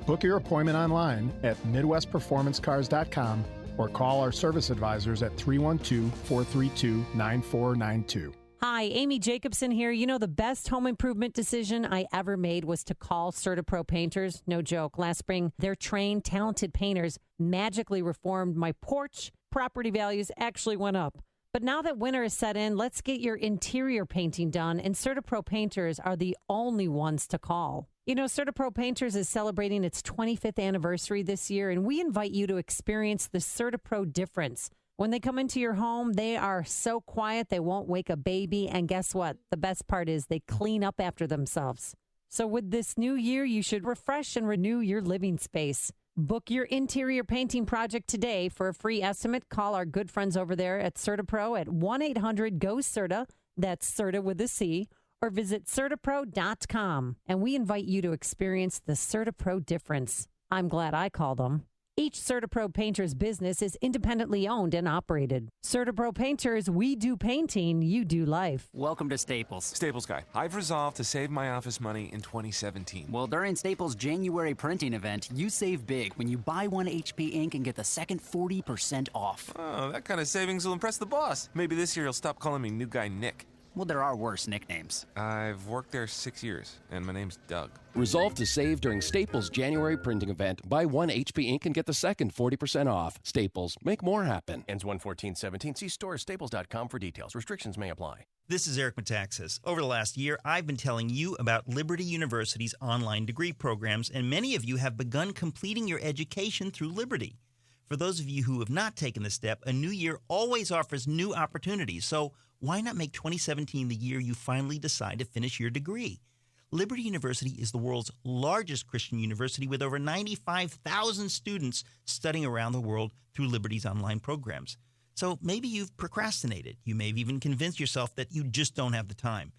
Book your appointment online at MidwestPerformanceCars.com or call our service advisors at 312-432-9492. Hi, Amy Jacobson here. You know, the best home improvement decision I ever made was to call CertaPro Painters. No joke. Last spring, their trained, talented painters magically reformed my porch. Property values actually went up. But now that winter is set in, let's get your interior painting done, and CertaPro Painters are the only ones to call. You know, CertaPro Painters is celebrating its 25th anniversary this year, and we invite you to experience the CertaPro difference. When they come into your home, they are so quiet they won't wake a baby, and guess what? The best part is they clean up after themselves. So with this new year, you should refresh and renew your living space. Book your interior painting project today. For a free estimate, call our good friends over there at CertaPro at 1-800-GO-CERTA, that's CERTA with a C, or visit CertaPro.com. And we invite you to experience the CertaPro difference. I'm glad I called them. Each CertaPro Painter's business is independently owned and operated. CertaPro Painters, we do painting, you do life. Welcome to Staples. Staples guy, I've resolved to save my office money in 2017. Well, during Staples' January printing event, you save big when you buy one HP ink and get the second 40% off. Oh, that kind of savings will impress the boss. Maybe this year he'll stop calling me new guy Nick. Well, there are worse nicknames. I've worked there 6 years, and my name's Doug. Resolve to save during Staples' January printing event. Buy one HP ink and get the second 40% off. Staples, make more happen. Ends 1/14/17. See store staples.com for details. Restrictions may apply. This is Eric Metaxas. Over the last year, I've been telling you about Liberty University's online degree programs, and many of you have begun completing your education through Liberty. For those of you who have not taken the step, a new year always offers new opportunities. So why not make 2017 the year you finally decide to finish your degree? Liberty University is the world's largest Christian university with over 95,000 students studying around the world through Liberty's online programs. So maybe you've procrastinated. You may have even convinced yourself that you just don't have the time.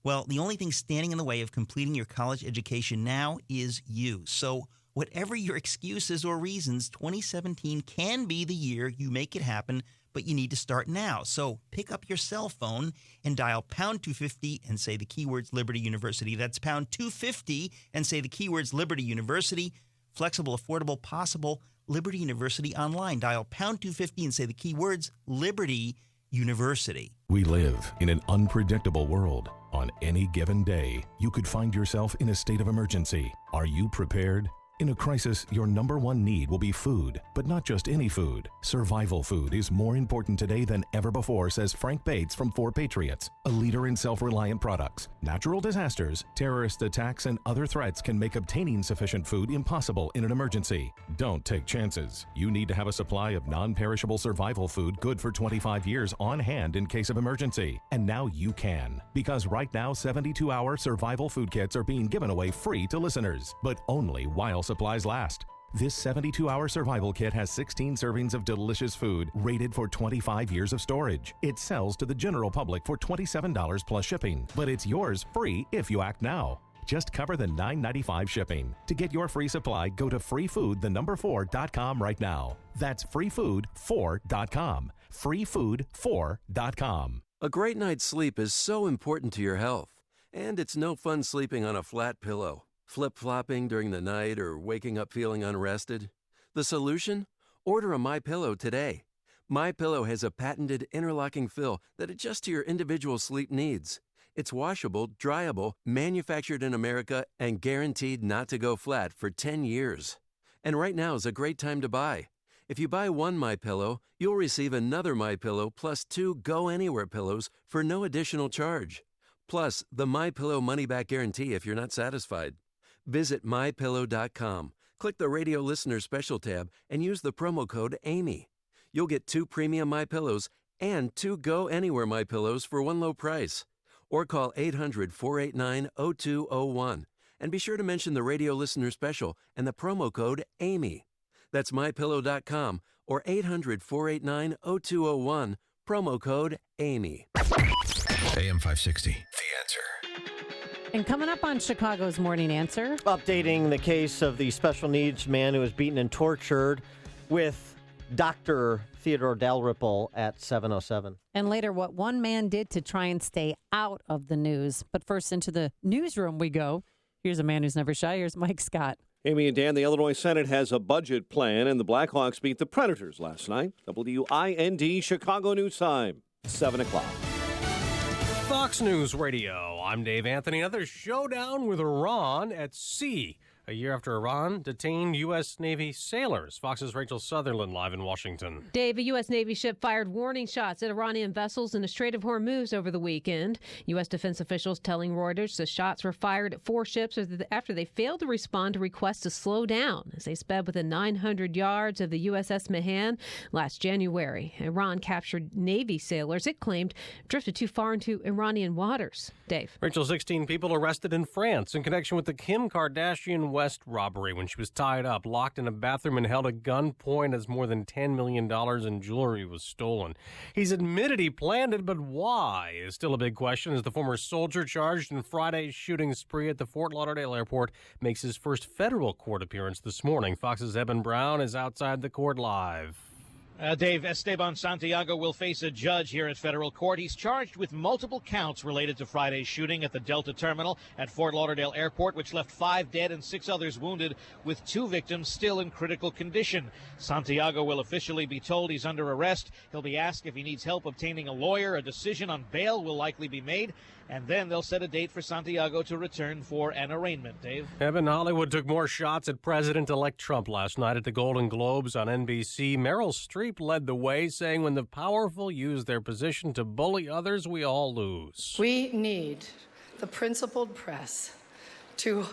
Well, the only thing standing in the way of completing your college education now is you. So whatever your excuses or reasons, 2017 can be the year you make it happen, but you need to start now. So pick up your cell phone and dial pound 250 and say the keywords Liberty University. That's pound 250 and say the keywords Liberty University. Flexible, affordable, possible. Liberty University online. Dial pound 250 and say the keywords Liberty University. We live in an unpredictable world. On any given day, you could find yourself in a state of emergency. Are you prepared? In a crisis, your number one need will be food, but not just any food. Survival food is more important today than ever before, says Frank Bates from 4 Patriots, a leader in self-reliant products. Natural disasters, terrorist attacks, and other threats can make obtaining sufficient food impossible in an emergency. Don't take chances. You need to have a supply of non-perishable survival food good for 25 years on hand in case of emergency. And now you can. Because right now, 72-hour survival food kits are being given away free to listeners, but only while supplies last. This 72-hour survival kit has 16 servings of delicious food, rated for 25 years of storage. It sells to the general public for $27 plus shipping, but it's yours free if you act now. Just cover the $9.95 shipping. To get your free supply, go to freefood4.com right now. That's freefood4.com. freefood4.com. A great night's sleep is so important to your health. And it's no fun sleeping on a flat pillow, flip-flopping during the night, or waking up feeling unrested. The solution? Order a MyPillow today. MyPillow has a patented interlocking fill that adjusts to your individual sleep needs. It's washable, dryable, manufactured in America, and guaranteed not to go flat for 10 years. And right now is a great time to buy. If you buy one MyPillow, you'll receive another MyPillow plus 2 Go Anywhere pillows for no additional charge. Plus, the MyPillow money-back guarantee if you're not satisfied. Visit MyPillow.com, click the Radio Listener Special tab, and use the promo code AMY. You'll get 2 premium MyPillows and 2 Go Anywhere MyPillows for one low price. Or call 800-489-0201. And be sure to mention the Radio Listener Special and the promo code AMY. That's MyPillow.com or 800-489-0201, promo code AMY. AM 560, The Answer. And coming up on Chicago's Morning Answer, updating the case of the special needs man who was beaten and tortured with Dr. Theodore Dalrymple at 7:07. and later what one man did to try and stay out of the news. But first, into the newsroom we go. Here's a man who's never shy. Here's Mike Scott. Amy and Dan, the Illinois Senate has a budget plan, and the Blackhawks beat the Predators last night. WIND Chicago News Time, 7 o'clock. Fox News Radio. I'm Dave Anthony. Another showdown with Iran at sea. A year after Iran detained U.S. Navy sailors. Fox's Rachel Sutherland live in Washington. Dave, a U.S. Navy ship fired warning shots at Iranian vessels in the Strait of Hormuz over the weekend. U.S. defense officials telling Reuters the shots were fired at 4 ships after they failed to respond to requests to slow down as they sped within 900 yards of the USS Mahan last January. Iran captured Navy sailors it claimed drifted too far into Iranian waters. Dave. Rachel, 16 people arrested in France in connection with the Kim Kardashian West robbery when she was tied up, locked in a bathroom, and held at gunpoint as more than $10 million in jewelry was stolen. He's admitted he planned it, but why is still a big question as the former soldier charged in Friday's shooting spree at the Fort Lauderdale airport makes his first federal court appearance this morning. Fox's Eben Brown is outside the court live. Dave, Esteban Santiago will face a judge here at federal court. He's charged with multiple counts related to Friday's shooting at the Delta terminal at Fort Lauderdale Airport, which left 5 dead and 6 others wounded, with 2 victims still in critical condition. Santiago will officially be told he's under arrest. He'll be asked if he needs help obtaining a lawyer. A decision on bail will likely be made, and then they'll set a date for Santiago to return for an arraignment. Dave? Evan, Hollywood took more shots at President-elect Trump last night at the Golden Globes on NBC. Meril Streep led the way, saying when the powerful use their position to bully others, we all lose. We need the principled press to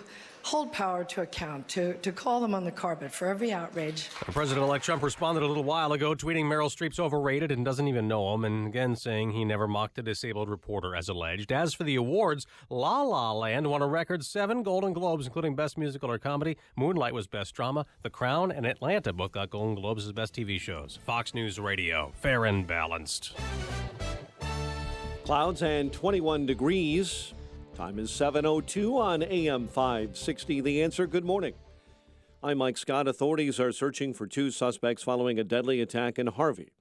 hold power to account, to call them on the carpet for every outrage. President-elect Trump responded a little while ago, tweeting Meril Streep's overrated and doesn't even know him, and again saying he never mocked a disabled reporter, as alleged. As for the awards, La La Land won a record 7 Golden Globes, including Best Musical or Comedy. Moonlight was Best Drama. The Crown and Atlanta both got Golden Globes as Best TV shows. Fox News Radio, fair and balanced. Clouds and 21 degrees. Time is 7:02 on AM 560. The Answer. Good morning. I'm Mike Scott. Authorities are searching for 2 suspects following a deadly attack in Harvey.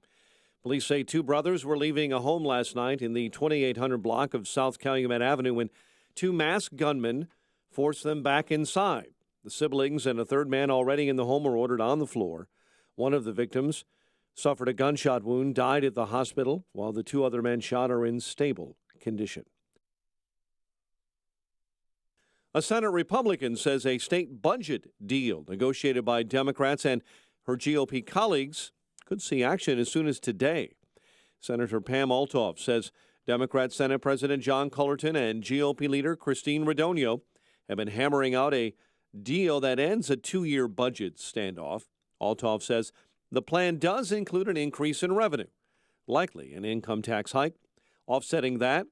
Police say 2 brothers were leaving a home last night in the 2800 block of South Calumet Avenue when 2 masked gunmen forced them back inside. The siblings and a third man already in the home were ordered on the floor. One of the victims suffered a gunshot wound, died at the hospital, while the 2 other men shot are in stable condition. A Senate Republican says a state budget deal negotiated by Democrats and her GOP colleagues could see action as soon as today. Senator Pam Althoff says Democrat Senate President John Cullerton and GOP leader Christine Radonio have been hammering out a deal that ends a 2-year budget standoff. Althoff says the plan does include an increase in revenue, likely an income tax hike. Offsetting that,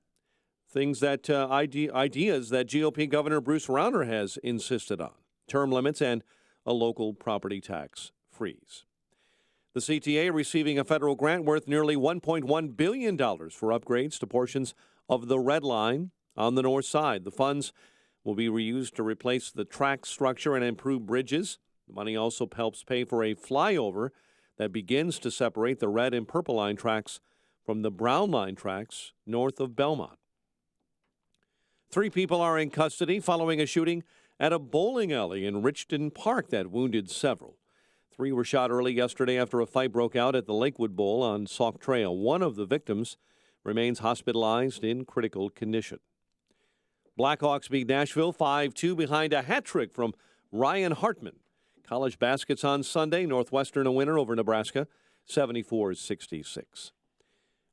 things that ideas that GOP Governor Bruce Rauner has insisted on: term limits and a local property tax freeze. The CTA receiving a federal grant worth nearly $1.1 billion for upgrades to portions of the Red Line on the north side. The funds will be reused to replace the track structure and improve bridges. The money also helps pay for a flyover that begins to separate the Red and Purple Line tracks from the Brown Line tracks north of Belmont. 3 people are in custody following a shooting at a bowling alley in Richton Park that wounded several. 3 were shot early yesterday after a fight broke out at the Lakewood Bowl on Sauk Trail. One of the victims remains hospitalized in critical condition. Blackhawks beat Nashville 5-2 behind a hat trick from Ryan Hartman. College baskets on Sunday. Northwestern a winner over Nebraska, 74-66.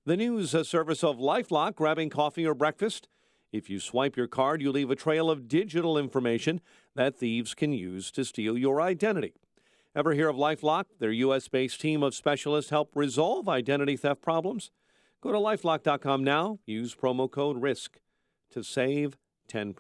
The news service of LifeLock, grabbing coffee or breakfast. If you swipe your card, you leave a trail of digital information that thieves can use to steal your identity. Ever hear of LifeLock? Their U.S.-based team of specialists help resolve identity theft problems. Go to lifelock.com now. Use promo code RISK to save 10%.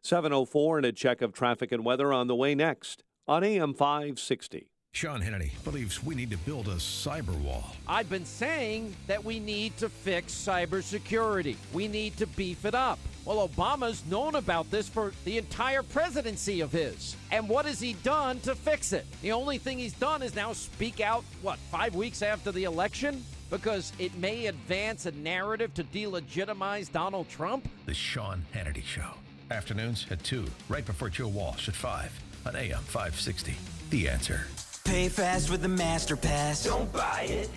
7:04 and a check of traffic and weather on the way next on AM 560. Sean Hannity believes we need to build a cyber wall. I've been saying that we need to fix cybersecurity. We need to beef it up. Well, Obama's known about this for the entire presidency of his. And what has he done to fix it? The only thing he's done is now speak out, 5 weeks after the election? Because it may advance a narrative to delegitimize Donald Trump? The Sean Hannity Show. Afternoons at 2, right before Joe Walsh at 5 on AM 560. The Answer. Pay fast with the Master Pass. Don't buy it.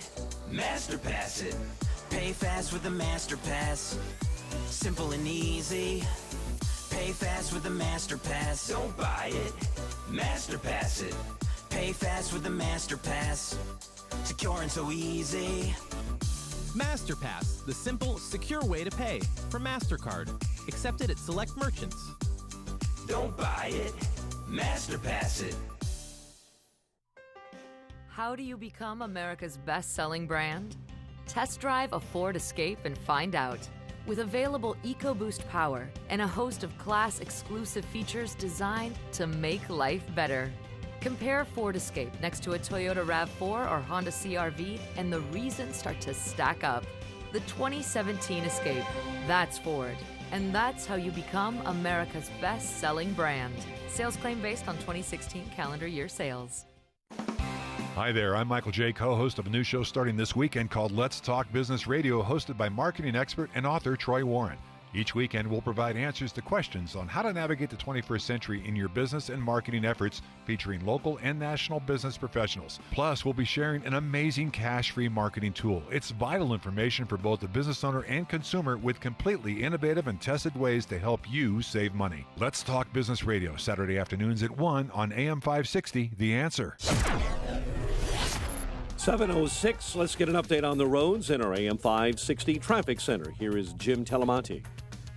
Master Pass it. Pay fast with the Master Pass. Simple and easy. Pay fast with the Master Pass. Don't buy it. Master Pass it. Pay fast with the Master Pass. Secure and so easy. MasterPass, the simple, secure way to pay from MasterCard. Accepted at select merchants. Don't buy it. MasterPass it. How do you become America's best-selling brand? Test drive a Ford Escape and find out. With available EcoBoost power and a host of class-exclusive features designed to make life better. Compare Ford Escape next to a Toyota RAV4 or Honda CR-V, and the reasons start to stack up. The 2017 Escape. That's Ford. And that's how you become America's best-selling brand. Sales claim based on 2016 calendar year sales. Hi there, I'm Michael J., co-host of a new show starting this weekend called Let's Talk Business Radio, hosted by marketing expert and author Troy Warren. Each weekend, we'll provide answers to questions on how to navigate the 21st century in your business and marketing efforts, featuring local and national business professionals. Plus, we'll be sharing an amazing cash-free marketing tool. It's vital information for both the business owner and consumer, with completely innovative and tested ways to help you save money. Let's Talk Business Radio, Saturday afternoons at 1 on AM 560, The Answer. 7:06, let's get an update on the roads in our AM 560 traffic center. Here is Jim Telemonte.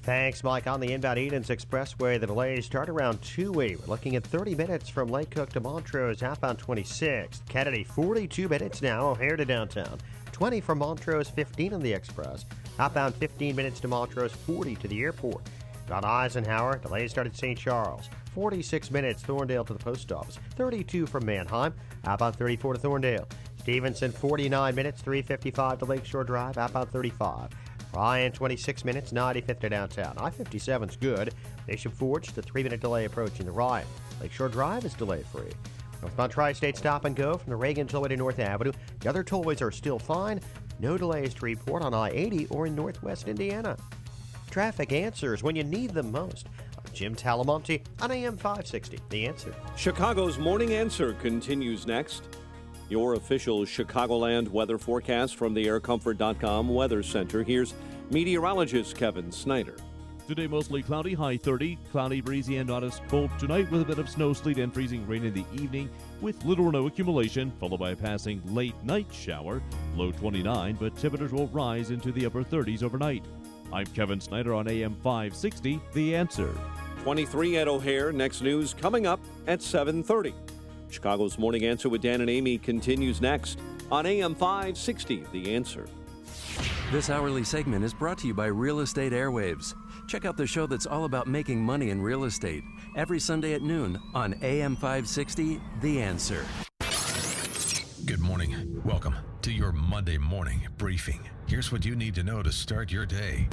Thanks, Mike. On the inbound Edens Expressway, the delays start around 2-way. We're looking at 30 minutes from Lake Cook to Montrose, outbound 26. Kennedy, 42 minutes now, O'Hare to downtown. 20 from Montrose, 15 on the Express. Outbound 15 minutes to Montrose, 40 to the airport. On Eisenhower, delays start at St. Charles. 46 minutes, Thorndale to the post office. 32 from Manheim, outbound 34 to Thorndale. Stevenson, 49 minutes, 355 to Lakeshore Drive, outbound 35. Ryan, 26 minutes, 95th to downtown. I-57's good. Bishop Ford's the 3-minute delay approaching the Ryan. Lakeshore Drive is delay-free. Northbound Tri-State stop and go from the Reagan tollway to North Avenue. The other tollways are still fine. No delays to report on I-80 or in Northwest Indiana. Traffic answers when you need them most. I'm Jim Talamonte on AM 560. The Answer. Chicago's Morning Answer continues next. Your official Chicagoland weather forecast from the aircomfort.com Weather Center. Here's meteorologist Kevin Snyder. Today mostly cloudy, high 30, cloudy, breezy, and not as cold tonight, with a bit of snow, sleet, and freezing rain in the evening with little or no accumulation, followed by a passing late night shower. Low 29, but temperatures will rise into the upper 30s overnight. I'm Kevin Snyder on AM 560, The Answer. 23 at O'Hare. Next news coming up at 7:30. Chicago's Morning Answer with Dan and Amy continues next on AM 560, The Answer. This hourly segment is brought to you by Real Estate Airwaves. Check out the show that's all about making money in real estate every Sunday at noon on AM 560, The Answer. Good morning. Welcome to your Monday morning briefing. Here's what you need to know to start your day.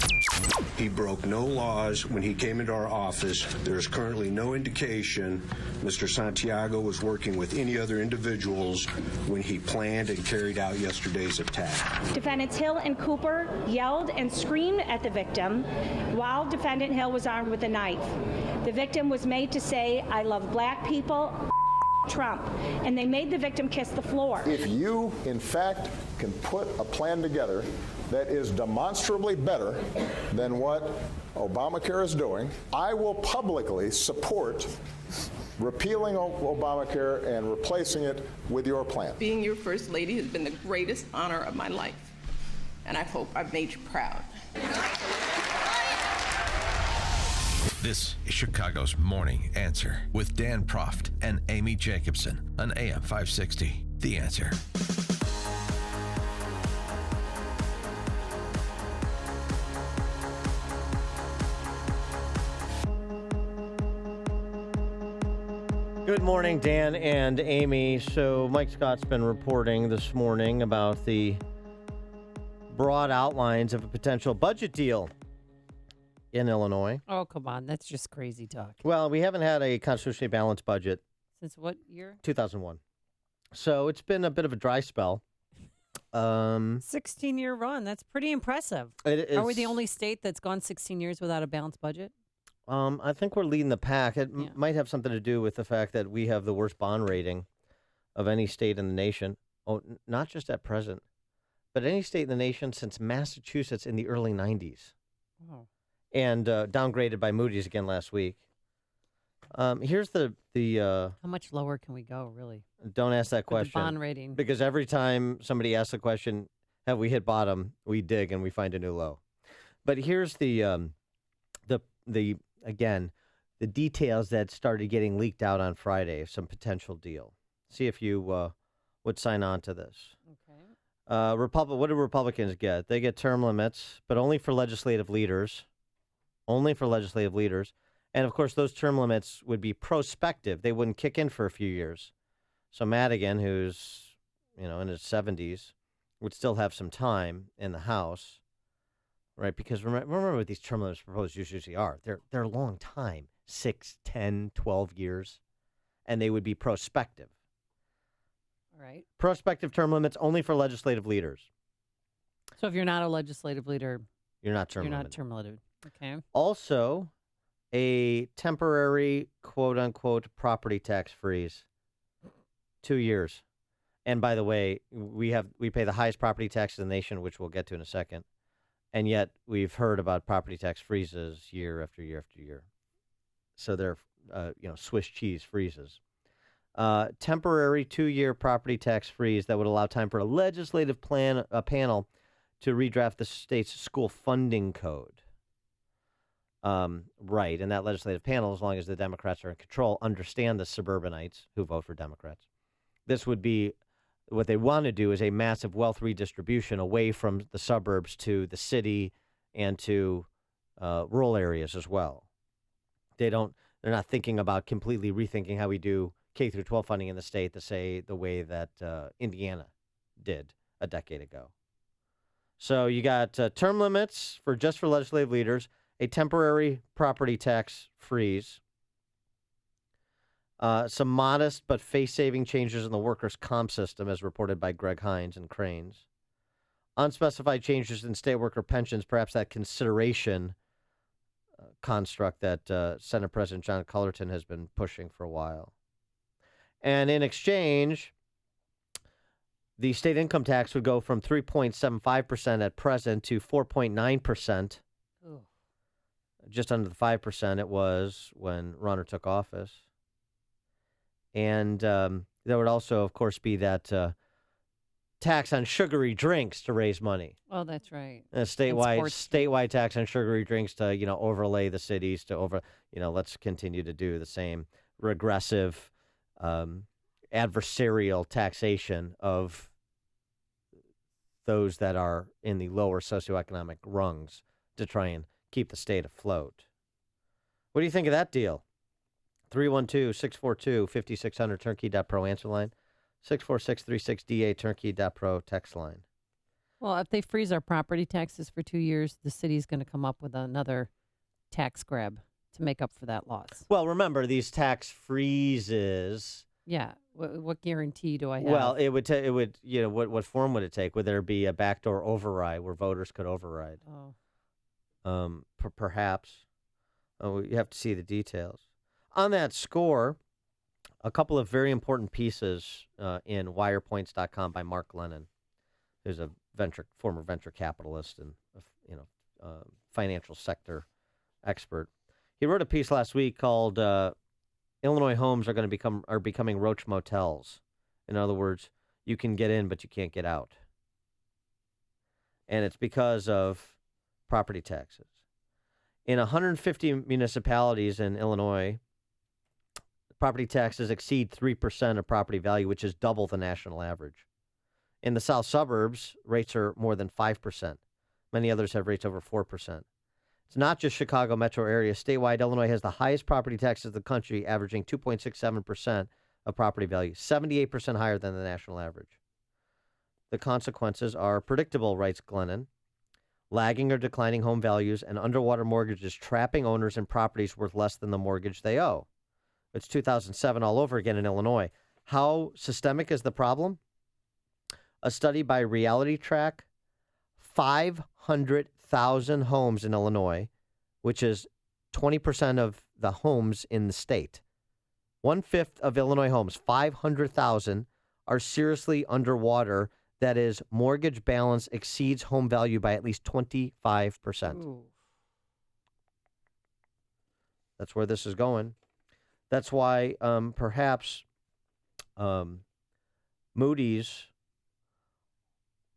He broke no laws when he came into our office. There is currently no indication Mr. Santiago was working with any other individuals when he planned and carried out yesterday's attack. Defendants Hill and Cooper yelled and screamed at the victim while Defendant Hill was armed with a knife. The victim was made to say, "I love black people, Trump," and they made the victim kiss the floor. If you, in fact, can put a plan together that is demonstrably better than what Obamacare is doing, I will publicly support repealing Obamacare and replacing it with your plan. Being your first lady has been the greatest honor of my life, and I hope I've made you proud. This is Chicago's Morning Answer with Dan Proft and Amy Jacobson on AM 560. The Answer. Good morning, Dan and Amy. So Mike Scott's been reporting this morning about the broad outlines of a potential budget deal in Illinois. Oh, come on. That's just crazy talk. Well, we haven't had a constitutionally balanced budget. Since what year? 2001. So it's been a bit of a dry spell. 16-year run. That's pretty impressive. Are we the It's- only state that's gone 16 years without a balanced budget? I think we're leading the pack. It might have something to do with the fact that we have the worst bond rating of any state in the nation. Oh, not just at present, but any state in the nation since Massachusetts in the early 90s. Oh. And downgraded by Moody's again last week. Here's the How much lower can we go, really? don't ask that For the question. bond rating. Because every time somebody asks the question, have we hit bottom, we dig and we find a new low. But here's the again, the details that started getting leaked out on Friday of some potential deal. See if you would sign on to this. Okay. What do Republicans get? They get term limits, but only for legislative leaders. Only for legislative leaders. And, of course, those term limits would be prospective. They wouldn't kick in for a few years. So Madigan, who's, in his 70s, would still have some time in the House, right? Because remember what these term limits proposed usually are. They're a long time, 6, 10, 12 years, and they would be prospective. All right. Prospective term limits only for legislative leaders. So if you're not a legislative leader, You're not term you're limited. not term limited. Okay. Also, a temporary, quote-unquote, property tax freeze. 2 years. And by the way, we pay the highest property tax in the nation, which we'll get to in a second. And yet we've heard about property tax freezes year after year after year. So they're, Swiss cheese freezes. Temporary 2-year property tax freeze that would allow time for a legislative panel to redraft the state's school funding code. Right, and that legislative panel, as long as the Democrats are in control, understand the suburbanites who vote for Democrats. This would be, what they want to do is a massive wealth redistribution away from the suburbs to the city and to rural areas as well. They're not thinking about completely rethinking how we do K through 12 funding in the state the way that Indiana did a decade ago. So you got term limits just for legislative leaders, a temporary property tax freeze, some modest but face-saving changes in the workers' comp system, as reported by Greg Hines and Cranes, unspecified changes in state worker pensions, perhaps that consideration construct that Senate President John Cullerton has been pushing for a while. And in exchange, the state income tax would go from 3.75% at present to 4.9%. Just under the 5% it was when Ronner took office. And there would also, of course, be that tax on sugary drinks to raise money. Oh, that's right. A statewide tax on sugary drinks to, overlay the cities let's continue to do the same regressive adversarial taxation of those that are in the lower socioeconomic rungs to try and keep the state afloat. What do you think of that deal? 312-642-5600, turnkey.pro answer line. 64636DA, turnkey.pro text line. Well, if they freeze our property taxes for 2 years, the city's going to come up with another tax grab to make up for that loss. Well, remember, these tax freezes. Yeah. What guarantee do I have? Well, it would, what form would it take? Would there be a backdoor override where voters could override? Oh. Perhaps. You have to see the details. On that score, a couple of very important pieces in wirepoints.com by Mark Lennon, who's a former venture capitalist and financial sector expert. He wrote a piece last week called Illinois homes are becoming roach motels. In other words, you can get in, but you can't get out. And it's because of property taxes. In 150 municipalities in Illinois, property taxes exceed 3% of property value, which is double the national average. In the south suburbs, rates are more than 5%. Many others have rates over 4%. It's not just Chicago metro area. Statewide, Illinois has the highest property taxes in the country, averaging 2.67% of property value, 78% higher than the national average. The consequences are predictable, writes Glennon. Lagging or declining home values and underwater mortgages trapping owners in properties worth less than the mortgage they owe. It's 2007 all over again in Illinois. How systemic is the problem? A study by Reality Track, 500,000 homes in Illinois, which is 20% of the homes in the state. 1/5 of Illinois homes, 500,000, are seriously underwater. That is, mortgage balance exceeds home value by at least 25%. Ooh. That's where this is going. That's why perhaps Moody's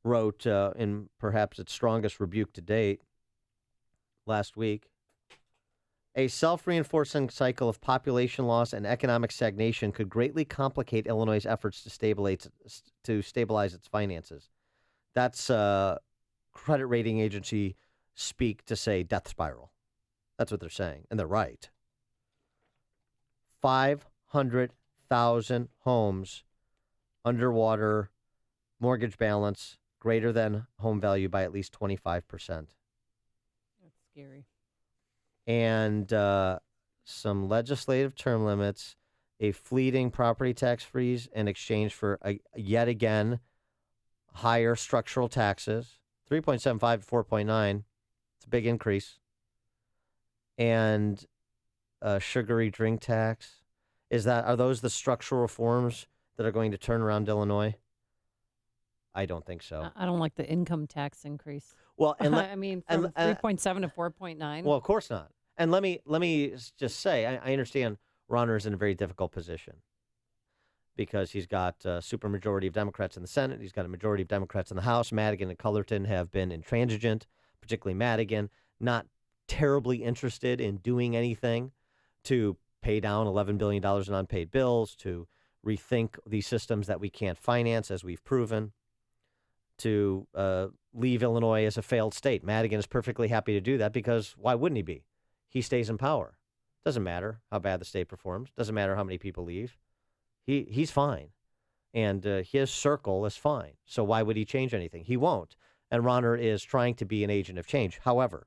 wrote in perhaps its strongest rebuke to date last week, a self-reinforcing cycle of population loss and economic stagnation could greatly complicate Illinois' efforts to stabilize its finances. That's credit rating agency speak to say death spiral. That's what they're saying, and they're right. 500,000 homes underwater, mortgage balance greater than home value by at least 25%. That's scary. And some legislative term limits, a fleeting property tax freeze in exchange for, yet again, higher structural taxes, 3.75 to 4.9. It's a big increase. And a sugary drink tax. Are those the structural reforms that are going to turn around Illinois? I don't think so. I don't like the income tax increase. Well, and I mean, from 3.7 to 4.9. Well, of course not. And let me just say, I understand Ronner's in a very difficult position because he's got a supermajority of Democrats in the Senate. He's got a majority of Democrats in the House. Madigan and Cullerton have been intransigent, particularly Madigan, not terribly interested in doing anything to pay down $11 billion in unpaid bills, to rethink these systems that we can't finance, as we've proven, to leave Illinois as a failed state. Madigan is perfectly happy to do that because why wouldn't he be? He stays in power. Doesn't matter how bad the state performs. Doesn't matter how many people leave. He's fine. And his circle is fine. So why would he change anything? He won't. And Ronner is trying to be an agent of change. However,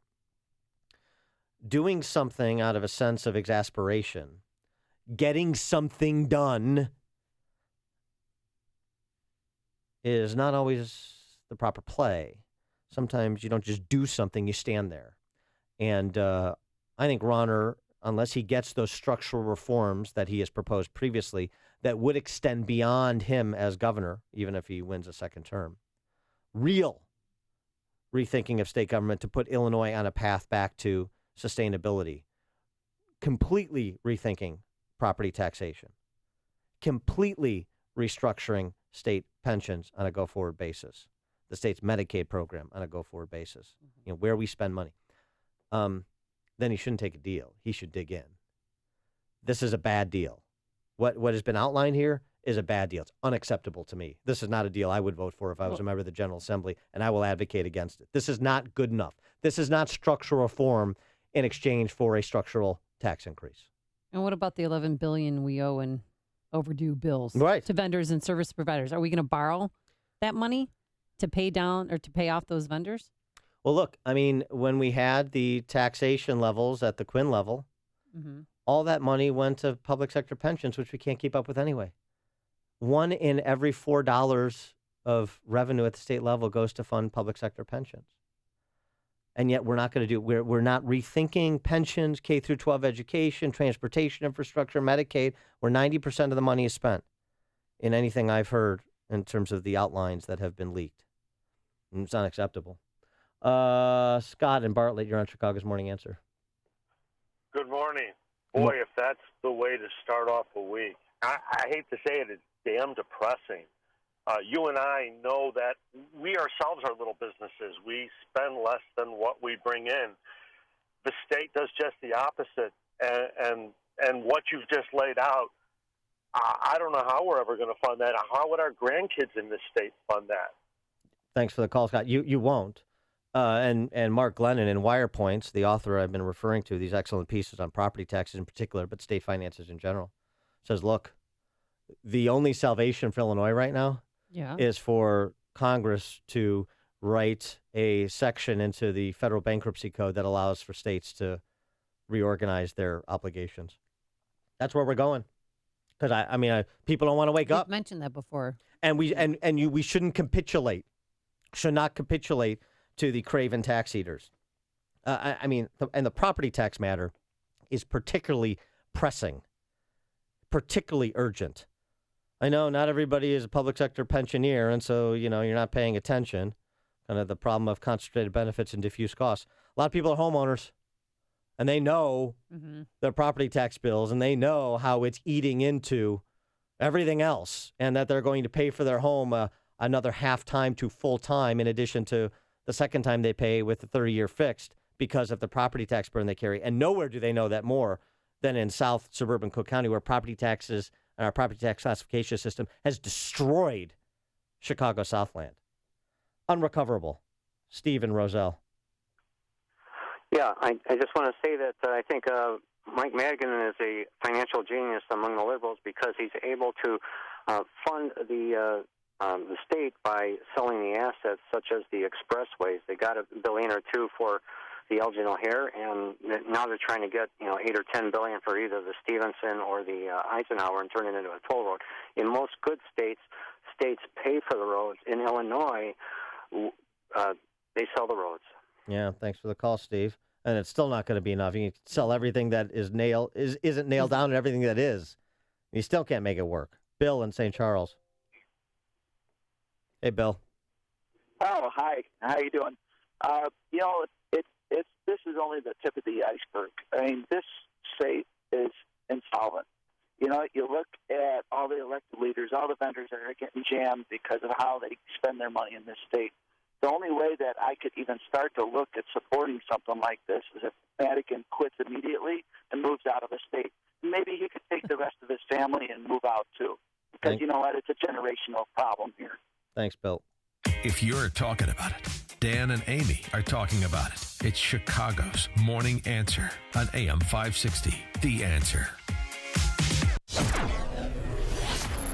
doing something out of a sense of exasperation, getting something done, is not always the proper play. Sometimes you don't just do something, you stand there. And I think Ronner, unless he gets those structural reforms that he has proposed previously that would extend beyond him as governor, even if he wins a second term, real rethinking of state government to put Illinois on a path back to sustainability, completely rethinking property taxation, completely restructuring state pensions on a go-forward basis, the state's Medicaid program on a go-forward basis, where we spend money. Then he shouldn't take a deal. He should dig in. This is a bad deal. What has been outlined here is a bad deal. It's unacceptable to me. This is not a deal I would vote for if I was a member of the General Assembly, and I will advocate against it. This is not good enough. This is not structural reform in exchange for a structural tax increase. And what about the $11 billion we owe in overdue bills to vendors and service providers? Are we going to borrow that money to pay down or to pay off those vendors? Well, look, I mean, when we had the taxation levels at the Quinn level, all that money went to public sector pensions, which we can't keep up with anyway. 1 in every $4 of revenue at the state level goes to fund public sector pensions. And yet we're not going to do it. We're not rethinking pensions, K through 12 education, transportation infrastructure, Medicaid, where 90% of the money is spent in anything I've heard in terms of the outlines that have been leaked. And it's unacceptable. Scott and Bartlett, you're on Chicago's Morning Answer. Good morning. Boy, if that's the way to start off a week. I hate to say it, it's damn depressing. You and I know that we ourselves are little businesses. We spend less than what we bring in. The state does just the opposite. And what you've just laid out, I don't know how we're ever going to fund that. How would our grandkids in this state fund that? Thanks for the call, Scott. You won't. And Mark Glennon in Wire Points, the author I've been referring to, these excellent pieces on property taxes in particular, but state finances in general, says, look, the only salvation for Illinois right now is for Congress to write a section into the federal bankruptcy code that allows for states to reorganize their obligations. That's where we're going. Because I mean, people don't want to wake up. You've mentioned that before. And we shouldn't capitulate. Should not capitulate to the craven tax eaters. I mean, and the property tax matter is particularly pressing, particularly urgent. I know not everybody is a public sector pensioner, and so, you're not paying attention. Kind of the problem of concentrated benefits and diffuse costs. A lot of people are homeowners, and they know their property tax bills, and they know how it's eating into everything else, and that they're going to pay for their home another half time to full time in addition to the second time they pay with the 30-year fixed because of the property tax burden they carry. And nowhere do they know that more than in South suburban Cook County, where property taxes and our property tax classification system has destroyed Chicago Southland. Unrecoverable. Steve and Roselle. Yeah, I just want to say that I think Mike Madigan is a financial genius among the liberals because he's able to fund the state by selling the assets such as the expressways. They got $1 billion or $2 billion for the Elgin O'Hare, and now they're trying to get $8 or $10 billion for either the Stevenson or the Eisenhower and turn it into a toll road. In most good states pay for the roads. In Illinois, they sell the roads. Yeah, thanks for the call, Steve. And it's still not going to be enough. You can sell everything that isn't nailed down and everything that is. You still can't make it work. Bill in St. Charles. Hey, Bill. Oh, hi. How you doing? This is only the tip of the iceberg. I mean, this state is insolvent. You look at all the elected leaders, all the vendors that are getting jammed because of how they spend their money in this state. The only way that I could even start to look at supporting something like this is if Madigan quits immediately and moves out of the state. Maybe he could take the rest of his family and move out too. Because you know what? It's a generational problem here. Thanks, Bill. If you're talking about it, Dan and Amy are talking about it. It's Chicago's Morning Answer on AM 560. The Answer.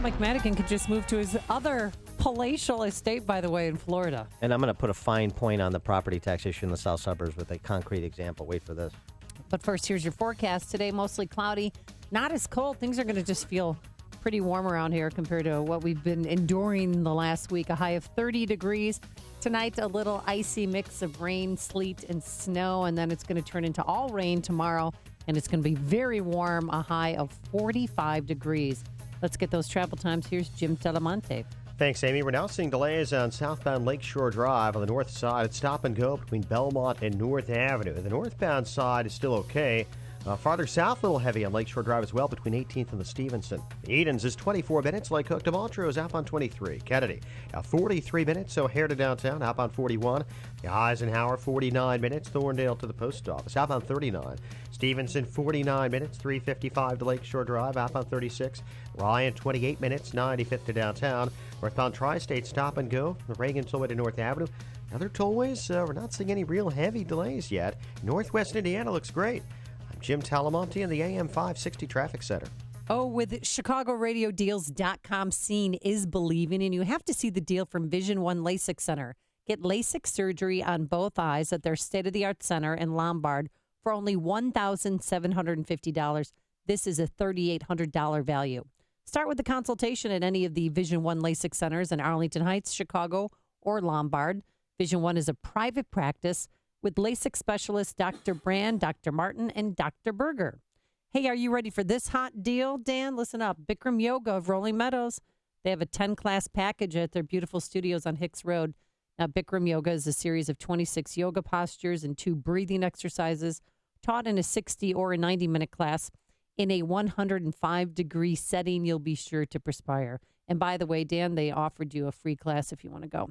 Mike Madigan could just move to his other palatial estate, by the way, in Florida. And I'm going to put a fine point on the property tax issue in the south suburbs with a concrete example. Wait for this. But first, here's your forecast. Today, mostly cloudy, not as cold. Things are going to just feel pretty warm around here compared to what we've been enduring the last week. A high of 30 degrees. Tonight, a little icy mix of rain, sleet, and snow, and then it's going to turn into all rain tomorrow, and it's going to be very warm, a high of 45 degrees. Let's get those travel times. Here's Jim Delamonte. Thanks, Amy. We're now seeing delays on southbound Lakeshore Drive on the north side. It's stop and go between Belmont and North Avenue. The northbound side is still okay. Farther south, a little heavy on Lakeshore Drive as well between 18th and the Stevenson. Edens is 24 minutes. Lake Hook to Montrose, outbound 23. Kennedy, 43 minutes. O'Hare to downtown, outbound 41. Eisenhower, 49 minutes. Thorndale to the post office, outbound 39. Stevenson, 49 minutes. 355 to Lakeshore Drive, outbound 36. Ryan, 28 minutes. 95th to downtown. Northbound Tri-State, stop and go. The Reagan tollway to North Avenue. Other tollways, we're not seeing any real heavy delays yet. Northwest Indiana looks great. Jim Talamonte in the AM 560 Traffic Center. Oh, with ChicagoRadioDeals.com, seeing is believing, and you have to see the deal from Vision One LASIK Center. Get LASIK surgery on both eyes at their state-of-the-art center in Lombard for only $1,750. This is a $3,800 value. Start with the consultation at any of the Vision One LASIK centers in Arlington Heights, Chicago, or Lombard. Vision One is a private practice with LASIK specialists Dr. Brand, Dr. Martin, and Dr. Berger. Hey, are you ready for this hot deal, Dan? Listen up. Bikram Yoga of Rolling Meadows. They have a 10-class package at their beautiful studios on Hicks Road. Now, Bikram Yoga is a series of 26 yoga postures and 2 breathing exercises taught in a 60 or a 90-minute class in a 105-degree setting. You'll be sure to perspire. And by the way, Dan, they offered you a free class if you want to go.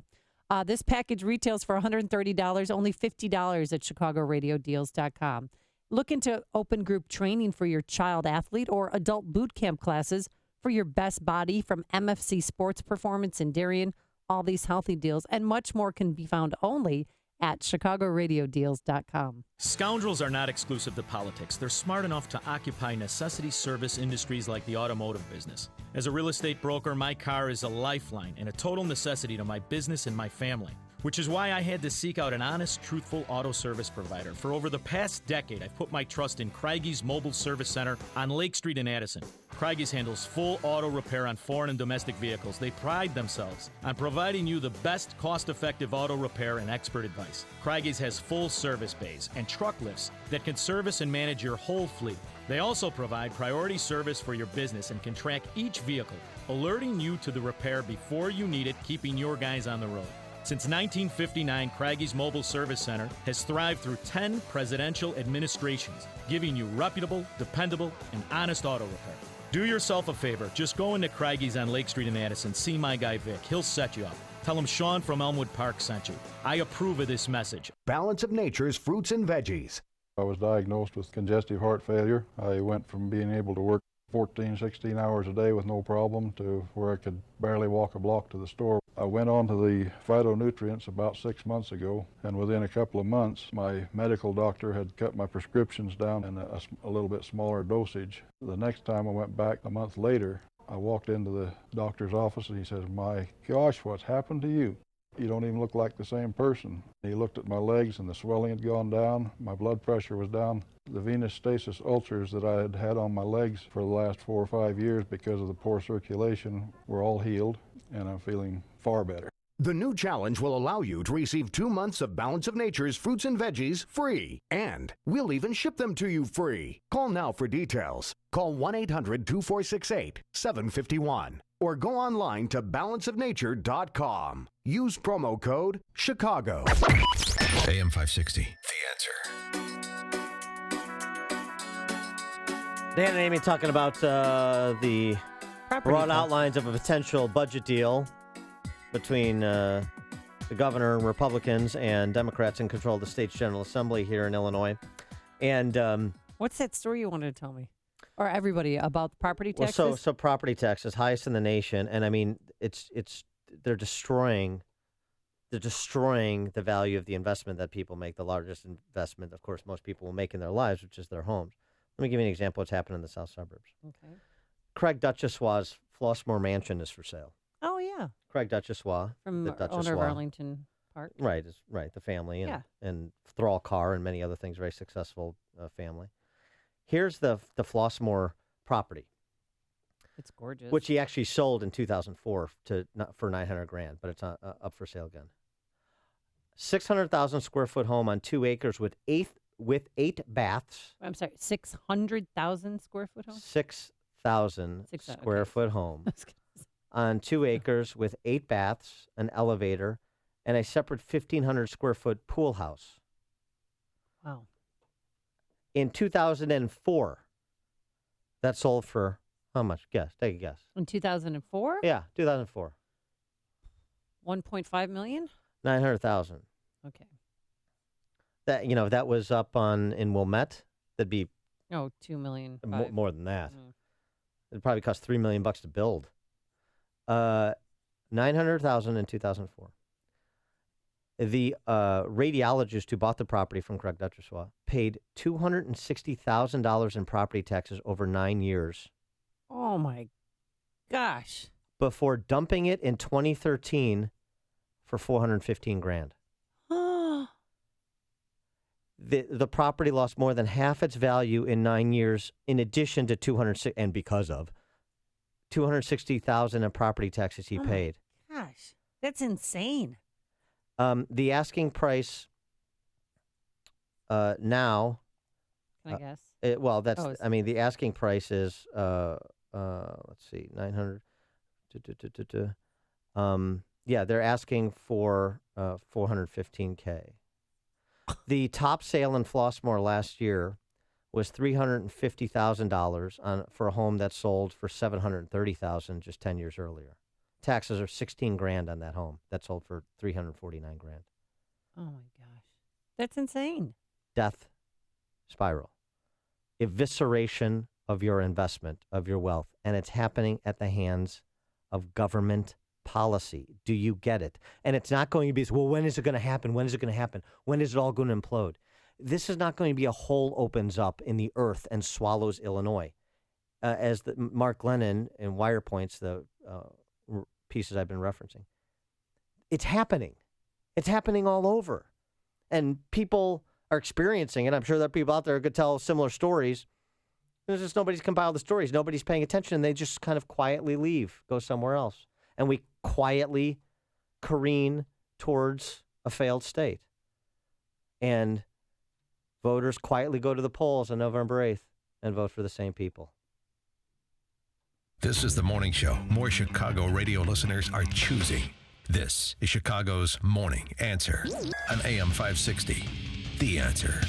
This package retails for $130, only $50 at ChicagoRadioDeals.com. Look into open group training for your child athlete or adult boot camp classes for your best body from MFC Sports Performance in Darien. All these healthy deals and much more can be found only at ChicagoRadioDeals.com. Scoundrels are not exclusive to politics. They're smart enough to occupy necessity service industries like the automotive business. As a real estate broker, my car is a lifeline and a total necessity to my business and my family, which is why I had to seek out an honest, truthful auto service provider. For over the past decade, I've put my trust in Craigies Mobile Service Center on Lake Street in Addison. Craigies handles full auto repair on foreign and domestic vehicles. They pride themselves on providing you the best cost-effective auto repair and expert advice. Craigies has full service bays and truck lifts that can service and manage your whole fleet. They also provide priority service for your business and can track each vehicle, alerting you to the repair before you need it, keeping your guys on the road. Since 1959, Craigies Mobile Service Center has thrived through 10 presidential administrations, giving you reputable, dependable, and honest auto repair. Do yourself a favor. Just go into Craigies on Lake Street in Addison. See my guy Vic. He'll set you up. Tell him Sean from Elmwood Park sent you. I approve of this message. Balance of Nature's fruits and veggies. I was diagnosed with congestive heart failure. I went from being able to work 14, 16 hours a day with no problem to where I could barely walk a block to the store. I went on to the phytonutrients about 6 months ago, and within a couple of months, my medical doctor had cut my prescriptions down in a little bit smaller dosage. The next time I went back a month later, I walked into the doctor's office and he says, "My gosh, what's happened to you? You don't even look like the same person." He looked at my legs and the swelling had gone down. My blood pressure was down. The venous stasis ulcers that I had had on my legs for the last 4 or 5 years because of the poor circulation were all healed, and I'm feeling far better. The new challenge will allow you to receive 2 months of Balance of Nature's fruits and veggies free, and we'll even ship them to you free. Call now for details. Call 1-800-246-8751 or go online to balanceofnature.com. Use promo code Chicago. AM 560, The Answer. Dan and Amy talking about the broad outlines of a potential budget deal between the governor, Republicans, and Democrats in control of the state's General Assembly here in Illinois. And what's that story you wanted to tell me? Or everybody about property taxes? Well, so property taxes, highest in the nation, and I mean they're destroying the value of the investment that people make. The largest investment, of course, most people will make in their lives, which is their homes. Let me give you an example of what's happening in the south suburbs. Okay. Craig Duchessois' Flossmoor Mansion is for sale. Oh, yeah. Craig Duchessois. From the owner of Arlington Park. Right, the family. And Thrall Carr and many other things, very successful family. Here's the Flossmoor property. It's gorgeous. Which he actually sold in 2004 for $900,000, but it's up for sale again. 600,000 square foot home on 2 acres with 8 baths. I'm sorry, 600,000 square foot home? 6,000 square foot home on 2 acres with 8 baths, an elevator, and a separate 1,500 square foot pool house. Wow. In 2004, that sold for how much? Guess. Take a guess. In 2004? Yeah, 2004. 1.5 million? 900,000. Okay. That was up in Wilmette. That'd be 2 million. More than that. It'd probably cost $3 million to build. 900,000 in 2004. The radiologist who bought the property from Craig Ducherswa paid $260,000 in property taxes over 9 years. Oh, my gosh. Before dumping it in 2013 for $415,000. The property lost more than half its value in 9 years, in addition to $260,000 in property taxes he paid. Gosh, that's insane. The asking price now. Can I guess? The asking price is let's see, 900. They're asking for $415,000. The top sale in Flossmoor last year was $350,000 for a home that sold for $730,000 just 10 years earlier. Taxes are $16,000 on that home that sold for $349,000. Oh my gosh, that's insane. Death spiral, evisceration of your investment, of your wealth, and it's happening at the hands of government policy. Do you get it? And it's not going to be, well, when is it going to happen? When is it going to happen? When is it all going to implode? This is not going to be a hole opens up in the earth and swallows Illinois. As Mark Glennon in Wire Points, the pieces I've been referencing, it's happening. It's happening all over. And people are experiencing it. I'm sure there are people out there who could tell similar stories. There's just nobody's compiled the stories. Nobody's paying attention. They just kind of quietly leave, go somewhere else. And we quietly careen towards a failed state. And voters quietly go to the polls on November 8th and vote for the same people. This is the morning show more Chicago radio listeners are choosing. This is Chicago's Morning Answer on AM 560. The Answer.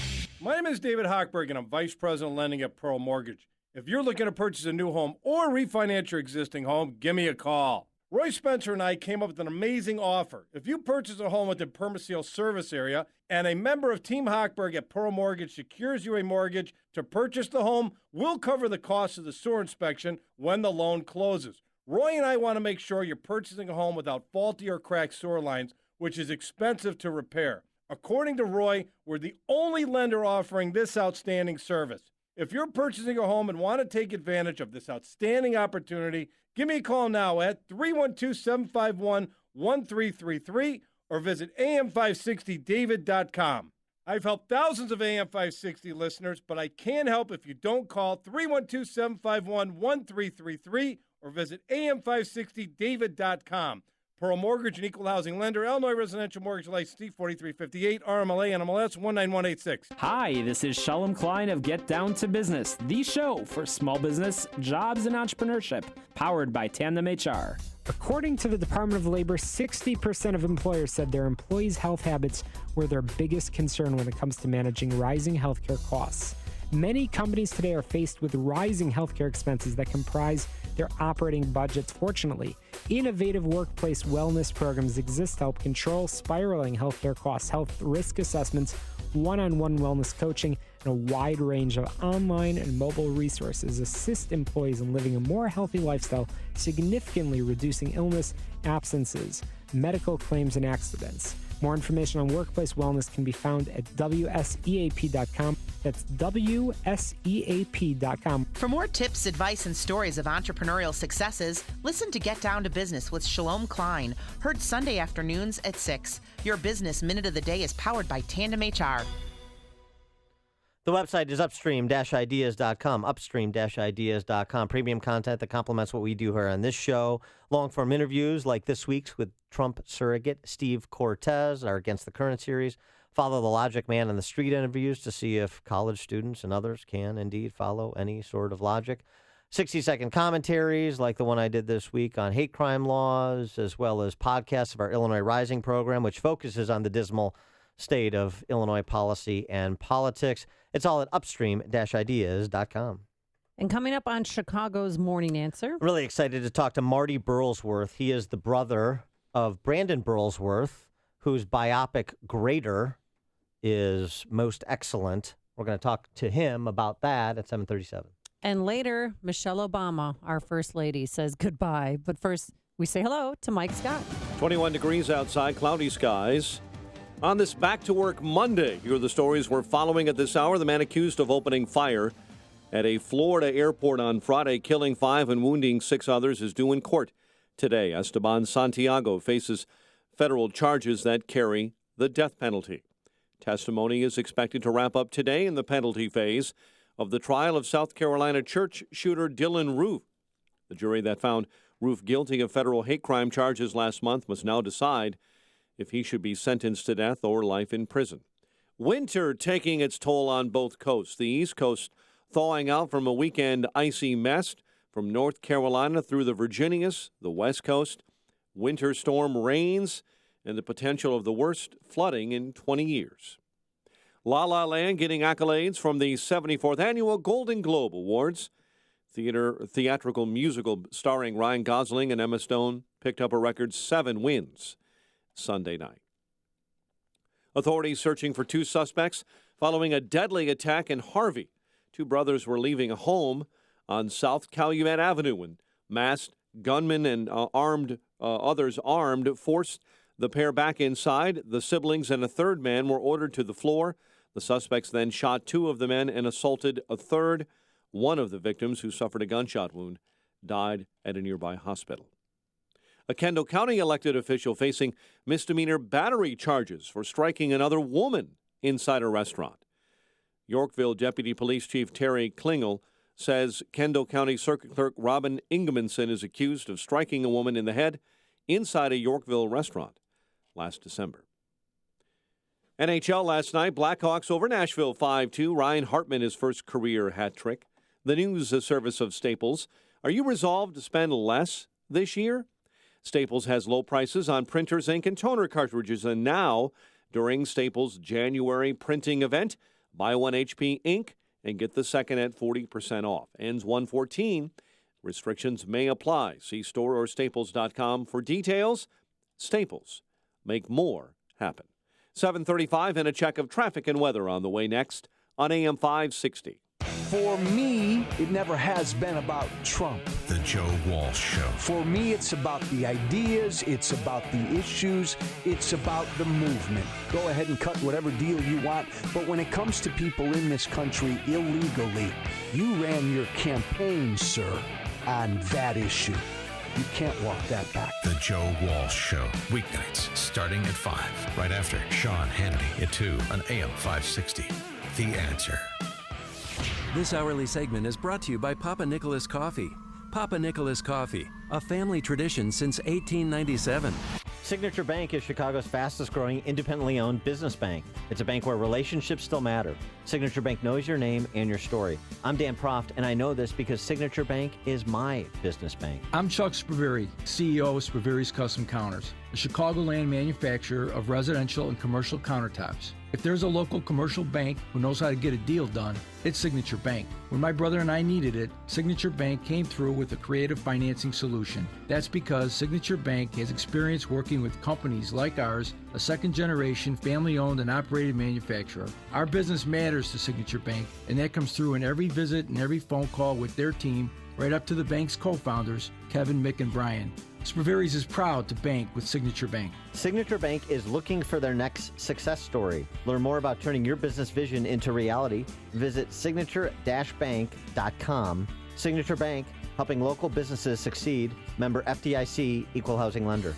My name is David Hochberg, and I'm Vice President of Lending at Pearl Mortgage. If you're looking to purchase a new home or refinance your existing home, give me a call. Roy Spencer and I came up with an amazing offer. If you purchase a home within Permaseal service area and a member of Team Hochberg at Pearl Mortgage secures you a mortgage to purchase the home, we'll cover the cost of the sewer inspection when the loan closes. Roy and I want to make sure you're purchasing a home without faulty or cracked sewer lines, which is expensive to repair. According to Roy, we're the only lender offering this outstanding service. If you're purchasing a home and want to take advantage of this outstanding opportunity, give me a call now at 312-751-1333 or visit am560david.com. I've helped thousands of AM560 listeners, but I can't help if you don't call 312-751-1333 or visit am560david.com. Pearl Mortgage, an equal housing lender, Illinois Residential Mortgage License D4358, RMLA, NMLS 19186. Hi, this is Shalom Klein of Get Down to Business, the show for small business, jobs, and entrepreneurship, powered by Tandem HR. According to the Department of Labor, 60% of employers said their employees' health habits were their biggest concern when it comes to managing rising healthcare costs. Many companies today are faced with rising healthcare expenses that comprise their operating budgets. Fortunately, innovative workplace wellness programs exist to help control spiraling healthcare costs. Health risk assessments, one-on-one wellness coaching, and a wide range of online and mobile resources assist employees in living a more healthy lifestyle, significantly reducing illness, absences, medical claims, and accidents. More information on workplace wellness can be found at WSEAP.com. That's WSEAP.com. For more tips, advice, and stories of entrepreneurial successes, listen to Get Down to Business with Shalom Klein, heard Sunday afternoons at 6. Your Business Minute of the Day is powered by Tandem HR. The website is upstream-ideas.com, upstream-ideas.com. Premium content that complements what we do here on this show. Long-form interviews like this week's with Trump surrogate Steve Cortez, our Against the Current series. Follow the Logic Man on the Street interviews to see if college students and others can indeed follow any sort of logic. 60-second commentaries like the one I did this week on hate crime laws, as well as podcasts of our Illinois Rising program, which focuses on the dismal state of Illinois policy and politics. It's all at upstream-ideas.com. And coming up on Chicago's Morning Answer. Really excited to talk to Marty Burlsworth. He is the brother of Brandon Burlsworth, whose biopic Greater is most excellent. We're going to talk to him about that at 7:37. And later, Michelle Obama, our First Lady, says goodbye. But first, we say hello to Mike Scott. 21 degrees outside, cloudy skies. On this back-to-work Monday, here are the stories we're following at this hour. The man accused of opening fire at a Florida airport on Friday, killing 5 and wounding 6 others, is due in court today. Esteban Santiago faces federal charges that carry the death penalty. Testimony is expected to wrap up today in the penalty phase of the trial of South Carolina church shooter Dylan Roof. The jury that found Roof guilty of federal hate crime charges last month must now decide if he should be sentenced to death or life in prison. Winter taking its toll on both coasts. The East Coast thawing out from a weekend icy mess from North Carolina through the Virginias, the West Coast. Winter storm rains and the potential of the worst flooding in 20 years. La La Land getting accolades from the 74th Annual Golden Globe Awards. Theatrical musical starring Ryan Gosling and Emma Stone picked up a record 7 wins Sunday night. Authorities searching for 2 suspects following a deadly attack in Harvey. 2 brothers were leaving a home on South Calumet Avenue when masked gunmen and others armed forced the pair back inside. The siblings and a third man were ordered to the floor. The suspects then shot 2 of the men and assaulted a third. One of the victims, who suffered a gunshot wound, died at a nearby hospital. A Kendall County elected official facing misdemeanor battery charges for striking another woman inside a restaurant. Yorkville Deputy Police Chief Terry Klingel says Kendall County Circuit Clerk Robin Ingemanson is accused of striking a woman in the head inside a Yorkville restaurant last December. NHL last night, Blackhawks over Nashville 5-2. Ryan Hartman, his first career hat trick. The news service of Staples. Are you resolved to spend less this year? Staples has low prices on printers, ink, and toner cartridges. And now, during Staples' January printing event, buy 1 HP ink and get the second at 40% off. Ends 1/14. Restrictions may apply. See store or staples.com for details. Staples. Make more happen. 7:35 and a check of traffic and weather on the way next on AM 560. For me, it never has been about Trump. The Joe Walsh Show. For me, it's about the ideas, it's about the issues, it's about the movement. Go ahead and cut whatever deal you want, but when it comes to people in this country illegally, you ran your campaign, sir, on that issue. You can't walk that back. The Joe Walsh Show. Weeknights starting at 5. Right after Sean Hannity at 2 on AM 560. The Answer. This hourly segment is brought to you by Papa Nicholas Coffee. Papa Nicholas Coffee, a family tradition since 1897. Signature Bank is Chicago's fastest-growing, independently owned business bank. It's a bank where relationships still matter. Signature Bank knows your name and your story. I'm Dan Proft, and I know this because Signature Bank is my business bank. I'm Chuck Spaveri, CEO of Spaveri's Custom Counters, a Chicagoland manufacturer of residential and commercial countertops. If there's a local commercial bank who knows how to get a deal done, it's Signature Bank. When my brother and I needed it, Signature Bank came through with a creative financing solution. That's because Signature Bank has experience working with companies like ours, a second-generation, family-owned and operated manufacturer. Our business matters to Signature Bank, and that comes through in every visit and every phone call with their team, right up to the bank's co-founders, Kevin, Mick, and Brian. Spaveri's is proud to bank with Signature Bank. Signature Bank is looking for their next success story. Learn more about turning your business vision into reality. Visit signature-bank.com. Signature Bank, helping local businesses succeed. Member FDIC, Equal Housing Lender.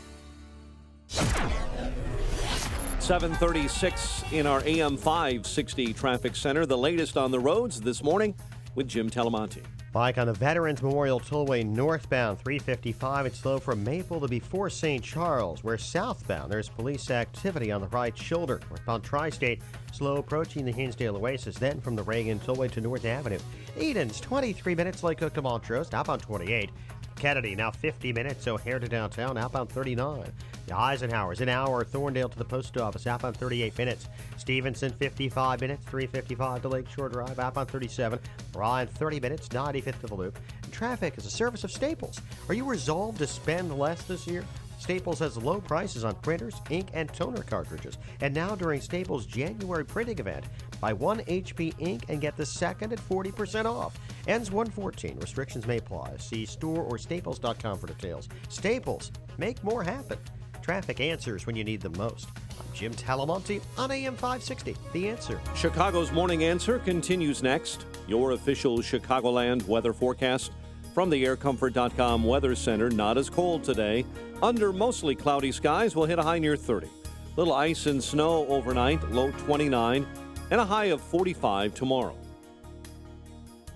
7:36 in our AM 560 traffic center. The latest on the roads this morning with Jim Talamonte. Like on the Veterans Memorial Tollway northbound 355, it's slow from Maple to before St. Charles, where southbound there's police activity on the right shoulder. Northbound Tri-State, slow approaching the Hinsdale Oasis, then from the Reagan Tollway to North Avenue. Eden's 23 minutes, Lake Cook to Montrose, outbound 28. Kennedy, now 50 minutes, O'Hare to downtown, outbound 39. The Eisenhower's an hour, Thorndale to the post office, outbound 38 minutes. Stevenson, 55 minutes, 355 to Lakeshore Drive, outbound 37. Ryan, 30 minutes, 95th to the Loop. And traffic is a service of Staples. Are you resolved to spend less this year? Staples has low prices on printers, ink, and toner cartridges. And now during Staples' January printing event, buy 1 HP ink and get the second at 40% off. Ends 1/14. Restrictions may apply. See store or staples.com for details. Staples, make more happen. traffic answers when you need them most. I'm Jim Talamonte on AM 560, The Answer. Chicago's Morning Answer continues next. Your official Chicagoland weather forecast from the aircomfort.com Weather Center. Not as cold today. Under mostly cloudy skies, we'll hit a high near 30. Little ice and snow overnight, low 29, and a high of 45 tomorrow.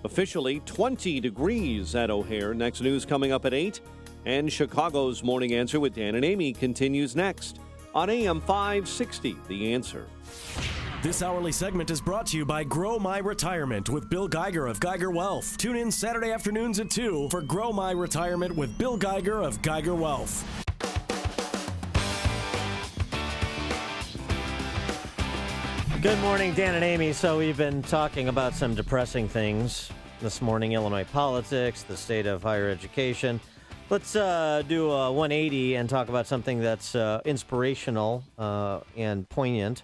Officially 20 degrees at O'Hare. Next news coming up at 8. And Chicago's Morning Answer with Dan and Amy continues next on AM 560, The Answer. This hourly segment is brought to you by Grow My Retirement with Bill Geiger of Geiger Wealth. Tune in Saturday afternoons at 2 for Grow My Retirement with Bill Geiger of Geiger Wealth. Good morning, Dan and Amy. So we've been talking about some depressing things this morning, Illinois politics, the state of higher education. Let's do a 180 and talk about something that's inspirational and poignant.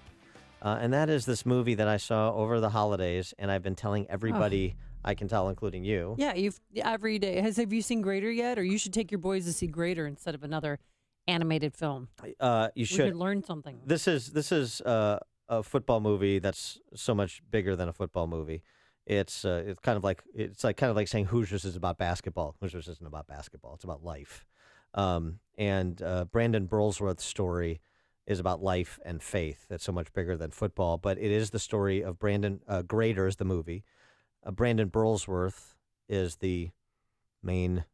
And that is this movie that I saw over the holidays, and I've been telling everybody I can tell, including you. Yeah, every day. Have you seen Greater yet? Or you should take your boys to see Greater instead of another animated film. You should. We could learn something. This is a football movie that's so much bigger than a football movie. It's kind of like saying Hoosiers is about basketball. Hoosiers isn't about basketball. It's about life. And Brandon Burlsworth's story is about life and faith. That's so much bigger than football. But it is the story of Brandon. Greater is the movie. Brandon Burlsworth is the main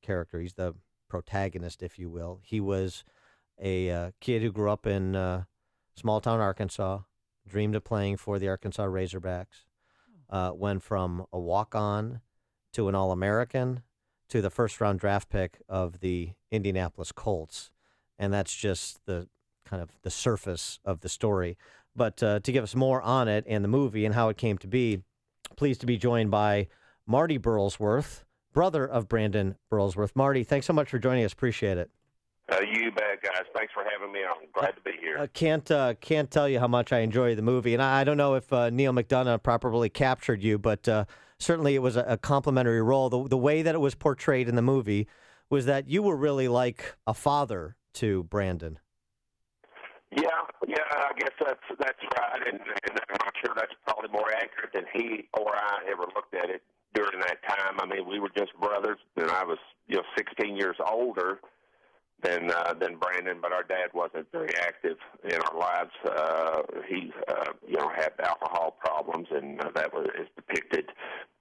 character. He's the protagonist, if you will. He was a kid who grew up in small town Arkansas, dreamed of playing for the Arkansas Razorbacks, went from a walk-on to an All-American to the first-round draft pick of the Indianapolis Colts. And that's just the kind of the surface of the story. But to give us more on it and the movie and how it came to be, pleased to be joined by Marty Burlsworth, brother of Brandon Burlsworth. Marty, thanks so much for joining us. Appreciate it. You bet, guys. Thanks for having me on. Glad to be here. Can't tell you how much I enjoy the movie. And I don't know if Neil McDonough properly captured you, but certainly it was a complimentary role. The way that it was portrayed in the movie was that you were really like a father to Brandon. Yeah, I guess that's right, and I'm not sure that's probably more accurate than he or I ever looked at it during that time. I mean, we were just brothers, and I was 16 years older than Brandon, but our dad wasn't very active in our lives. He had alcohol problems, and that is depicted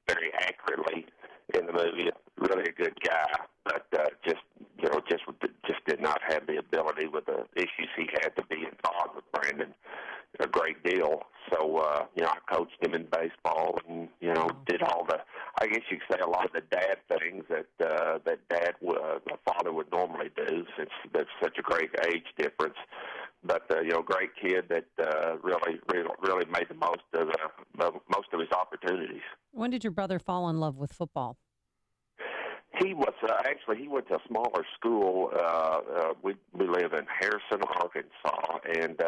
very accurately in the movie. Really a good guy, but just did not have the ability with the issues he had to be involved with Brandon a great deal. So I coached him in baseball, and did all the, I guess you could say, a lot of the dad things that a father would normally do, since there's such a great age difference. But great kid that really made the most of his opportunities. When did your brother fall in love with football? He was he went to a smaller school. We live in Harrison, Arkansas, and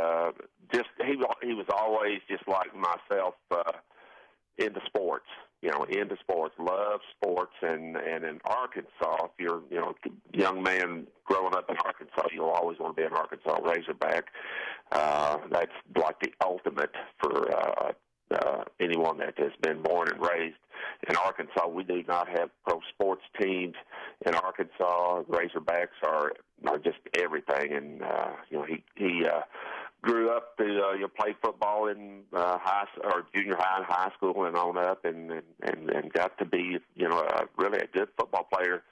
he was always just like myself, into sports. Into sports, loved sports, and in Arkansas, if you're a young man growing up in Arkansas, you'll always want to be an Arkansas Razorback. That's like the ultimate for anyone that has been born and raised in Arkansas. We do not have pro sports teams in Arkansas. Razorbacks are just everything, and he grew up to play football in junior high and high school and on up, and got to be really a good football player.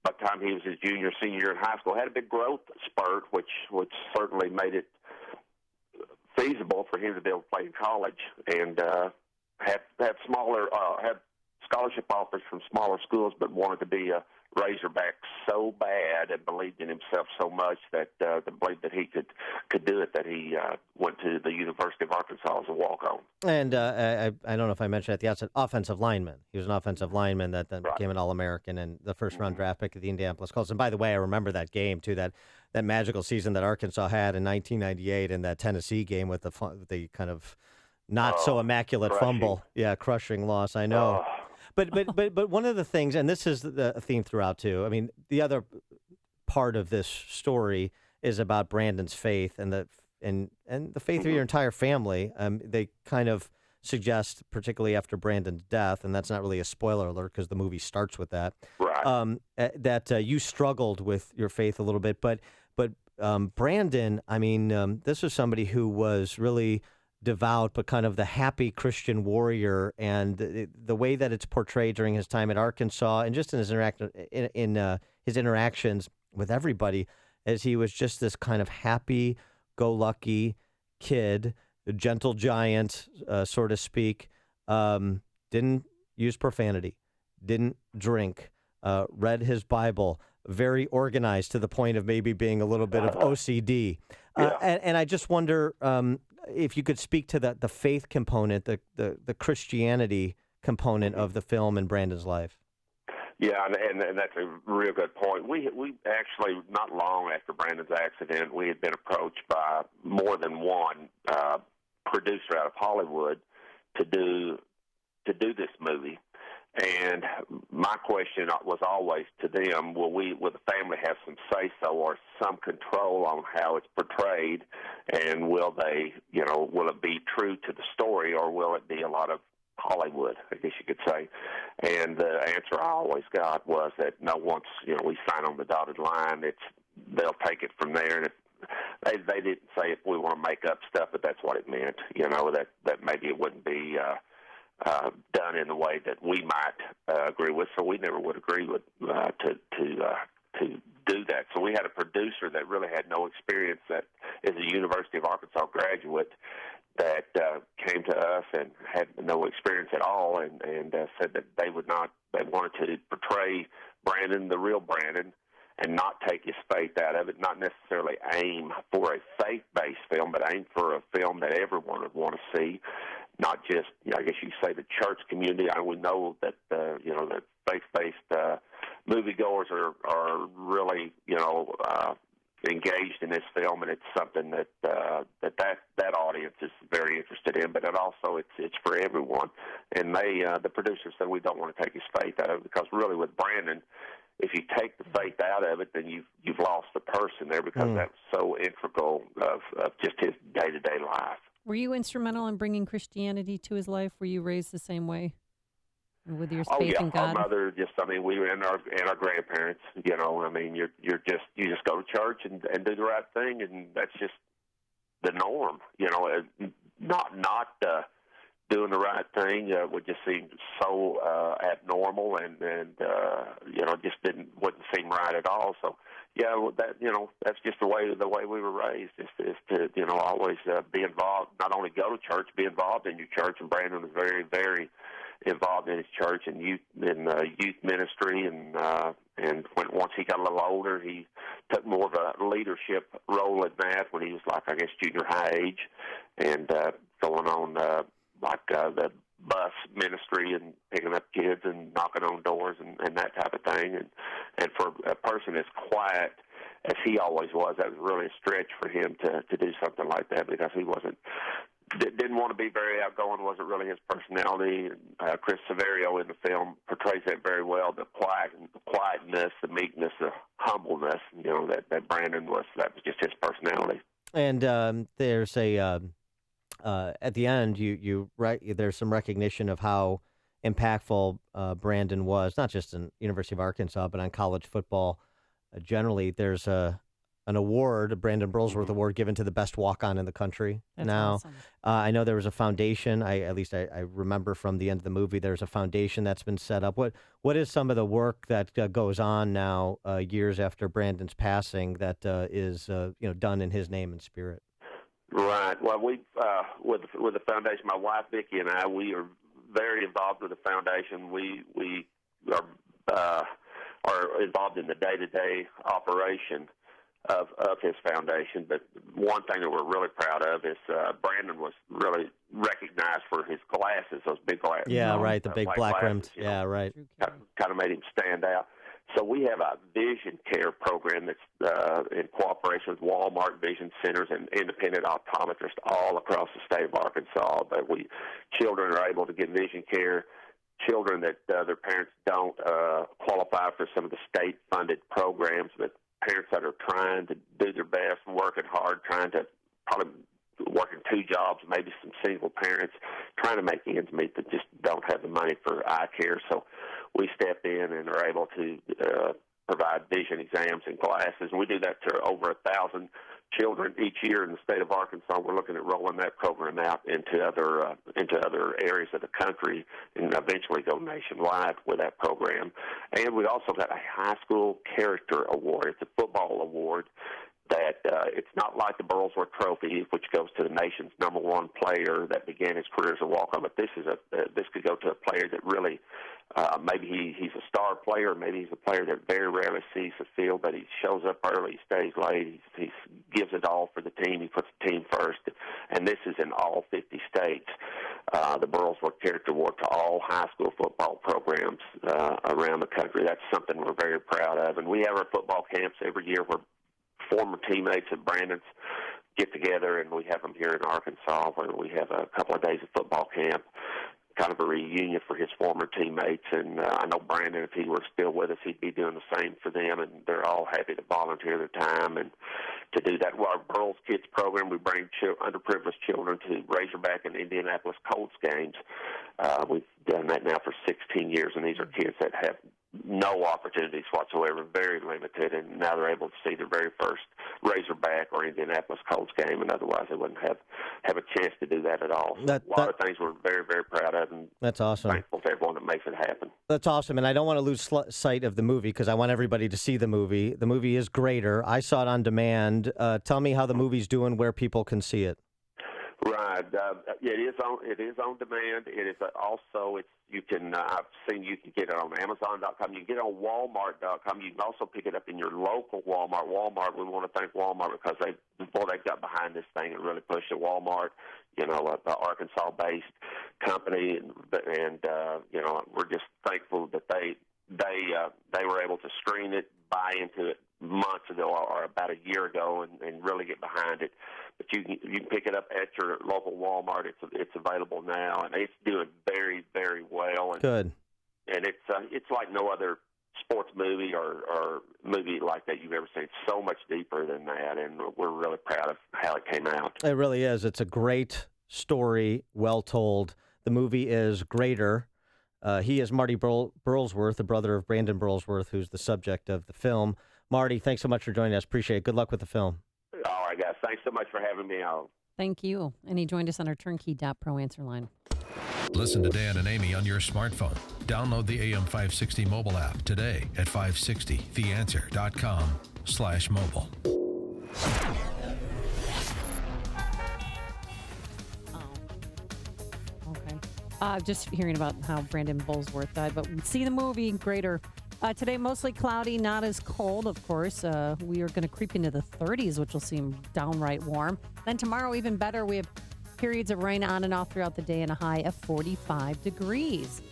By the time he was his senior year in high school, had a big growth spurt, which certainly made it feasible for him to be able to play in college, and have scholarship offers from smaller schools, but wanted to be a Razorback so bad and believed in himself so much that believed that he could do it, that he went to the University of Arkansas as a walk-on. And I don't know if I mentioned at the outset, offensive lineman. He was an offensive lineman that then became an All-American and the first-round draft pick of the Indianapolis Colts. And by the way, I remember that game, too, that magical season that Arkansas had in 1998 in that Tennessee game with the kind of not-so-immaculate fumble. Yeah, crushing loss, I know. But one of the things, and this is the theme throughout too. I mean, the other part of this story is about Brandon's faith and the faith of your entire family. They kind of suggest, particularly after Brandon's death, and that's not really a spoiler alert because the movie starts with that, right. That you struggled with your faith a little bit. But Brandon, I mean, this was somebody who was really devout, but kind of the happy Christian warrior, and the way that it's portrayed during his time at Arkansas and just in his his interactions with everybody, as he was just this kind of happy-go-lucky kid, a gentle giant, so to speak, didn't use profanity, didn't drink, read his Bible, very organized to the point of maybe being a little bit of OCD. And I just wonder if you could speak to the faith component, the Christianity component of the film and Brandon's life. Yeah, and that's a real good point. We actually, not long after Brandon's accident, we had been approached by more than one producer out of Hollywood to do this movie. And my question was always to them, will the family have some say-so or some control on how it's portrayed, and will it be true to the story, or will it be a lot of Hollywood, I guess you could say? And the answer I always got was that no, once we sign on the dotted line, they'll take it from there. And they didn't say if we want to make up stuff, but that's what it meant. That maybe it wouldn't be done in the way that we might agree with. So we never would agree with to do that. So we had a producer that really had no experience, that is a University of Arkansas graduate, that came to us and had no experience at all, and said that they wanted to portray Brandon, the real Brandon, and not take his faith out of it, not necessarily aim for a faith-based film, but aim for a film that everyone would want to see, not just, I guess you say, the church community. We know that, that faith-based moviegoers are really, engaged in this film, and it's something that audience is very interested in. But it's for everyone. And the producer said, we don't want to take his faith out of it, because really with Brandon, if you take the faith out of it, then you've lost the person there, because that's so integral of just his day-to-day life. Were you instrumental in bringing Christianity to his life? Were you raised the same way? With your faith in God? Our mother we were, and our grandparents, you just go to church and do the right thing, and that's just the norm, not doing the right thing would just seem so abnormal, and just wouldn't seem right at all. So that's just the way we were raised, is to always be involved, not only go to church, be involved in your church. And Brandon was very, very involved in his church and youth ministry, and once he got a little older, he took more of a leadership role in that when he was junior high age, and going on the bus ministry and picking up kids and knocking on doors and that type of thing. And for a person as quiet as he always was, that was really a stretch for him to do something like that, because he didn't want to be very outgoing, wasn't really his personality. Chris Severio in the film portrays that very well, the quietness, the meekness, the humbleness, that Brandon was. That was just his personality. And there's at the end, there's some recognition of how impactful Brandon was, not just in University of Arkansas, but on college football generally. There's an award, a Brandon Burlsworth Award, given to the best walk-on in the country. That's now. Awesome. I know there was a foundation. I remember from the end of the movie, there's a foundation that's been set up. What is some of the work that goes on now, years after Brandon's passing, that is done in his name and spirit? Right. Well, we with the foundation, my wife Vicki and I, we are very involved with the foundation. We are involved in the day-to-day operation of his foundation. But one thing that we're really proud of is Brandon was really recognized for his glasses, those big glasses. Yeah, right, the big black rimmed. Yeah, right. Kind of made him stand out. So we have a vision care program that's in cooperation with Walmart Vision Centers and independent optometrists all across the state of Arkansas. But children are able to get vision care. Children that their parents don't qualify for some of the state-funded programs, but parents that are trying to do their best, working hard, trying to probably working 2 jobs, maybe some single parents trying to make ends meet that just don't have the money for eye care. So we step in and are able to provide vision exams and glasses. And we do that to over 1,000 children each year in the state of Arkansas. We're looking at rolling that program out into other areas of the country and eventually go nationwide with that program. And we also got a high school character award. It's a football award that it's not like the Burlsworth Trophy, which goes to the nation's #1 player that began his career as a walk-on. But this could go to a player that really maybe he's a star player, maybe he's a player that very rarely sees the field, but he shows up early, he stays late, he gives it all for the team, he puts the team first. And this is in all 50 states. The Burlsworth Character Award to all high school football programs around the country. That's something we're very proud of. And we have our football camps every year where former teammates of Brandon's get together, and we have them here in Arkansas where we have a couple of days of football camp, kind of a reunion for his former teammates. And I know Brandon, if he were still with us, he'd be doing the same for them, and they're all happy to volunteer their time and to do that. Well, our Burls Kids program, we bring underprivileged children to Razorback and Indianapolis Colts games. We've done that now for 16 years, and these are kids that have no opportunities whatsoever, very limited, and now they're able to see their very first Razorback or Indianapolis Colts game, and otherwise they wouldn't have a chance to do that at all. So a lot of things we're very, very proud of, and that's awesome. Thankful to everyone that makes it happen. That's awesome, and I don't want to lose sight of the movie because I want everybody to see the movie. The movie is Greater. I saw it on demand. Tell me how the movie's doing, where people can see it. Right. It is on demand. It is also I've seen you can get it on Amazon.com. You can get it on Walmart.com. You can also pick it up in your local Walmart. Walmart, we want to thank Walmart because they got behind this thing and really pushed it. Walmart, an Arkansas-based company, and we're just thankful that they were able to screen it, buy into it months ago or about a year ago, and really get behind it. But you can pick it up at your local Walmart. It's available now, and it's doing very, very well. And, good. And it's like no other sports movie or movie like that you've ever seen. It's so much deeper than that, and we're really proud of how it came out. It really is. It's a great story, well told. The movie is Greater. He is Marty Burlsworth, the brother of Brandon Burlsworth, who's the subject of the film. Marty, thanks so much for joining us. Appreciate it. Good luck with the film. All right, guys. Thanks so much for having me on. Thank you. And he joined us on our turnkey.pro answer line. Listen to Dan and Amy on your smartphone. Download the AM 560 mobile app today at 560theanswer.com/mobile. Just hearing about how Brandon Burlsworth died, but see the movie Greater. Today, mostly cloudy, not as cold, of course. We are going to creep into the 30s, which will seem downright warm. Then tomorrow, even better, we have periods of rain on and off throughout the day and a high of 45 degrees.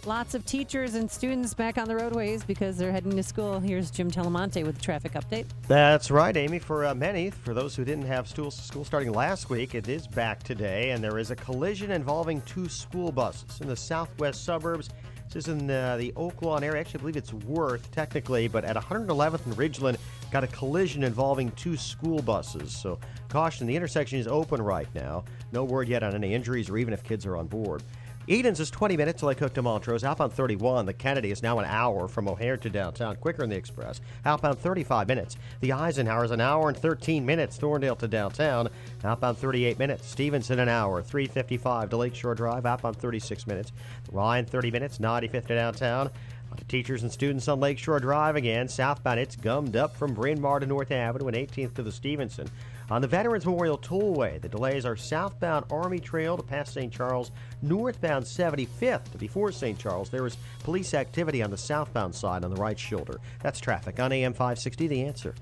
Lots of teachers and students back on the roadways because they're heading to school. Here's Jim Telemonte with the traffic update. That's right, Amy. For many, for those who didn't have school starting last week, it is back today, and there is a collision involving 2 school buses in the southwest suburbs. This is in the Oak Lawn area. Actually, I believe it's Worth, technically, but at 111th and Ridgeland, got a collision involving 2 school buses. So caution, the intersection is open right now. No word yet on any injuries or even if kids are on board. Edens is 20 minutes till Lake Hook to Montrose. Outbound 31, the Kennedy is now an hour from O'Hare to downtown, quicker in the express. Outbound 35 minutes. The Eisenhower is an hour and 13 minutes, Thorndale to downtown. Outbound 38 minutes. Stevenson an hour, 3:55 to Lakeshore Drive. Outbound 36 minutes. Ryan 30 minutes, 95th to downtown. To teachers and students on Lakeshore Drive again. Southbound, it's gummed up from Bryn Mawr to North Avenue and 18th to the Stevenson. On the Veterans Memorial Tollway, the delays are southbound Army Trail to past St. Charles, northbound 75th to before St. Charles. There is police activity on the southbound side on the right shoulder. That's traffic on AM 560, The Answer.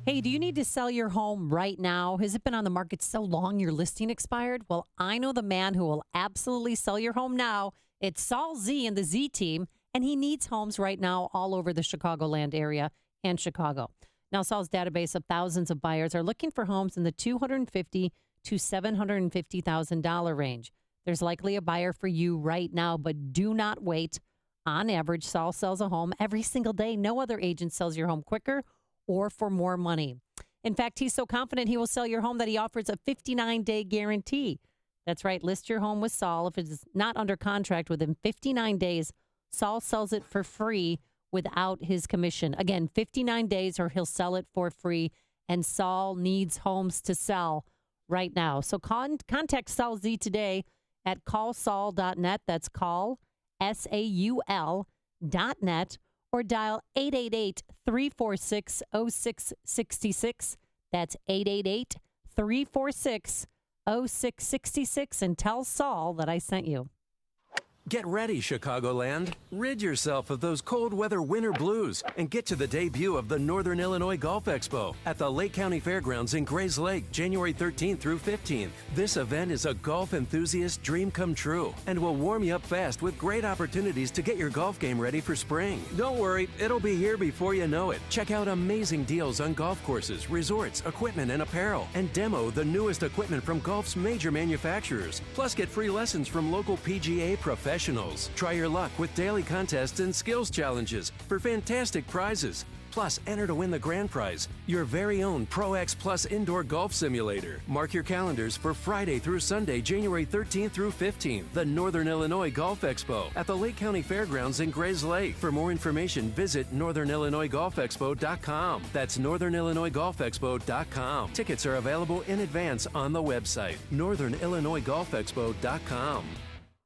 Hey, do you need to sell your home right now? Has it been on the market so long your listing expired? Well, I know the man who will absolutely sell your home now. It's Saul Z and the Z team, and he needs homes right now all over the Chicagoland area and Chicago. Now, Saul's database of thousands of buyers are looking for homes in the $250,000 to $750,000 range. There's likely a buyer for you right now, but do not wait. On average, Saul sells a home every single day. No other agent sells your home quicker or for more money. In fact, he's so confident he will sell your home that he offers a 59-day guarantee. That's right. List your home with Saul. If it is not under contract within 59 days, Saul sells it for free without his commission. Again, 59 days or he'll sell it for free. And Saul needs homes to sell right now. So contact Saul Z today at callsaul.net. That's call, SAUL.net, or dial 888-346-0666. That's 888-346-0666, and tell Saul that I sent you. Get ready, Chicagoland. Rid yourself of those cold weather winter blues and get to the debut of the Northern Illinois Golf Expo at the Lake County Fairgrounds in Grays Lake, January 13th through 15th. This event is a golf enthusiast dream come true and will warm you up fast with great opportunities to get your golf game ready for spring. Don't worry, it'll be here before you know it. Check out amazing deals on golf courses, resorts, equipment, and apparel, and demo the newest equipment from golf's major manufacturers. Plus, get free lessons from local PGA professionals. Try your luck with daily contests and skills challenges for fantastic prizes. Plus, enter to win the grand prize, your very own Pro X Plus indoor golf simulator. Mark your calendars for Friday through Sunday, January 13th through 15th, the Northern Illinois Golf Expo at the Lake County Fairgrounds in Grays Lake. For more information, visit northernillinoisgolfexpo.com. That's northernillinoisgolfexpo.com. Tickets are available in advance on the website, northernillinoisgolfexpo.com.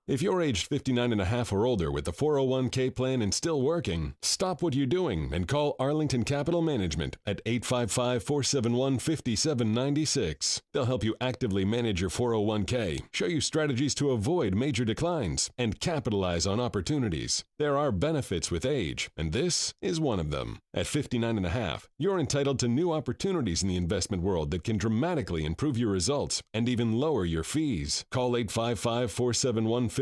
If you're aged 59 and a half or older with the 401k plan and still working, stop what you're doing and call Arlington Capital Management at 855-471-5796. They'll help you actively manage your 401k, show you strategies to avoid major declines, and capitalize on opportunities. There are benefits with age, and this is one of them. At 59 and a half, you're entitled to new opportunities in the investment world that can dramatically improve your results and even lower your fees. Call 855-471-5796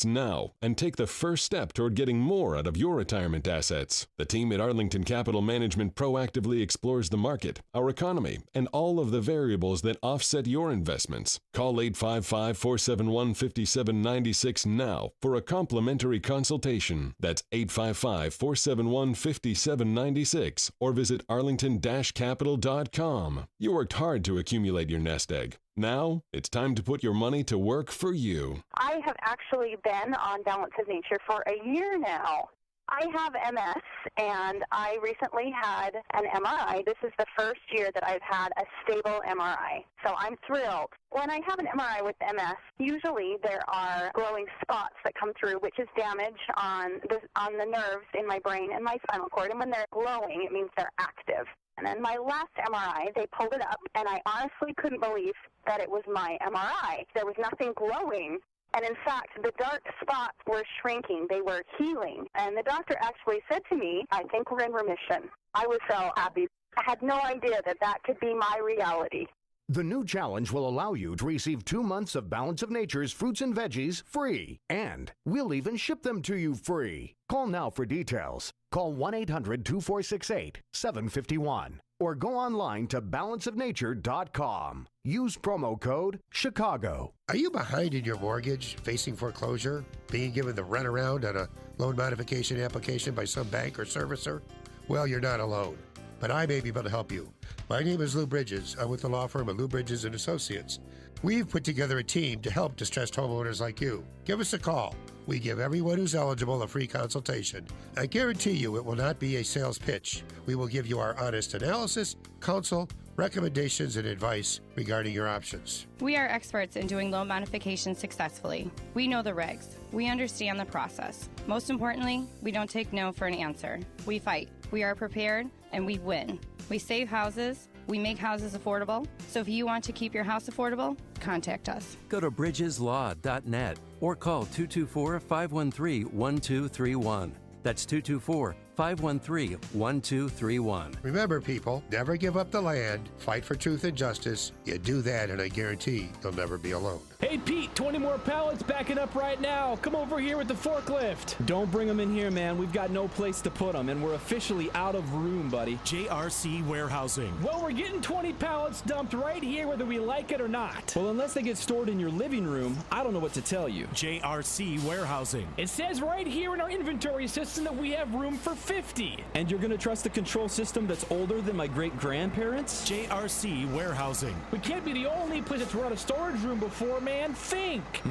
now and take the first step toward getting more out of your retirement assets. The team at Arlington Capital Management proactively explores the market, our economy, and all of the variables that offset your investments. Call 855-471-5796 now for a complimentary consultation. That's 855-471-5796 or visit arlington-capital.com. You worked hard to accumulate your nest egg. Now, it's time to put your money to work for you. I have actually been on Balance of Nature for a year now. I have MS, and I recently had an MRI. This is the first year that I've had a stable MRI, so I'm thrilled. When I have an MRI with MS, usually there are glowing spots that come through, which is damage on the nerves in my brain and my spinal cord, and when they're glowing, it means they're active. And then my last MRI, they pulled it up, and I honestly couldn't believe that it was my MRI. There was nothing glowing. And in fact, the dark spots were shrinking. They were healing. And the doctor actually said to me, I think we're in remission. I was so happy. I had no idea that that could be my reality. The new challenge will allow you to receive 2 months of Balance of Nature's fruits and veggies free. And we'll even ship them to you free. Call now for details. Call 1-800-246-8751 or go online to balanceofnature.com. Use promo code Chicago. Are you behind in your mortgage, facing foreclosure, being given the runaround on a loan modification application by some bank or servicer? Well, you're not alone, but I may be able to help you. My name is Lou Bridges. I'm with the law firm of Lou Bridges & Associates. We've put together a team to help distressed homeowners like you. Give us a call. We give everyone who's eligible a free consultation. I guarantee you it will not be a sales pitch. We will give you our honest analysis, counsel, recommendations, and advice regarding your options. We are experts in doing loan modifications successfully. We know the regs. We understand the process. Most importantly, we don't take no for an answer. We fight. We are prepared, and we win. We save houses. We make houses affordable. So if you want to keep your house affordable, contact us. Go to bridgeslaw.net or call 224-513-1231. That's 224-513-1231. Remember, people, never give up the land. Fight for truth and justice. You do that, and I guarantee you'll never be alone. Hey, Pete, 20 more pallets backing up right now. Come over here with the forklift. Don't bring them in here, man. We've got no place to put them, and we're officially out of room, buddy. JRC Warehousing. Well, we're getting 20 pallets dumped right here whether we like it or not. Well, unless they get stored in your living room, I don't know what to tell you. JRC Warehousing. It says right here in our inventory system that we have room for 50. And you're going to trust the control system that's older than my great-grandparents? JRC Warehousing. We can't be the only place that's run a storage room before, man. Think.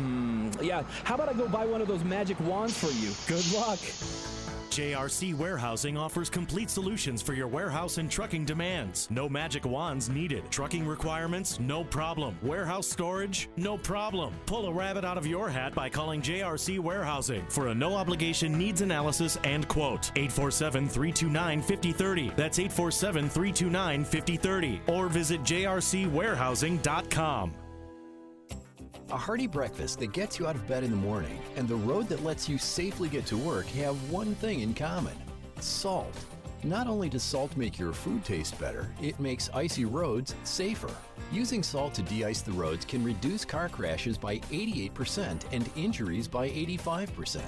Yeah, how about I go buy one of those magic wands for you? Good luck. JRC Warehousing offers complete solutions for your warehouse and trucking demands. No magic wands needed. Trucking requirements? No problem. Warehouse storage? No problem. Pull a rabbit out of your hat by calling JRC Warehousing for a no-obligation needs analysis and quote. 847-329-5030. That's 847-329-5030. Or visit jrcwarehousing.com. A hearty breakfast that gets you out of bed in the morning and the road that lets you safely get to work have one thing in common: salt. Not only does salt make your food taste better, it makes icy roads safer. Using salt to de-ice the roads can reduce car crashes by 88% and injuries by 85%.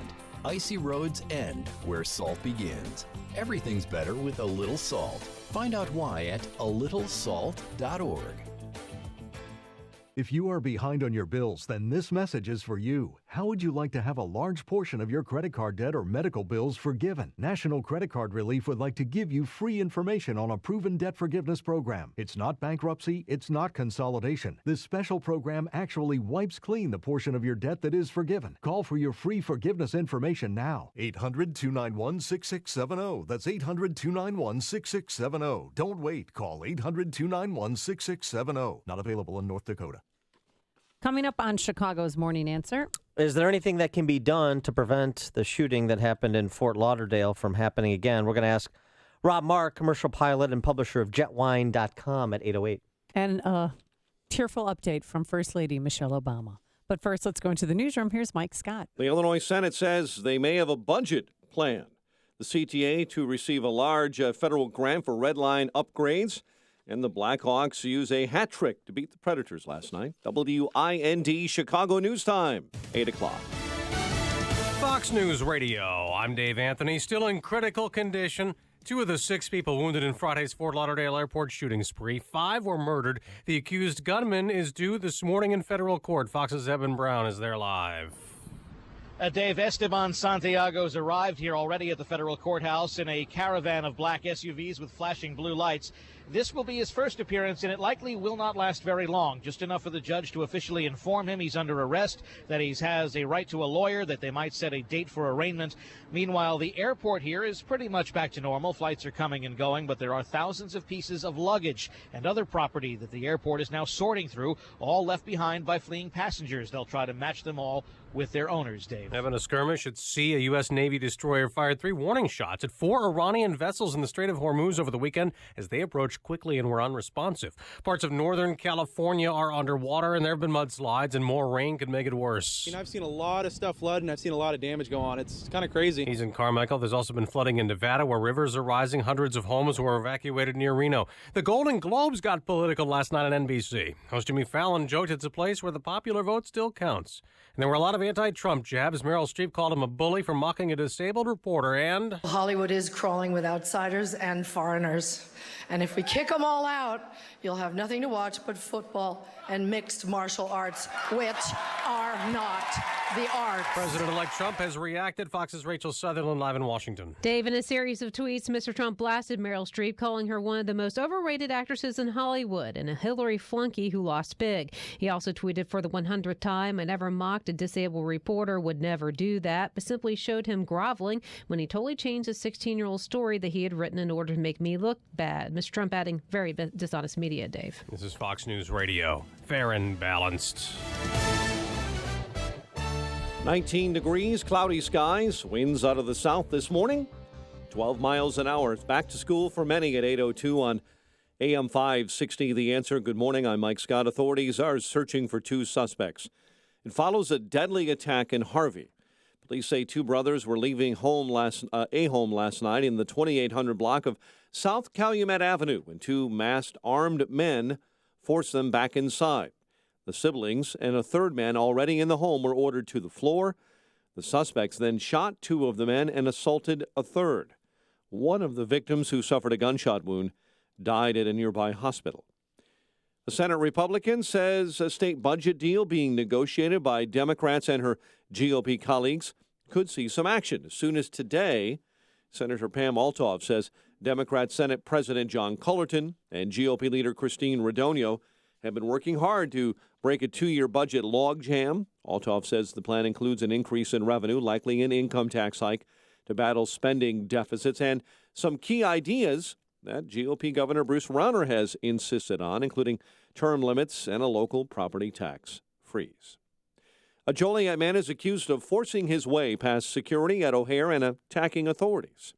Icy roads end where salt begins. Everything's better with a little salt. Find out why at alittlesalt.org. If you are behind on your bills, then this message is for you. How would you like to have a large portion of your credit card debt or medical bills forgiven? National Credit Card Relief would like to give you free information on a proven debt forgiveness program. It's not bankruptcy, it's not consolidation. This special program actually wipes clean the portion of your debt that is forgiven. Call for your free forgiveness information now. 800-291-6670. That's 800-291-6670. Don't wait. Call 800-291-6670. Not available in North Dakota. Coming up on Chicago's Morning Answer. Is there anything that can be done to prevent the shooting that happened in Fort Lauderdale from happening again? We're going to ask Rob Mark, commercial pilot and publisher of JetWine.com at 8:08. And a tearful update from First Lady Michelle Obama. But first, let's go into the newsroom. Here's Mike Scott. The Illinois Senate says they may have a budget plan. The CTA to receive a large federal grant for red line upgrades. And the Blackhawks use a hat trick to beat the Predators last night. WIND Chicago News Time, 8 o'clock. Fox News Radio. I'm Dave Anthony, still in critical condition. 2 of the 6 people wounded in Friday's Fort Lauderdale airport shooting spree. 5 were murdered. The accused gunman is due this morning in federal court. Fox's Evan Brown is there live. Dave, Esteban Santiago's arrived here already at the federal courthouse in a caravan of black SUVs with flashing blue lights. This will be his first appearance, and it likely will not last very long, just enough for the judge to officially inform him he's under arrest, that he has a right to a lawyer, that they might set a date for arraignment. Meanwhile, the airport here is pretty much back to normal. Flights are coming and going, but there are thousands of pieces of luggage and other property that the airport is now sorting through, all left behind by fleeing passengers. They'll try to match them all with their owners, Dave. Having a skirmish at sea, a U.S. Navy destroyer fired 3 warning shots at 4 Iranian vessels in the Strait of Hormuz over the weekend as they approached quickly and were unresponsive. Parts of Northern California are underwater, and there have been mudslides, and more rain could make it worse. I've seen a lot of stuff flood, and I've seen a lot of damage go on. It's kind of crazy. He's in Carmichael. There's also been flooding in Nevada, where rivers are rising. Hundreds of homes were evacuated near Reno. The Golden Globes got political last night on NBC. Host Jimmy Fallon joked it's a place where the popular vote still counts. And there were a lot of anti-Trump jabs. Meril Streep called him a bully for mocking a disabled reporter, and Hollywood is crawling with outsiders and foreigners. And if we kick them all out, you'll have nothing to watch but football and mixed martial arts, which are not the arts. President-elect Trump has reacted. Fox's Rachel Sutherland live in Washington. Dave, in a series of tweets, Mr. Trump blasted Meril Streep, calling her one of the most overrated actresses in Hollywood and a Hillary flunky who lost big. He also tweeted, for the 100th time, I never mocked a disabled reporter, would never do that, but simply showed him groveling when he totally changed a 16-year-old story that he had written in order to make me look bad. Mr. Trump adding, very dishonest media, Dave. This is Fox News Radio. Fair and balanced. 19 degrees, cloudy skies, winds out of the south this morning, 12 miles an hour. It's back to school for many at 8:02 on AM 560. The Answer. Good morning. I'm Mike Scott. Authorities are searching for 2 suspects. It follows a deadly attack in Harvey. Police say 2 brothers were leaving a home last night in the 2800 block of South Calumet Avenue when 2 masked armed men forced them back inside. The siblings and a third man already in the home were ordered to the floor. The suspects then shot 2 of the men and assaulted a third. One of the victims, who suffered a gunshot wound, died at a nearby hospital. The Senate Republican says a state budget deal being negotiated by Democrats and her GOP colleagues could see some action as soon as today. Senator Pam Althoff says Democrat Senate President John Cullerton and GOP leader Christine Radonio have been working hard to break a 2-year budget logjam. Althoff says the plan includes an increase in revenue, likely an income tax hike to battle spending deficits, and some key ideas that GOP Governor Bruce Rauner has insisted on, including term limits and a local property tax freeze. A Joliet man is accused of forcing his way past security at O'Hare and attacking authorities.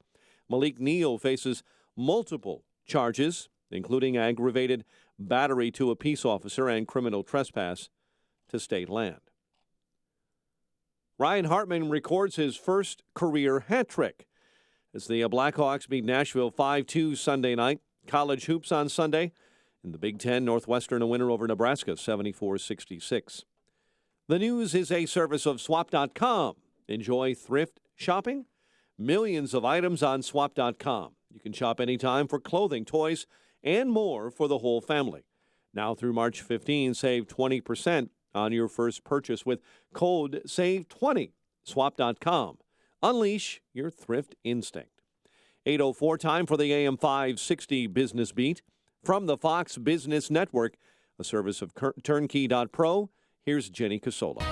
Malik Neal faces multiple charges, including aggravated battery to a peace officer and criminal trespass to state land. Ryan Hartman records his first career hat trick as the Blackhawks beat Nashville 5-2 Sunday night. College hoops on Sunday. In the Big Ten, Northwestern a winner over Nebraska 74-66. The news is a service of Swap.com. Enjoy thrift shopping. Millions of items on Swap.com. You can shop anytime for clothing, toys, and more for the whole family. Now through March 15, save 20% on your first purchase with code SAVE20. Swap.com. Unleash your thrift instinct. 8:04 time for the AM 560 Business Beat. From the Fox Business Network, a service of Turnkey.pro, here's Jenny Casola.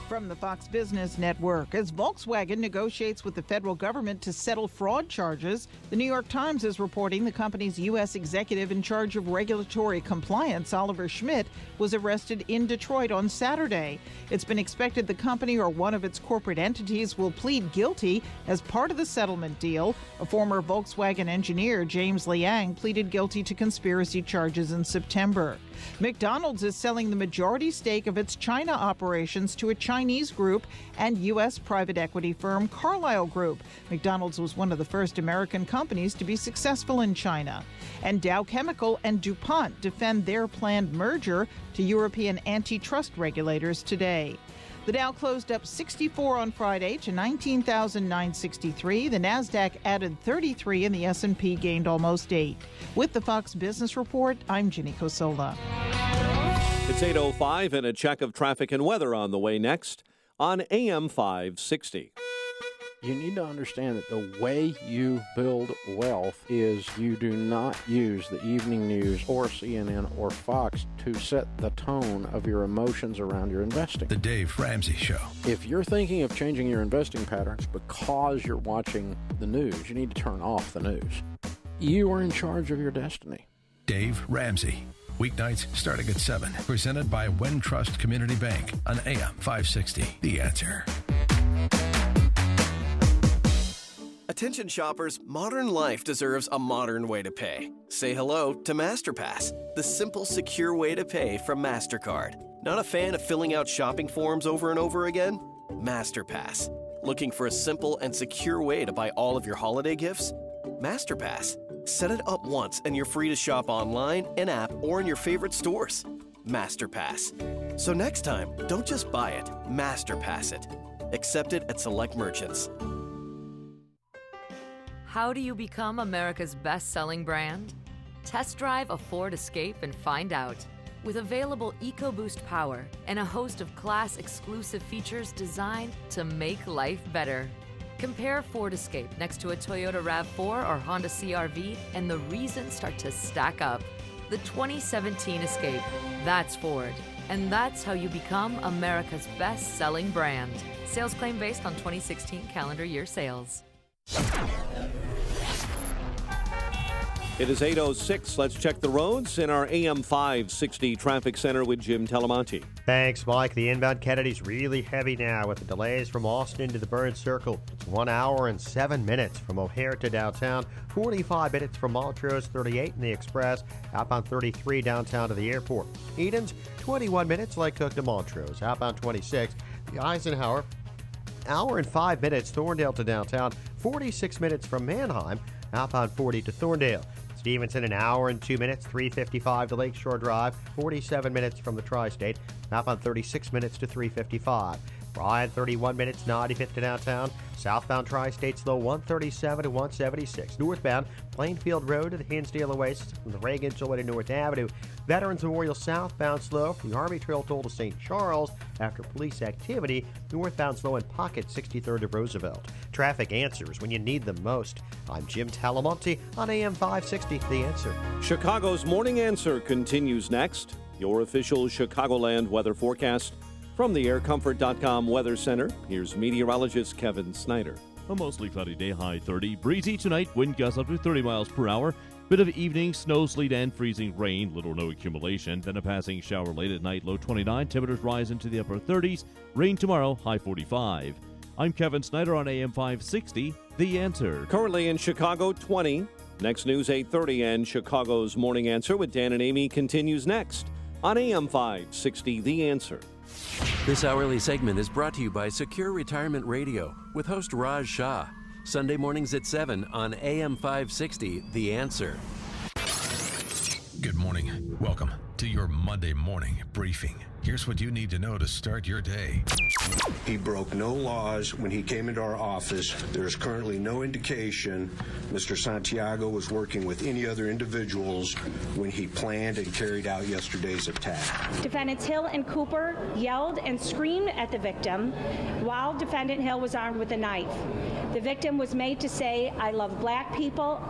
From the Fox Business Network, as Volkswagen negotiates with the federal government to settle fraud charges, the New York Times is reporting the company's U.S. executive in charge of regulatory compliance, Oliver Schmidt, was arrested in Detroit on Saturday. It's been expected the company or one of its corporate entities will plead guilty as part of the settlement deal. A former Volkswagen engineer, James Liang, pleaded guilty to conspiracy charges in September. McDonald's is selling the majority stake of its China operations to a Chinese group and U.S. private equity firm Carlyle Group. McDonald's was one of the first American companies to be successful in China. And Dow Chemical and DuPont defend their planned merger to European antitrust regulators today. The Dow closed up 64 on Friday to 19,963. The Nasdaq added 33 and the S&P gained almost 8. With the Fox Business Report, I'm Jenny Cosola. It's 8:05 and a check of traffic and weather on the way next on AM 560. You need to understand that the way you build wealth is you do not use the evening news or CNN or Fox to set the tone of your emotions around your investing. The Dave Ramsey Show. If you're thinking of changing your investing patterns because you're watching the news, you need to turn off the news. You are in charge of your destiny. Dave Ramsey. Weeknights starting at 7. Presented by Wintrust Community Bank on AM 560. The Answer. Attention shoppers, modern life deserves a modern way to pay. Say hello to MasterPass, the simple, secure way to pay from MasterCard. Not a fan of filling out shopping forms over and over again? MasterPass. Looking for a simple and secure way to buy all of your holiday gifts? MasterPass. Set it up once and you're free to shop online, in-app, or in your favorite stores. MasterPass. So next time, don't just buy it, MasterPass it. Accept it at select merchants. How do you become America's best-selling brand? Test drive a Ford Escape and find out. With available EcoBoost power and a host of class-exclusive features designed to make life better. Compare Ford Escape next to a Toyota RAV4 or Honda CR-V, and the reasons start to stack up. The 2017 Escape. That's Ford. And that's how you become America's best-selling brand. Sales claim based on 2016 calendar year sales. It is 8:06. Let's check the roads in our AM 560 traffic center with Jim Talamonte. Thanks, Mike. The inbound Kennedy's really heavy now with the delays from Austin to the Burns Circle. It's 1 hour and 7 minutes from O'Hare to downtown, 45 minutes from Montrose, 38 in the Express, outbound 33 downtown to the airport. Edens, 21 minutes, Lake Cook to Montrose, outbound 26. The Eisenhower, hour and 5 minutes, Thorndale to downtown, 46 minutes from Mannheim, outbound 40 to Thorndale. Stevenson, an hour and 2 minutes, 3:55 to Lakeshore Drive, 47 minutes from the Tri-State, southbound 36 minutes to 3:55. Bryan, 31 minutes, 95th to downtown. Southbound Tri-State slow, 137 to 176. Northbound, Plainfield Road to the Hinsdale Oasis from the Reagan to North Avenue. Veterans Memorial southbound slow from the Army Trail toll to St. Charles after police activity. Northbound slow in Pocket, 63rd to Roosevelt. Traffic answers when you need them most. I'm Jim Talamonte on AM 560, The Answer. Chicago's Morning Answer continues next. Your official Chicagoland weather forecast. From the aircomfort.com Weather Center, here's meteorologist Kevin Snyder. A mostly cloudy day, high 30. Breezy tonight, wind gusts up to 30 miles per hour. Bit of evening snow, sleet, and freezing rain. Little or no accumulation. Then a passing shower late at night, low 29. Temperatures rise into the upper 30s. Rain tomorrow, high 45. I'm Kevin Snyder on AM 560, The Answer. Currently in Chicago, 20. Next news, 8:30, and Chicago's Morning Answer with Dan and Amy continues next on AM 560, The Answer. This hourly segment is brought to you by Secure Retirement Radio with host Raj Shah. Sunday mornings at 7 on AM 560, The Answer. Good morning. Welcome to your Monday morning briefing. Here's what you need to know to start your day. He broke no laws when he came into our office. There is currently no indication Mr. Santiago was working with any other individuals when he planned and carried out yesterday's attack. Defendants Hill and Cooper yelled and screamed at the victim while Defendant Hill was armed with a knife. The victim was made to say, "I love black people,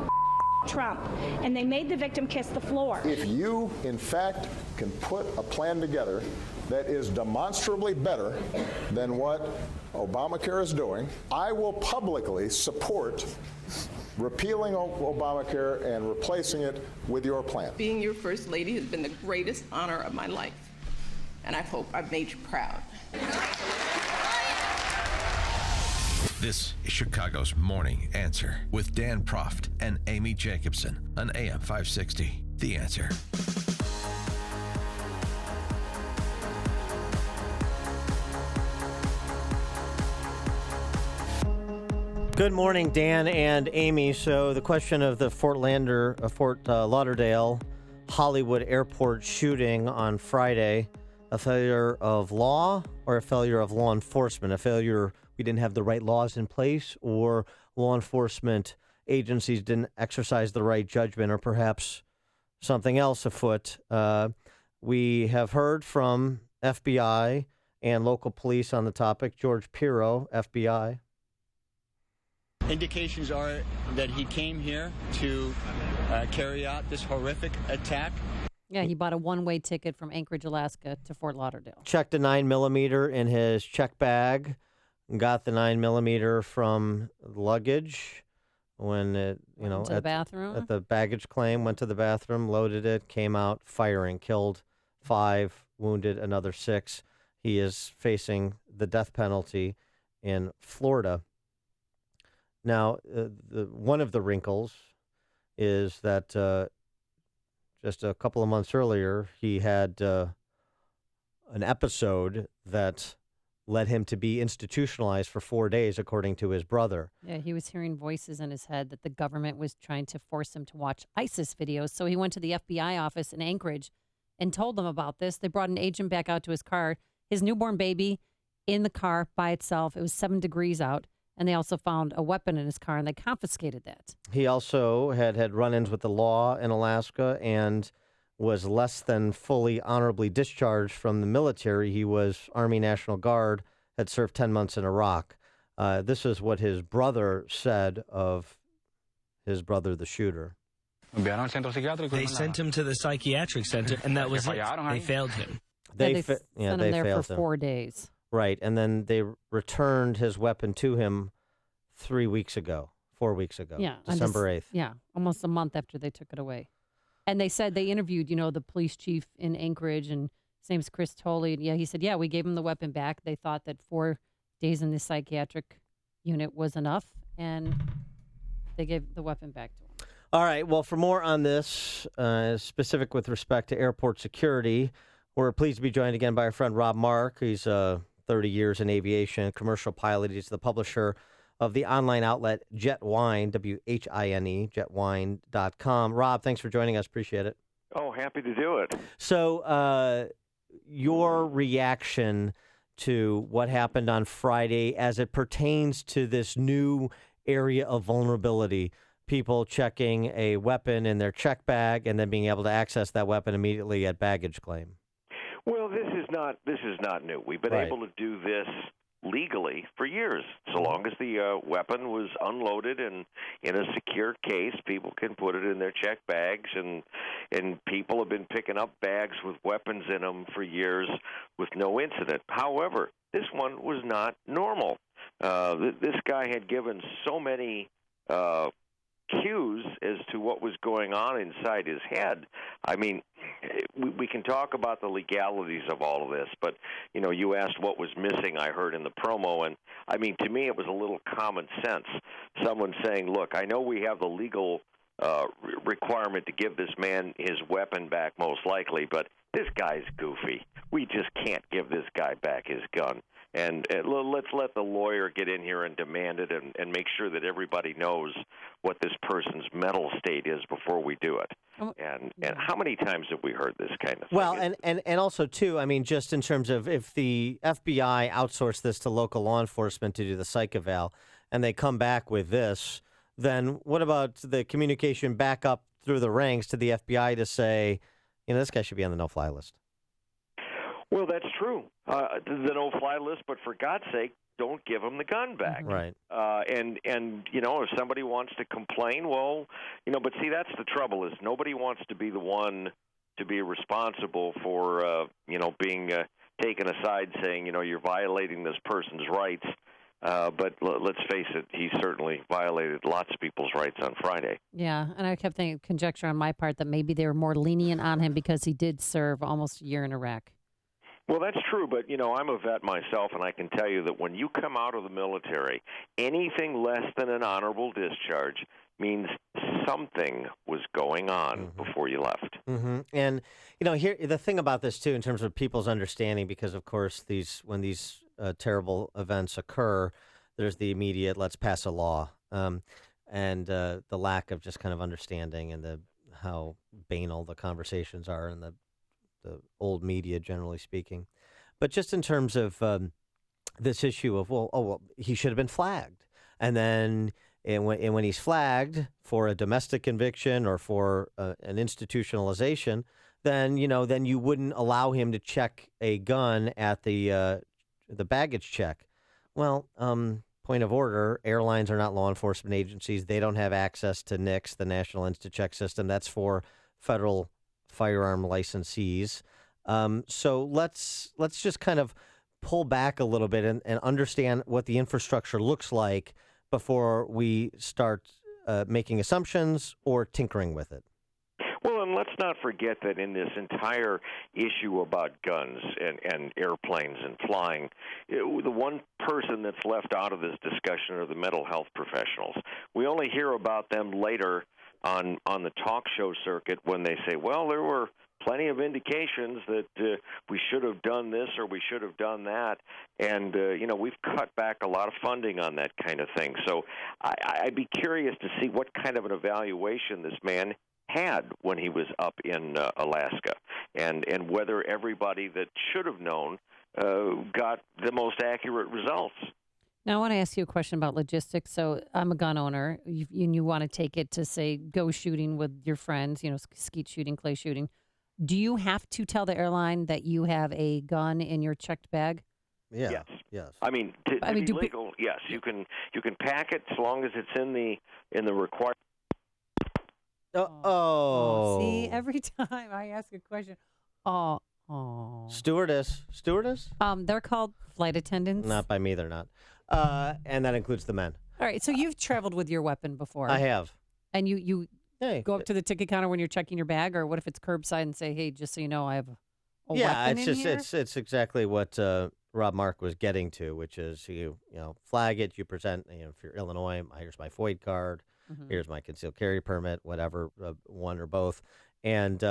Trump," and they made the victim kiss the floor. If you, in fact, can put a plan together that is demonstrably better than what Obamacare is doing, I will publicly support repealing Obamacare and replacing it with your plan. Being your first lady has been the greatest honor of my life, and I hope I've made you proud. This is Chicago's Morning Answer with Dan Proft and Amy Jacobson on AM 560, The Answer. Good morning, Dan and Amy. So the question of the Fort Lauderdale Hollywood Airport shooting on Friday, a failure of law or a failure of law enforcement? A failure we didn't have the right laws in place, or law enforcement agencies didn't exercise the right judgment, or perhaps something else afoot. We have heard from FBI and local police on the topic. George Pirro, FBI. Indications are that he came here to carry out this horrific attack. Yeah, he bought a one-way ticket from Anchorage, Alaska to Fort Lauderdale. Checked a 9mm in his check bag. Got the 9mm from luggage when it, Went to the bathroom. At the baggage claim, went to the bathroom, loaded it, came out firing, killed 5, wounded another 6. He is facing the death penalty in Florida. Now, one of the wrinkles is that just a couple of months earlier, he had an episode that led him to be institutionalized for 4 days, according to his brother. Yeah, he was hearing voices in his head that the government was trying to force him to watch ISIS videos. So he went to the FBI office in Anchorage and told them about this. They brought an agent back out to his car, his newborn baby in the car by itself. It was 7 degrees out. And they also found a weapon in his car, and they confiscated that. He also had run-ins with the law in Alaska and was less than fully honorably discharged from the military. He was Army National Guard, had served 10 months in Iraq. This is what his brother said of his brother, the shooter. They sent him to the psychiatric center, and that was it. They failed him. They sent him there for 4 days. Right, and then they returned his weapon to him 4 weeks ago, yeah, December 8th. Yeah, almost a month after they took it away. And they said they interviewed, the police chief in Anchorage, and his name's Chris Tolley. Yeah, he said, yeah, we gave him the weapon back. They thought that 4 days in the psychiatric unit was enough, and they gave the weapon back to him. All right, well, for more on this, specific with respect to airport security, we're pleased to be joined again by our friend Rob Mark. He's 30 years in aviation, commercial pilot. He's the publisher of the online outlet Jetwine, WHINE, jetwine.com. Rob, thanks for joining us. Appreciate it. Oh, happy to do it. So your reaction to what happened on Friday as it pertains to this new area of vulnerability, people checking a weapon in their check bag and then being able to access that weapon immediately at baggage claim? Well, this is not new. We've been able to do this legally for years. So long as the weapon was unloaded and in a secure case, people can put it in their check bags, and people have been picking up bags with weapons in them for years with no incident. However, this one was not normal. This guy had given so many cues as to what was going on inside his head. I mean, we can talk about the legalities of all of this, but, you know, you asked what was missing, I heard in the promo, and, I mean, to me it was a little common sense. Someone saying, look, I know we have the legal requirement to give this man his weapon back most likely, but this guy's goofy. We just can't give this guy back his gun. And let's let the lawyer get in here and demand it and make sure that everybody knows what this person's mental state is before we do it. And how many times have we heard this kind of thing? Well, and also, too, I mean, just in terms of if the FBI outsourced this to local law enforcement to do the psych eval and they come back with this, then what about the communication back up through the ranks to the FBI to say, you know, this guy should be on the no-fly list? Well, that's true. The no-fly list, but for God's sake, don't give him the gun back. Right. And you know, if somebody wants to complain, well, you know, but see, that's the trouble is nobody wants to be the one to be responsible for, you know, being taken aside saying, you know, you're violating this person's rights. But let's face it, he certainly violated lots of people's rights on Friday. Yeah, and I kept thinking, conjecture on my part, that maybe they were more lenient on him because he did serve almost a year in Iraq. Well, that's true, but, you know, I'm a vet myself, and I can tell you that when you come out of the military, anything less than an honorable discharge means something was going on before you left. Mm-hmm. And, you know, here the thing about this, too, in terms of people's understanding, because, of course, when these terrible events occur, there's the immediate, let's pass a law, and the lack of just kind of understanding and how banal the conversations are and the old media, generally speaking. But just in terms of this issue of, well, he should have been flagged. And then when he's flagged for a domestic conviction or for an institutionalization, then you wouldn't allow him to check a gun at the baggage check. Well, point of order, airlines are not law enforcement agencies. They don't have access to NICS, the National Insta-Check System. That's for federal firearm licensees. So let's just kind of pull back a little bit and understand what the infrastructure looks like before we start making assumptions or tinkering with it. Well, and let's not forget that in this entire issue about guns and airplanes and flying, the one person that's left out of this discussion are the mental health professionals. We only hear about them later on the talk show circuit when they say, well, there were plenty of indications that we should have done this or we should have done that. And, you know, we've cut back a lot of funding on that kind of thing. So I'd be curious to see what kind of an evaluation this man had when he was up in Alaska and whether everybody that should have known got the most accurate results. Now, I want to ask you a question about logistics. So I'm a gun owner, and you want to take it to, say, go shooting with your friends, you know, skeet shooting, clay shooting. Do you have to tell the airline that you have a gun in your checked bag? Yeah. Yes. I mean, to be legal, yes. You can pack it as long as it's in the required. Oh. See, every time I ask a question, Stewardess? They're called flight attendants. Not by me, they're not. And that includes the men. All right, so you've traveled with your weapon before. I have. And you go up to the ticket counter when you're checking your bag, or what if it's curbside and say, hey, just so you know, I have a weapon in here? It's exactly what Rob Mark was getting to, which is you flag it, you present, if you're Illinois, here's my FOID card, here's my concealed carry permit, whatever, one or both, and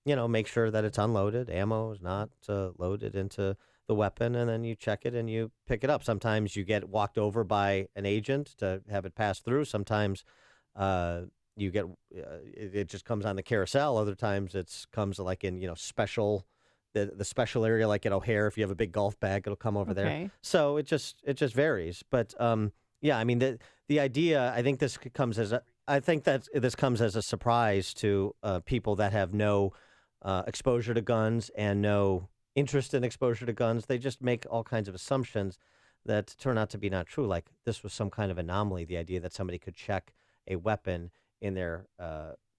make sure that it's unloaded. Ammo is not loaded into the weapon, and then you check it and you pick it up. Sometimes you get walked over by an agent to have it pass through. Sometimes you get it just comes on the carousel. Other times it comes like in special the special area, like at O'Hare. If you have a big golf bag, it'll come over there. So it just varies. But yeah, I mean the idea. I think this comes as a surprise to people that have no exposure to guns and no interest in exposure to guns. They just make all kinds of assumptions that turn out to be not true. Like this was some kind of anomaly, the idea that somebody could check a weapon in their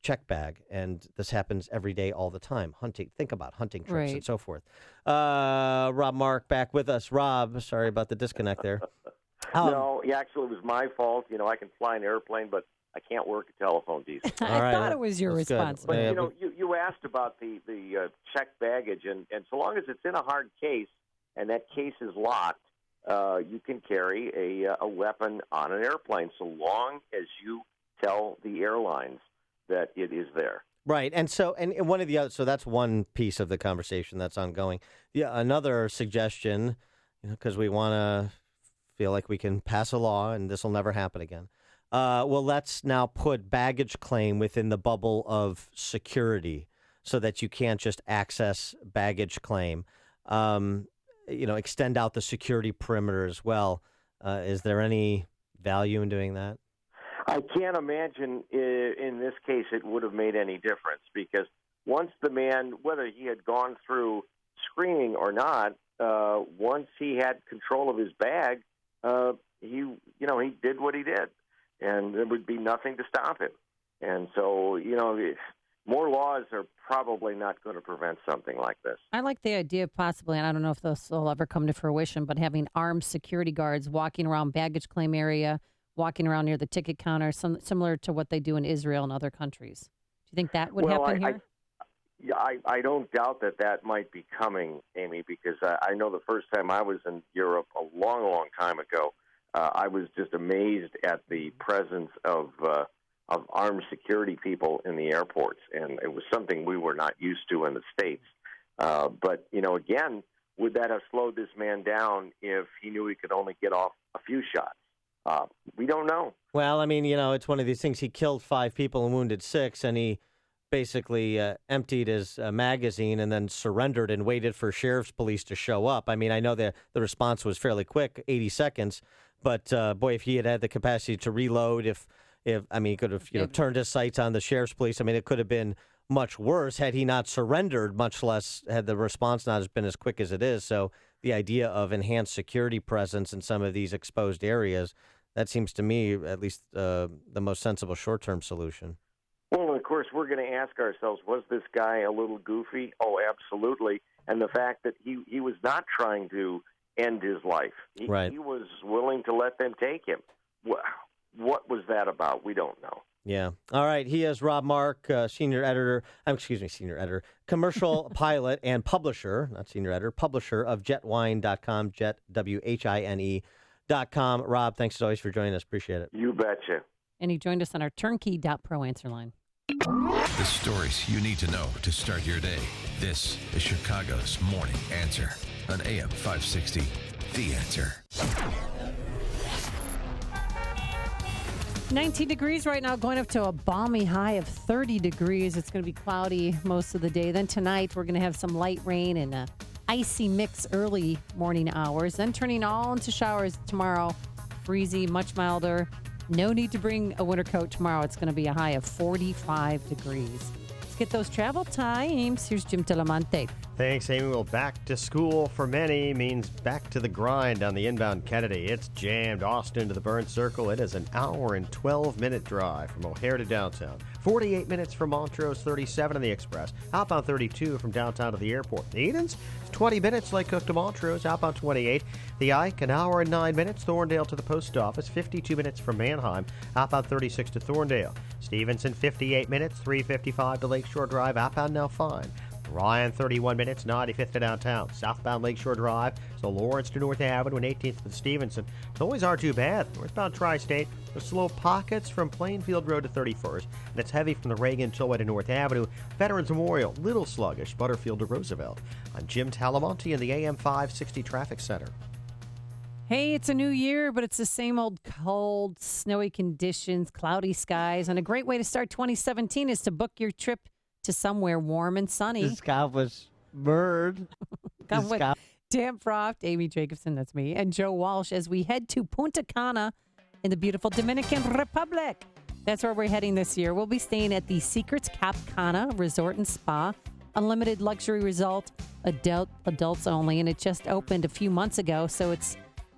check bag. And this happens every day, all the time. Think about hunting trips and so forth. Rob Mark back with us. Rob, sorry about the disconnect there. No, actually it was my fault. I can fly an airplane, but I can't work a telephone decent. I thought it was your responsibility. But, you asked about the checked baggage, and so long as it's in a hard case and that case is locked, you can carry a weapon on an airplane so long as you tell the airlines that it is there. Right. And so, and one of the other, so that's one piece of the conversation that's ongoing. Yeah. Another suggestion, because we want to feel like we can pass a law and this will never happen again. Well, let's now put baggage claim within the bubble of security so that you can't just access baggage claim. Extend out the security perimeter as well. Is there any value in doing that? I can't imagine in this case it would have made any difference, because once the man, whether he had gone through screening or not, once he had control of his bag, he did what he did, and there would be nothing to stop him. And so, more laws are probably not going to prevent something like this. I like the idea of possibly, and I don't know if this will ever come to fruition, but having armed security guards walking around baggage claim area, walking around near the ticket counter, similar to what they do in Israel and other countries. Do you think that would happen here? I don't doubt that might be coming, Amy, because I know the first time I was in Europe a long, long time ago, I was just amazed at the presence of armed security people in the airports, and it was something we were not used to in the States. But, again, would that have slowed this man down if he knew he could only get off a few shots? We don't know. Well, I mean, it's one of these things. He killed 5 people and wounded 6, and he basically emptied his magazine and then surrendered and waited for sheriff's police to show up. I mean, I know the response was fairly quick, 80 seconds, but boy, if he had the capacity to reload, he could have turned his sights on the sheriff's police. I mean, it could have been much worse had he not surrendered, much less had the response not been as quick as it is. So the idea of enhanced security presence in some of these exposed areas, that seems to me at least the most sensible short-term solution. Well, of course, we're going to ask ourselves, was this guy a little goofy? Oh, absolutely. And the fact that he was not trying to end his life. He was willing to let them take him. What was that about? We don't know. Yeah. All right. He is Rob Mark, senior editor, commercial pilot and publisher, not senior editor, publisher of jetwine.com, WHINE.com. Rob, thanks as always for joining us. Appreciate it. You betcha. And he joined us on our turnkey.pro answer line. The stories you need to know to start your day. This is Chicago's Morning Answer on AM 560, The Answer. 19 degrees right now, going up to a balmy high of 30 degrees. It's going to be cloudy most of the day. Then tonight, we're going to have some light rain and a icy mix early morning hours. Then turning all into showers tomorrow. Breezy, much milder. No need to bring a winter coat tomorrow. It's going to be a high of 45 degrees. Let's get those travel times. Here's Jim Talamonte. Thanks, Amy. Well, back to school for many means back to the grind on the inbound Kennedy. It's jammed Austin to the Burn Circle. It is an hour and 12-minute drive from O'Hare to downtown. 48 minutes from Montrose, 37 on the Express. Outbound 32 from downtown to the airport. The Edens, 20 minutes Lake Cook to Montrose. Outbound 28. The Ike, an hour and 9 minutes. Thorndale to the post office. 52 minutes from Manheim. Outbound 36 to Thorndale. Stevenson, 58 minutes. 3:55 to Lakeshore Drive. Outbound now fine. Ryan, 31 minutes, 95th to downtown. Southbound Lakeshore Drive, so Lawrence to North Avenue and 18th to Stevenson. Those aren't too bad. Northbound Tri-State, there's slow pockets from Plainfield Road to 31st, and it's heavy from the Reagan Tollway to North Avenue. Veterans Memorial, little sluggish, Butterfield to Roosevelt. I'm Jim Talamonte in the AM 560 Traffic Center. Hey, it's a new year, but it's the same old cold, snowy conditions, cloudy skies, and a great way to start 2017 is to book your trip to somewhere warm and sunny. The Scott was bird. Come with Dan Frost, Amy Jacobson, that's me, and Joe Walsh as we head to Punta Cana in the beautiful Dominican Republic. That's where we're heading this year. We'll be staying at the Secrets Cap Cana Resort and Spa, unlimited luxury resort, adults only, and it just opened a few months ago, so it's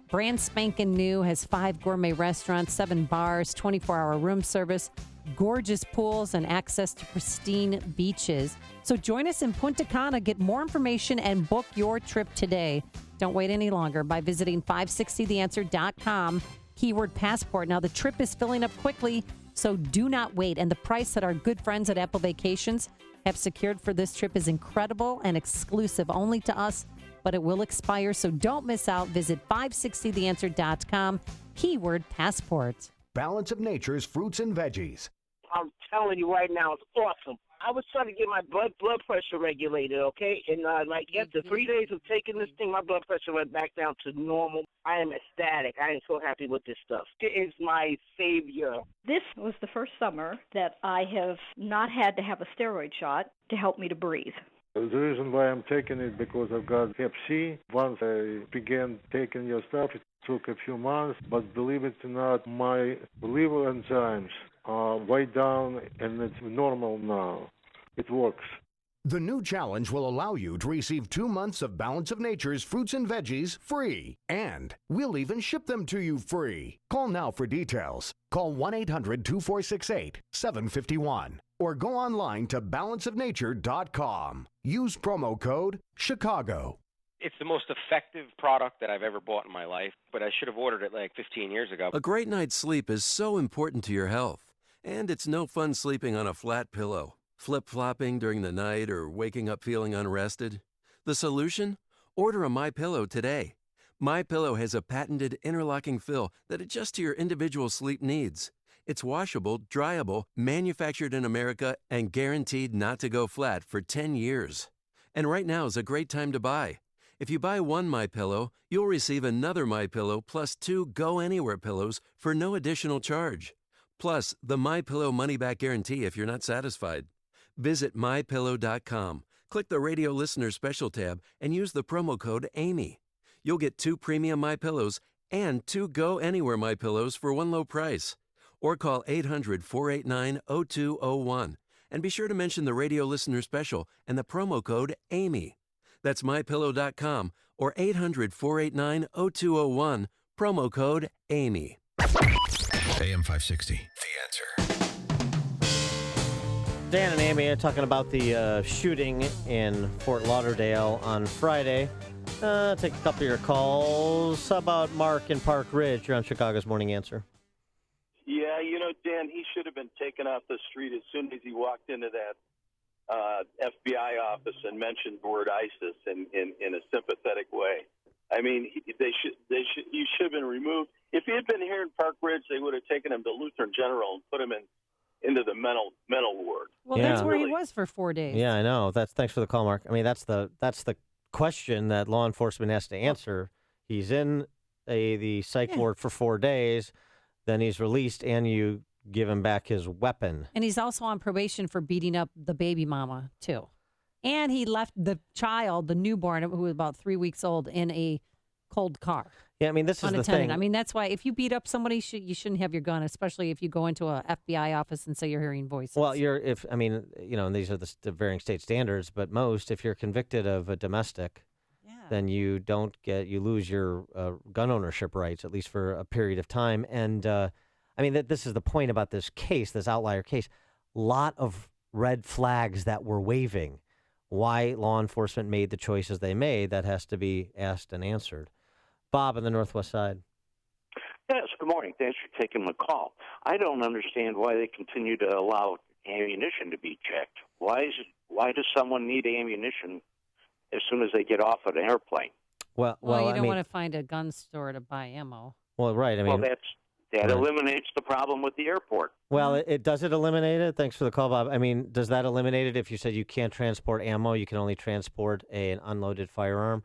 brand spanking new, has 5 gourmet restaurants, 7 bars, 24-hour room service, gorgeous pools, and access to pristine beaches. So join us in Punta Cana. Get more information and book your trip today. Don't wait any longer by visiting 560theanswer.com, keyword passport. Now, the trip is filling up quickly, so do not wait. And the price that our good friends at Apple Vacations have secured for this trip is incredible and exclusive only to us, but it will expire, so don't miss out. Visit 560theanswer.com, keyword passport. Balance of Nature's fruits and veggies. I'm telling you right now, it's awesome. I was trying to get my blood pressure regulated, okay? And after 3 days of taking this thing, my blood pressure went back down to normal. I am ecstatic. I am so happy with this stuff. It is my savior. This was the first summer that I have not had to have a steroid shot to help me to breathe. The reason why I'm taking it because I've got Hep C. Once I began taking your stuff, it took a few months, but believe it or not, my liver enzymes are way down and it's normal now. It works. The new challenge will allow you to receive 2 months of Balance of Nature's fruits and veggies free. And we'll even ship them to you free. Call now for details. Call 1-800-246-8751 or go online to balanceofnature.com. Use promo code CHICAGO. It's the most effective product that I've ever bought in my life, but I should have ordered it like 15 years ago. A great night's sleep is so important to your health. And it's no fun sleeping on a flat pillow, flip-flopping during the night, or waking up feeling unrested. The solution? Order a MyPillow today. MyPillow has a patented interlocking fill that adjusts to your individual sleep needs. It's washable, dryable, manufactured in America, and guaranteed not to go flat for 10 years. And right now is a great time to buy. If you buy one MyPillow, you'll receive another MyPillow plus 2 Go Anywhere pillows for no additional charge. Plus, the MyPillow money-back guarantee if you're not satisfied. Visit MyPillow.com, click the Radio Listener Special tab, and use the promo code AMY. You'll get 2 premium MyPillows and 2 Go Anywhere MyPillows for one low price. Or call 800-489-0201. And be sure to mention the Radio Listener Special and the promo code AMY. That's MyPillow.com or 800-489-0201, promo code AMY. AM 560, The Answer. Dan and Amy are talking about the shooting in Fort Lauderdale on Friday. Take a couple of your calls. How about Mark in Park Ridge? You're on Chicago's Morning Answer. Yeah, Dan, he should have been taken off the street as soon as he walked into that FBI office and mentioned the word ISIS in a sympathetic way. I mean, he should have been removed. If he had been here in Park Ridge, they would have taken him to Lutheran General and put him into the mental ward. Well, that's where he was for 4 days. Yeah, I know. Thanks for the call, Mark. I mean, that's the question that law enforcement has to answer. He's in the psych ward for 4 days, then he's released, and you give him back his weapon. And he's also on probation for beating up the baby mama, too. And he left the child, the newborn, who was about 3 weeks old, in a cold car. Yeah, I mean, this is the thing. I mean, that's why if you beat up somebody, you shouldn't have your gun, especially if you go into a FBI office and say you're hearing voices. Well, and these are the varying state standards, but if you're convicted of a domestic, then you lose your gun ownership rights, at least for a period of time. And this is the point about this case, this outlier case. Lot of red flags that were waving. Why law enforcement made the choices they made, that has to be asked and answered. Bob on the Northwest Side. Yes, good morning. Thanks for taking my call. I don't understand why they continue to allow ammunition to be checked. Why Why does someone need ammunition as soon as they get off an airplane? Well, you don't want to find a gun store to buy ammo. Well, right. I mean, that eliminates the problem with the airport. Well, it does it eliminate it? Thanks for the call, Bob. I mean, does that eliminate it if you said you can't transport ammo, you can only transport an unloaded firearm?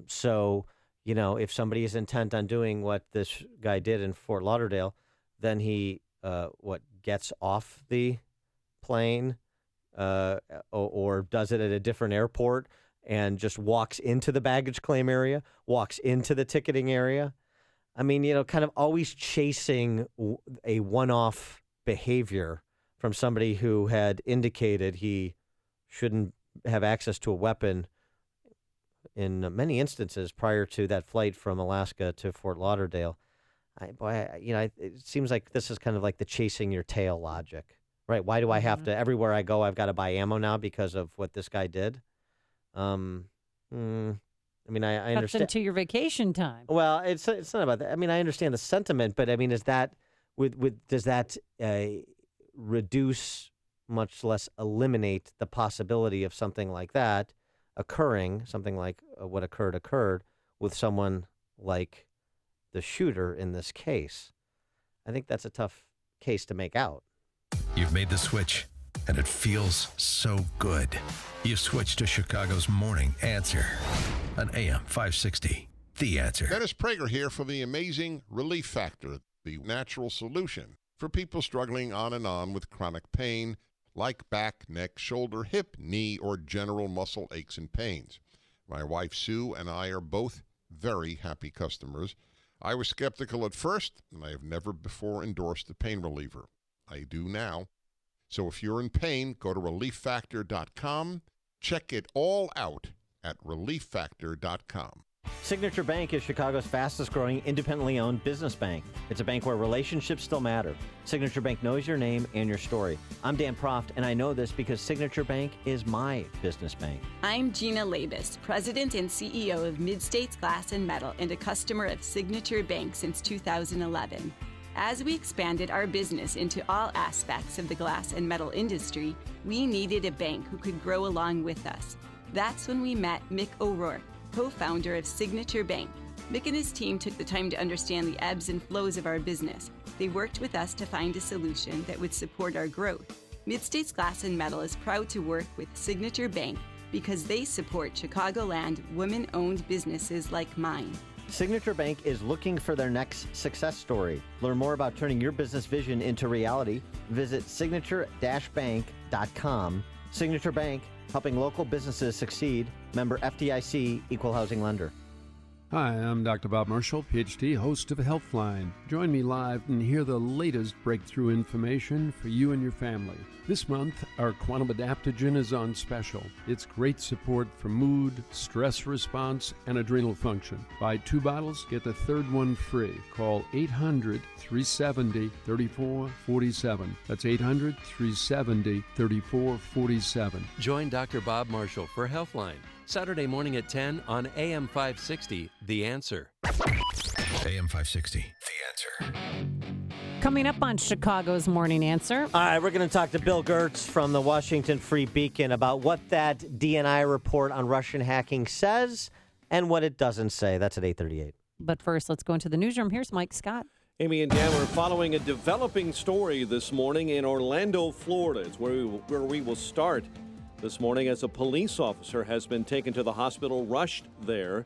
So, if somebody is intent on doing what this guy did in Fort Lauderdale, then he, gets off the plane or does it at a different airport and just walks into the baggage claim area, walks into the ticketing area. I mean, kind of always chasing a one-off behavior from somebody who had indicated he shouldn't have access to a weapon in many instances prior to that flight from Alaska to Fort Lauderdale. It seems like this is kind of like the chasing your tail logic, right? Why do I have to, everywhere I go, I've got to buy ammo now because of what this guy did? I mean, I understand. Cuts into your vacation time. Well, it's not about that. I mean, I understand the sentiment, but I mean, is that does that reduce, much less eliminate the possibility of something like that occurring? Something like what occurred with someone like the shooter in this case. I think that's a tough case to make out. You've made the switch, and it feels so good. You've switched to Chicago's Morning Answer on AM 560. The Answer. Dennis Prager here for the amazing Relief Factor, the natural solution for people struggling on and on with chronic pain like back, neck, shoulder, hip, knee, or general muscle aches and pains. My wife Sue and I are both very happy customers. I was skeptical at first, and I have never before endorsed a pain reliever. I do now. So if you're in pain, go to relieffactor.com. Check it all out at relieffactor.com. Signature Bank is Chicago's fastest growing independently owned business bank. It's a bank where relationships still matter. Signature Bank knows your name and your story. I'm Dan Proft, and I know this because Signature Bank is my business bank. I'm Gina Labus, President and CEO of Mid-States Glass and Metal and a customer of Signature Bank since 2011. As we expanded our business into all aspects of the glass and metal industry, we needed a bank who could grow along with us. That's when we met Mick O'Rourke, co-founder of Signature Bank. Mick and his team took the time to understand the ebbs and flows of our business. They worked with us to find a solution that would support our growth. Mid-States Glass and Metal is proud to work with Signature Bank because they support Chicagoland women-owned businesses like mine. Signature Bank is looking for their next success story. Learn more about turning your business vision into reality. Visit signature-bank.com. Signature Bank, helping local businesses succeed. Member FDIC, Equal Housing Lender. Hi, I'm Dr. Bob Marshall, PhD, host of Healthline. Join me live and hear the latest breakthrough information for you and your family. This month, our Quantum Adaptogen is on special. It's great support for mood, stress response, and adrenal function. Buy 2 bottles, get the third one free. Call 800-370-3447. That's 800-370-3447. Join Dr. Bob Marshall for Healthline, Saturday morning at 10 on AM 560, The Answer. AM 560, The Answer. Coming up on Chicago's Morning Answer. All right, we're going to talk to Bill Gertz from the Washington Free Beacon about what that DNI report on Russian hacking says and what it doesn't say. That's at 8:38. But first, let's go into the newsroom. Here's Mike Scott. Amy and Dan, we're following a developing story this morning in Orlando, Florida. It's where we will start this morning, as a police officer has been taken to the hospital, rushed there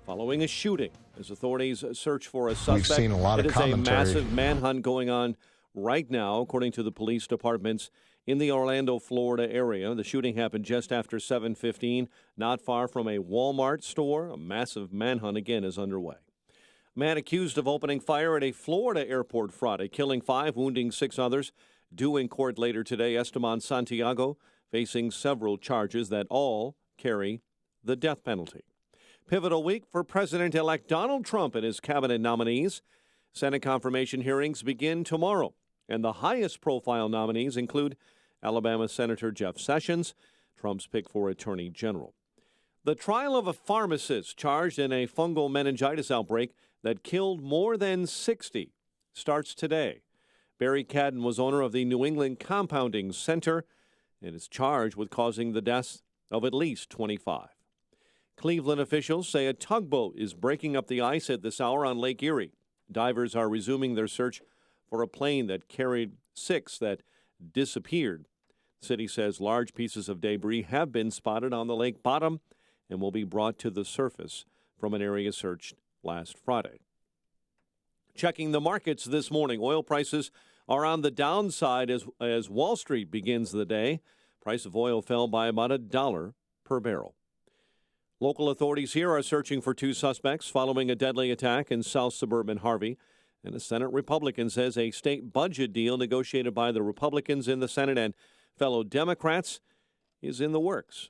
following a shooting. As authorities search for a suspect, We've seen a lot of commentary. It is a massive manhunt going on right now, according to the police departments in the Orlando, Florida area. The shooting happened just after 7:15, not far from a Walmart store. A massive manhunt again is underway. A man accused of opening fire at a Florida airport Friday, killing 5, wounding 6 others, due in court later today. Esteban Santiago facing several charges that all carry the death penalty. Pivotal week for President-elect Donald Trump and his cabinet nominees. Senate confirmation hearings begin tomorrow, and the highest-profile nominees include Alabama Senator Jeff Sessions, Trump's pick for Attorney General. The trial of a pharmacist charged in a fungal meningitis outbreak that killed more than 60 starts today. Barry Cadden was owner of the New England Compounding Center and is charged with causing the deaths of at least 25. Cleveland officials say a tugboat is breaking up the ice at this hour on Lake Erie. Divers are resuming their search for a plane that carried 6 that disappeared. The city says large pieces of debris have been spotted on the lake bottom and will be brought to the surface from an area searched last Friday. Checking the markets this morning, oil prices are on the downside as Wall Street begins the day. Price of oil fell by about $1 per barrel. Local authorities here are searching for 2 suspects following a deadly attack in South Suburban Harvey. And a Senate Republican says a state budget deal negotiated by the Republicans in the Senate and fellow Democrats is in the works.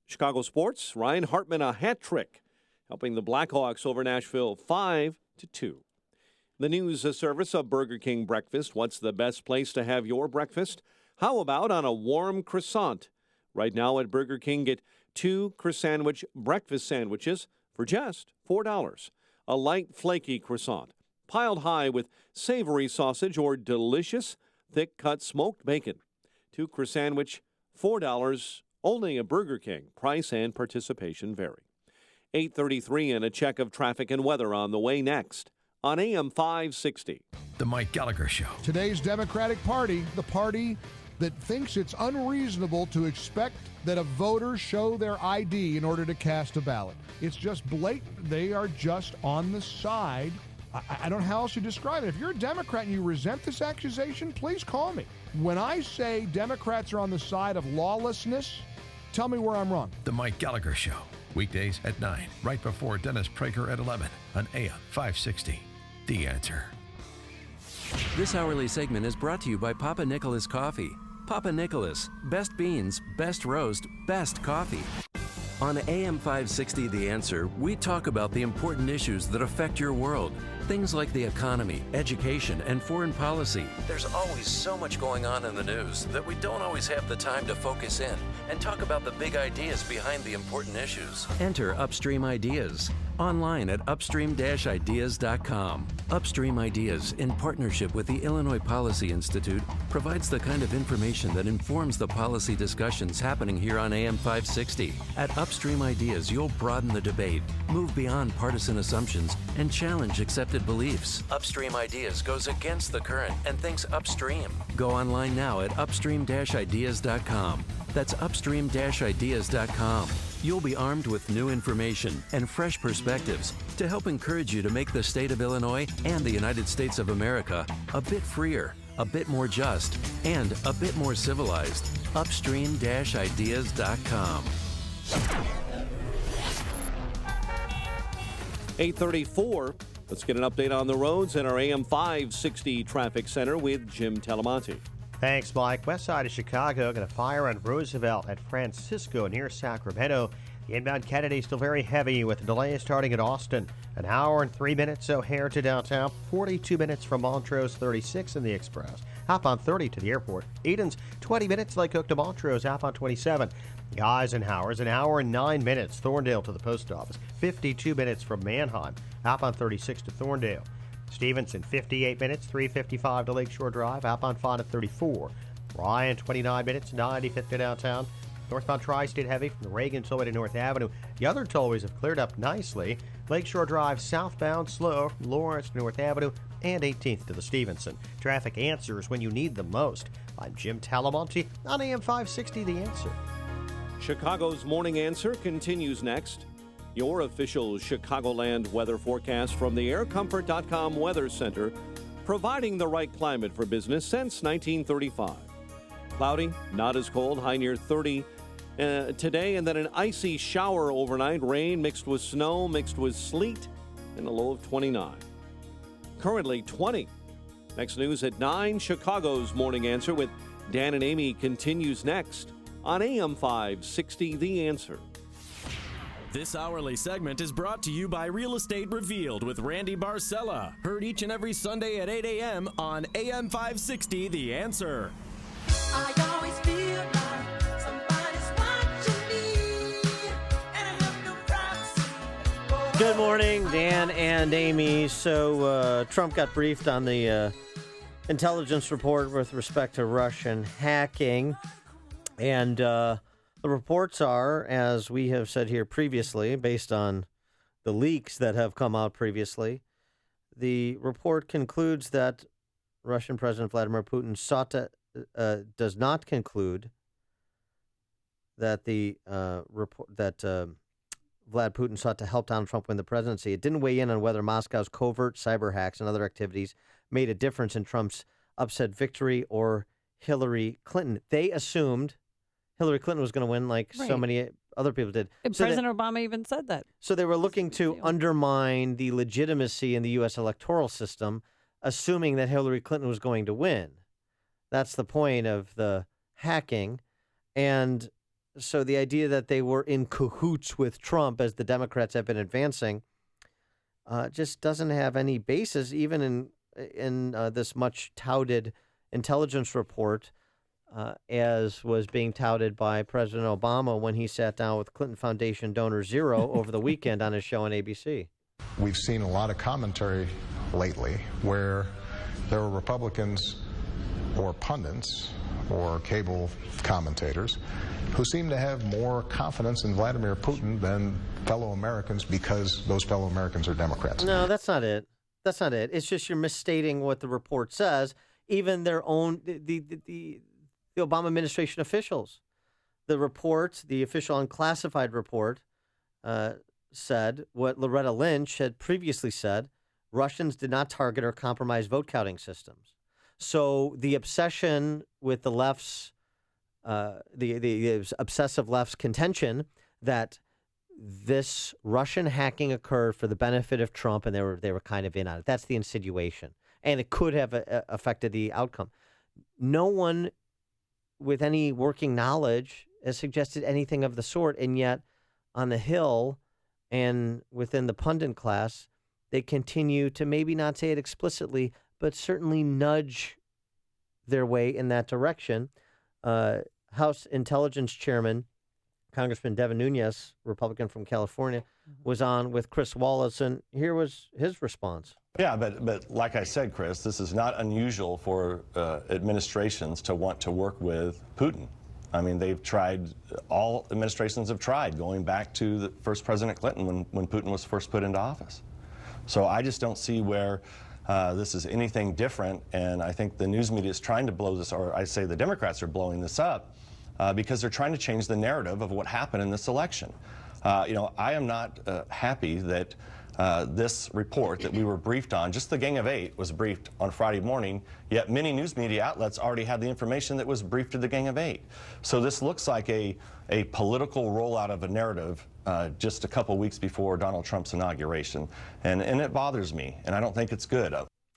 Chicago sports, Ryan Hartman a hat trick, helping the Blackhawks over Nashville 5-2. The news service of Burger King breakfast. What's the best place to have your breakfast? How about on a warm croissant? Right now at Burger King, get 2 croissant breakfast sandwiches for just $4. A light, flaky croissant, piled high with savory sausage or delicious, thick-cut smoked bacon. 2 croissant, $4, only at Burger King. Price and participation vary. 8:33 and a check of traffic and weather on the way next on AM 560. The Mike Gallagher Show. Today's Democratic Party, the party that thinks it's unreasonable to expect that a voter show their ID in order to cast a ballot. It's just blatant. They are just on the side. I don't know how else you describe it. If you're a Democrat and you resent this accusation, please call me. When I say Democrats are on the side of lawlessness, tell me where I'm wrong. The Mike Gallagher Show. Weekdays at 9, right before Dennis Prager at 11 on AM 560. The Answer. This hourly segment is brought to you by Papa Nicholas Coffee. Papa Nicholas, best beans, best roast, best coffee. On AM 560 The Answer, we talk about the important issues that affect your world. Things like the economy, education, and foreign policy. There's always so much going on in the news that we don't always have the time to focus in and talk about the big ideas behind the important issues. Enter Upstream Ideas online at upstream-ideas.com. Upstream Ideas, in partnership with the Illinois Policy Institute, provides the kind of information that informs the policy discussions happening here on AM 560. At Upstream Ideas, you'll broaden the debate, move beyond partisan assumptions, and challenge accepted beliefs. Upstream Ideas goes against the current and thinks upstream. Go online now at upstream-ideas.com. That's upstream-ideas.com. You'll be armed with new information and fresh perspectives to help encourage you to make the state of Illinois and the United States of America a bit freer, a bit more just, and a bit more civilized. Upstream-ideas.com. 8:34. Let's get an update on the roads in our AM 560 traffic center with Jim Talamonte. Thanks, Mike. West side of Chicago, got a fire on Roosevelt at Francisco near Sacramento. The inbound Kennedy still very heavy with delays starting at Austin. An hour and 3 minutes O'Hare to downtown, 42 minutes from Montrose, 36 in the Express. Hop on 30 to the airport. Eden's 20 minutes Lake Hook to Montrose, hop on 27. Eisenhower's an hour and 9 minutes. Thorndale to the post office, 52 minutes from Manheim. Hop on 36 to Thorndale. Stevenson, 58 minutes, 3:55 to Lakeshore Drive. Outbound Fond at 34. Ryan, 29 minutes, 95th to downtown. Northbound Tri-State heavy from the Reagan Tollway to North Avenue. The other tollways have cleared up nicely. Lakeshore Drive southbound slow from Lawrence to North Avenue and 18th to the Stevenson. Traffic answers when you need them most. I'm Jim Talamonte on AM 560 The Answer. Chicago's Morning Answer continues next. Your official Chicagoland weather forecast from the aircomfort.com Weather Center, providing the right climate for business since 1935. Cloudy, not as cold, high near 30 today, and then an icy shower overnight, rain mixed with snow, mixed with sleet, and a low of 29. Currently 20. Next news at 9, Chicago's Morning Answer with Dan and Amy continues next on AM 560 The Answer. This hourly segment is brought to you by Real Estate Revealed with Randy Barcella. Heard each and every Sunday at 8 a.m. on AM 560 The Answer. I always feel like somebody's watching me, and I have no privacy. Good morning, Dan and Amy. So Trump got briefed on the intelligence report with respect to Russian hacking. And the reports are, as we have said here previously, based on the leaks that have come out previously, the report concludes that Russian President Vladimir Putin does not conclude that Vlad Putin sought to help Donald Trump win the presidency. It didn't weigh in on whether Moscow's covert cyber hacks and other activities made a difference in Trump's upset victory or Hillary Clinton. They assumed Hillary Clinton was going to win like so many other people did. And President Obama even said that. So they were looking to undermine the legitimacy in the U.S. electoral system, assuming that Hillary Clinton was going to win. That's the point of the hacking. And so the idea that they were in cahoots with Trump, as the Democrats have been advancing, just doesn't have any basis, even in this much touted intelligence report, as was being touted by President Obama when he sat down with Clinton Foundation donor Zero over the weekend on his show on ABC. We've seen a lot of commentary lately where there are Republicans or pundits or cable commentators who seem to have more confidence in Vladimir Putin than fellow Americans because those fellow Americans are Democrats. No, that's not it. That's not it. It's just you're misstating what the report says. Even their own, the Obama administration officials. The report, the official unclassified report, said what Loretta Lynch had previously said: Russians did not target or compromise vote counting systems. So the obsession with the left's, the obsessive left's contention that this Russian hacking occurred for the benefit of Trump and they were kind of in on it. That's the insinuation, and it could have affected the outcome. No one with any working knowledge has suggested anything of the sort, and yet on the Hill and within the pundit class, they continue to maybe not say it explicitly, but certainly nudge their way in that direction. House Intelligence Chairman, Congressman Devin Nunes, Republican from California, was on with Chris Wallace, and here was his response. Yeah, but like I said, Chris, this is not unusual for administrations to want to work with Putin. I mean, they've tried, all administrations have tried, going back to the first President Clinton when Putin was first put into office. So I just don't see where this is anything different, and I think the news media is trying to blow this, or I say the Democrats are blowing this up, because they're trying to change the narrative of what happened in this election. You know, I am not happy that this report that we were briefed on, just the Gang of Eight was briefed on Friday morning, yet many news media outlets already had the information that was briefed to the Gang of Eight. So this looks like a political rollout of a narrative just a couple weeks before Donald Trump's inauguration. And it bothers me, and I don't think it's good.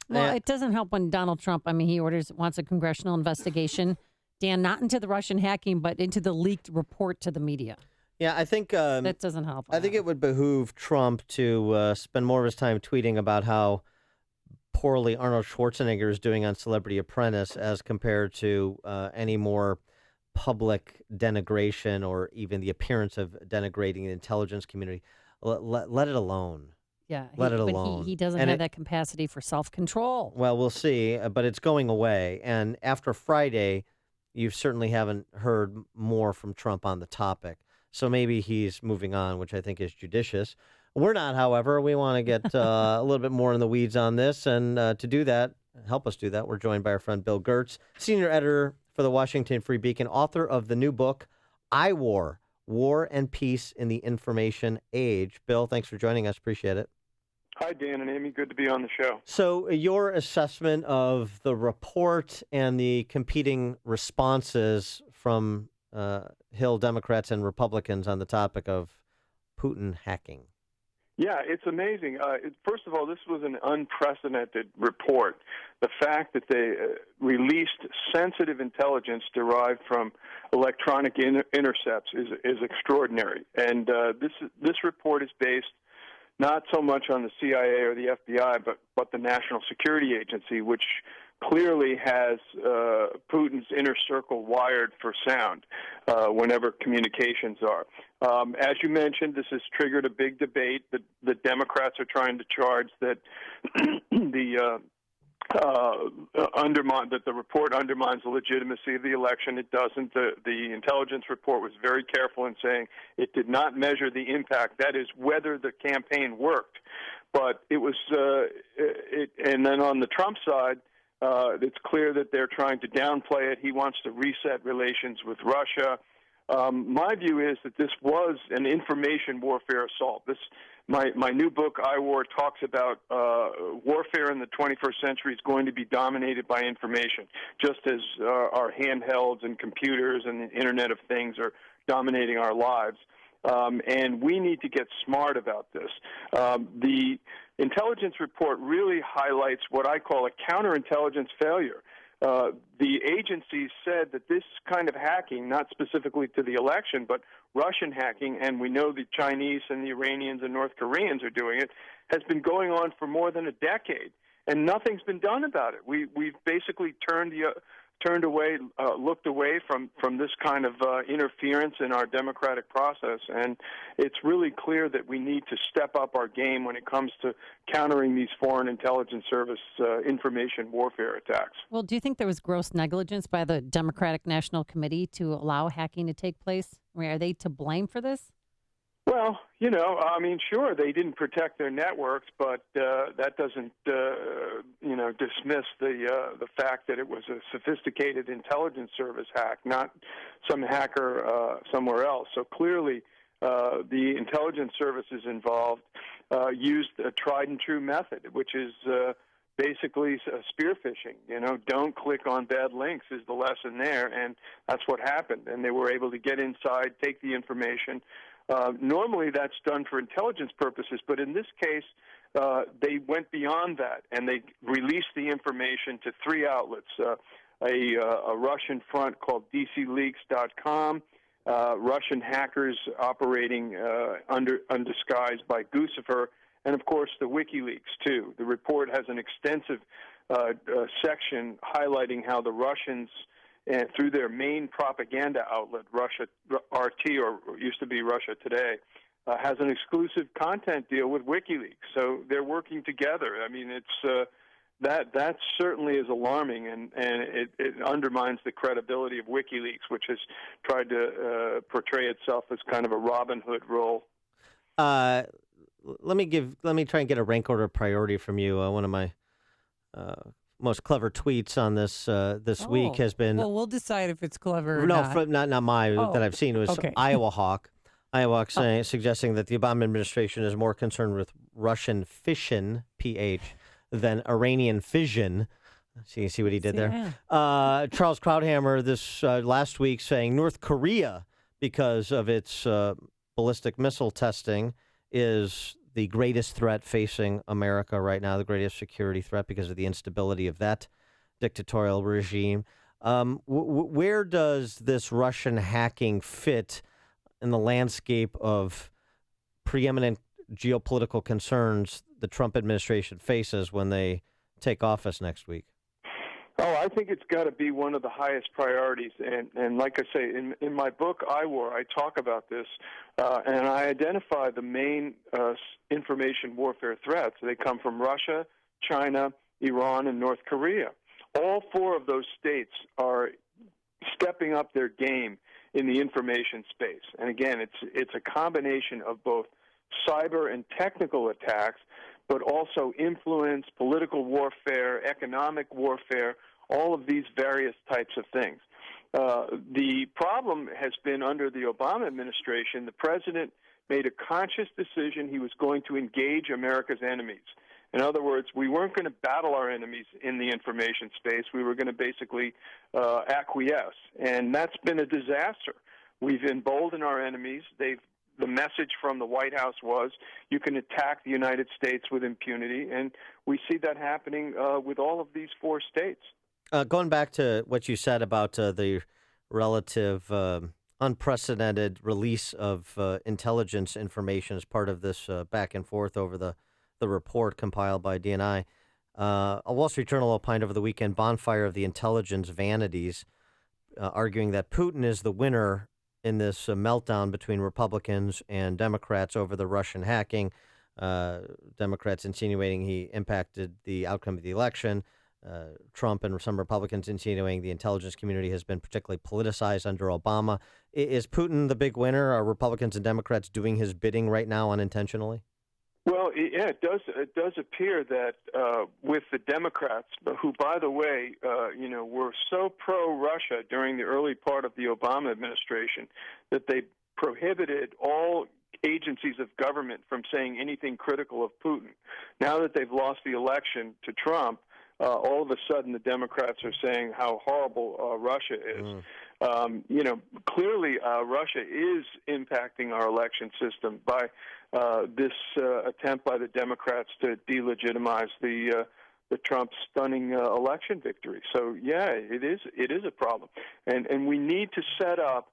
Well, it doesn't help when Donald Trump, I mean, he wants a congressional investigation, Dan, not into the Russian hacking, but into the leaked report to the media. Yeah, I think that doesn't help. I think it would behoove Trump to spend more of his time tweeting about how poorly Arnold Schwarzenegger is doing on Celebrity Apprentice as compared to any more public denigration or even the appearance of denigrating the intelligence community. Let it alone. Yeah, let it alone. He doesn't have that capacity for self-control. Well, we'll see, but it's going away. And after Friday, you certainly haven't heard more from Trump on the topic. So maybe he's moving on, which I think is judicious. We're not, however. We want to get a little bit more in the weeds on this. And to do that, help us do that, we're joined by our friend Bill Gertz, senior editor for the Washington Free Beacon, author of the new book, iWar, War and Peace in the Information Age. Bill, thanks for joining us. Appreciate it. Hi, Dan and Amy. Good to be on the show. So your assessment of the report and the competing responses from Hill Democrats and Republicans on the topic of Putin hacking. Yeah, it's amazing. First of all, this was an unprecedented report. The fact that they released sensitive intelligence derived from electronic intercepts is extraordinary. And this report is based not so much on the CIA or the FBI, but the National Security Agency, which clearly has Putin's inner circle wired for sound whenever communications are. As you mentioned, this has triggered a big debate. The Democrats are trying to charge that the that the report undermines the legitimacy of the election. It doesn't. The intelligence report was very careful in saying it did not measure the impact, that is, whether the campaign worked. But it was, and then on the Trump side, it's clear that they're trying to downplay it. He wants to reset relations with Russia. My view is that this was an information warfare assault. My new book, I War, talks about warfare in the 21st century is going to be dominated by information, just as our handhelds and computers and the Internet of Things are dominating our lives. And we need to get smart about this. The intelligence report really highlights what I call a counterintelligence failure. The agency said that this kind of hacking, not specifically to the election, but Russian hacking, and we know the Chinese and the Iranians and North Koreans are doing it, has been going on for more than a decade, and nothing's been done about it. We've basically looked away from this kind of interference in our democratic process, and it's really clear that we need to step up our game when it comes to countering these foreign intelligence service information warfare attacks. Well, do you think there was gross negligence by the Democratic National Committee to allow hacking to take place? I mean, are they to blame for this? Well, sure, they didn't protect their networks, but that doesn't, dismiss the fact that it was a sophisticated intelligence service hack, not some hacker somewhere else. So clearly, the intelligence services involved used a tried and true method, which is basically spear phishing. Don't click on bad links is the lesson there, and that's what happened. And they were able to get inside, take the information. Normally that's done for intelligence purposes, but in this case, they went beyond that, and they released the information to three outlets, a Russian front called DCLeaks.com, Russian hackers operating undisguised by Guccifer, and, of course, the WikiLeaks, too. The report has an extensive section highlighting how the Russians, through their main propaganda outlet, Russia RT, or used to be Russia Today, has an exclusive content deal with WikiLeaks. So they're working together. I mean, it's that certainly is alarming, and it undermines the credibility of WikiLeaks, which has tried to portray itself as kind of a Robin Hood role. Let me try and get a rank order priority from you. One of my most clever tweets on this week has been. Well, we'll decide if it's clever or not. Not mine that I've seen. It was okay. Iowa Hawk suggesting that the Obama administration is more concerned with Russian fission, PH, than Iranian fission. So you see what he did there. Charles Krauthammer this last week saying North Korea, because of its ballistic missile testing, is the greatest threat facing America right now, the greatest security threat because of the instability of that dictatorial regime. Where does this Russian hacking fit in the landscape of preeminent geopolitical concerns the Trump administration faces when they take office next week? Oh, I think it's got to be one of the highest priorities. And like I say, in my book, I War, I talk about this, and I identify the main information warfare threats. They come from Russia, China, Iran, and North Korea. All four of those states are stepping up their game in the information space. And again, it's a combination of both cyber and technical attacks, but also influence, political warfare, economic warfare, all of these various types of things. The problem has been under the Obama administration, the president made a conscious decision he was going to engage America's enemies. In other words, we weren't going to battle our enemies in the information space. We were going to basically acquiesce, and that's been a disaster. We've emboldened our enemies. The message from the White House was you can attack the United States with impunity, and we see that happening with all of these four states. Going back to what you said about the relative unprecedented release of intelligence information as part of this back and forth over the report compiled by DNI, a Wall Street Journal opined over the weekend bonfire of the intelligence vanities, arguing that Putin is the winner in this meltdown between Republicans and Democrats over the Russian hacking. Democrats insinuating he impacted the outcome of the election. Trump and some Republicans insinuating the intelligence community has been particularly politicized under Obama. Is Putin the big winner? Are Republicans and Democrats doing his bidding right now unintentionally? Well, yeah, it does appear that with the Democrats, who, by the way, were so pro-Russia during the early part of the Obama administration that they prohibited all agencies of government from saying anything critical of Putin. Now that they've lost the election to Trump, all of a sudden the Democrats are saying how horrible Russia is. Clearly Russia is impacting our election system by this attempt by the Democrats to delegitimize the Trump's stunning election victory. So, yeah, it is a problem. And we need to set up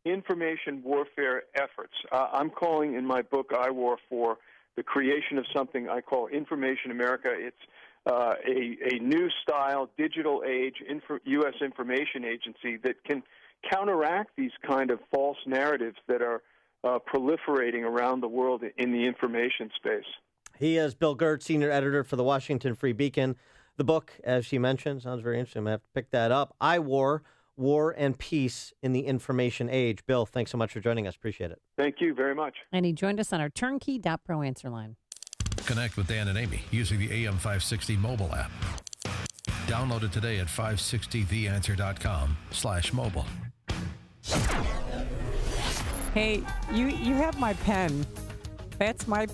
information warfare efforts. I'm calling in my book, iWar, for the creation of something I call Information America. It's a new style, digital age U.S. information agency that can counteract these kind of false narratives that are proliferating around the world in the information space. He is Bill Gertz, senior editor for the Washington Free Beacon. The book, as she mentioned, sounds very interesting. I'm going to have to pick that up. iWar, War and Peace in the Information Age. Bill, thanks so much for joining us. Appreciate it. Thank you very much. And he joined us on our turnkey.pro answer line. Connect with Dan and Amy using the AM560 mobile app. Download it today at 560theanswer.com/mobile. Hey, you have my pen. That's my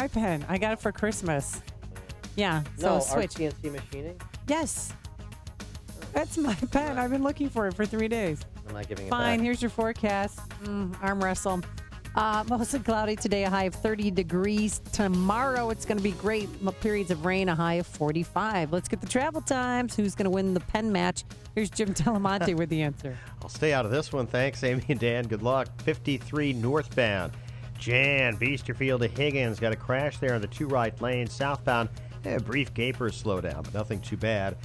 pen. I got it for Christmas. Yeah, so switch. CNC machining? Yes. That's my pen. I've been looking for it for 3 days. I'm not giving it Fine, back. here's your forecast. Arm wrestle. Mostly cloudy today, a high of 30 degrees. Tomorrow, it's going to be great. Periods of rain, a high of 45. Let's get the travel times. Who's going to win the pen match? Here's Jim Telemonte with the answer. I'll stay out of this one. Thanks, Amy and Dan. Good luck. 53 northbound. Jan, Beesterfield to Higgins. Got a crash there in the 2 right lanes. Southbound, a brief gaper slowdown, but nothing too bad.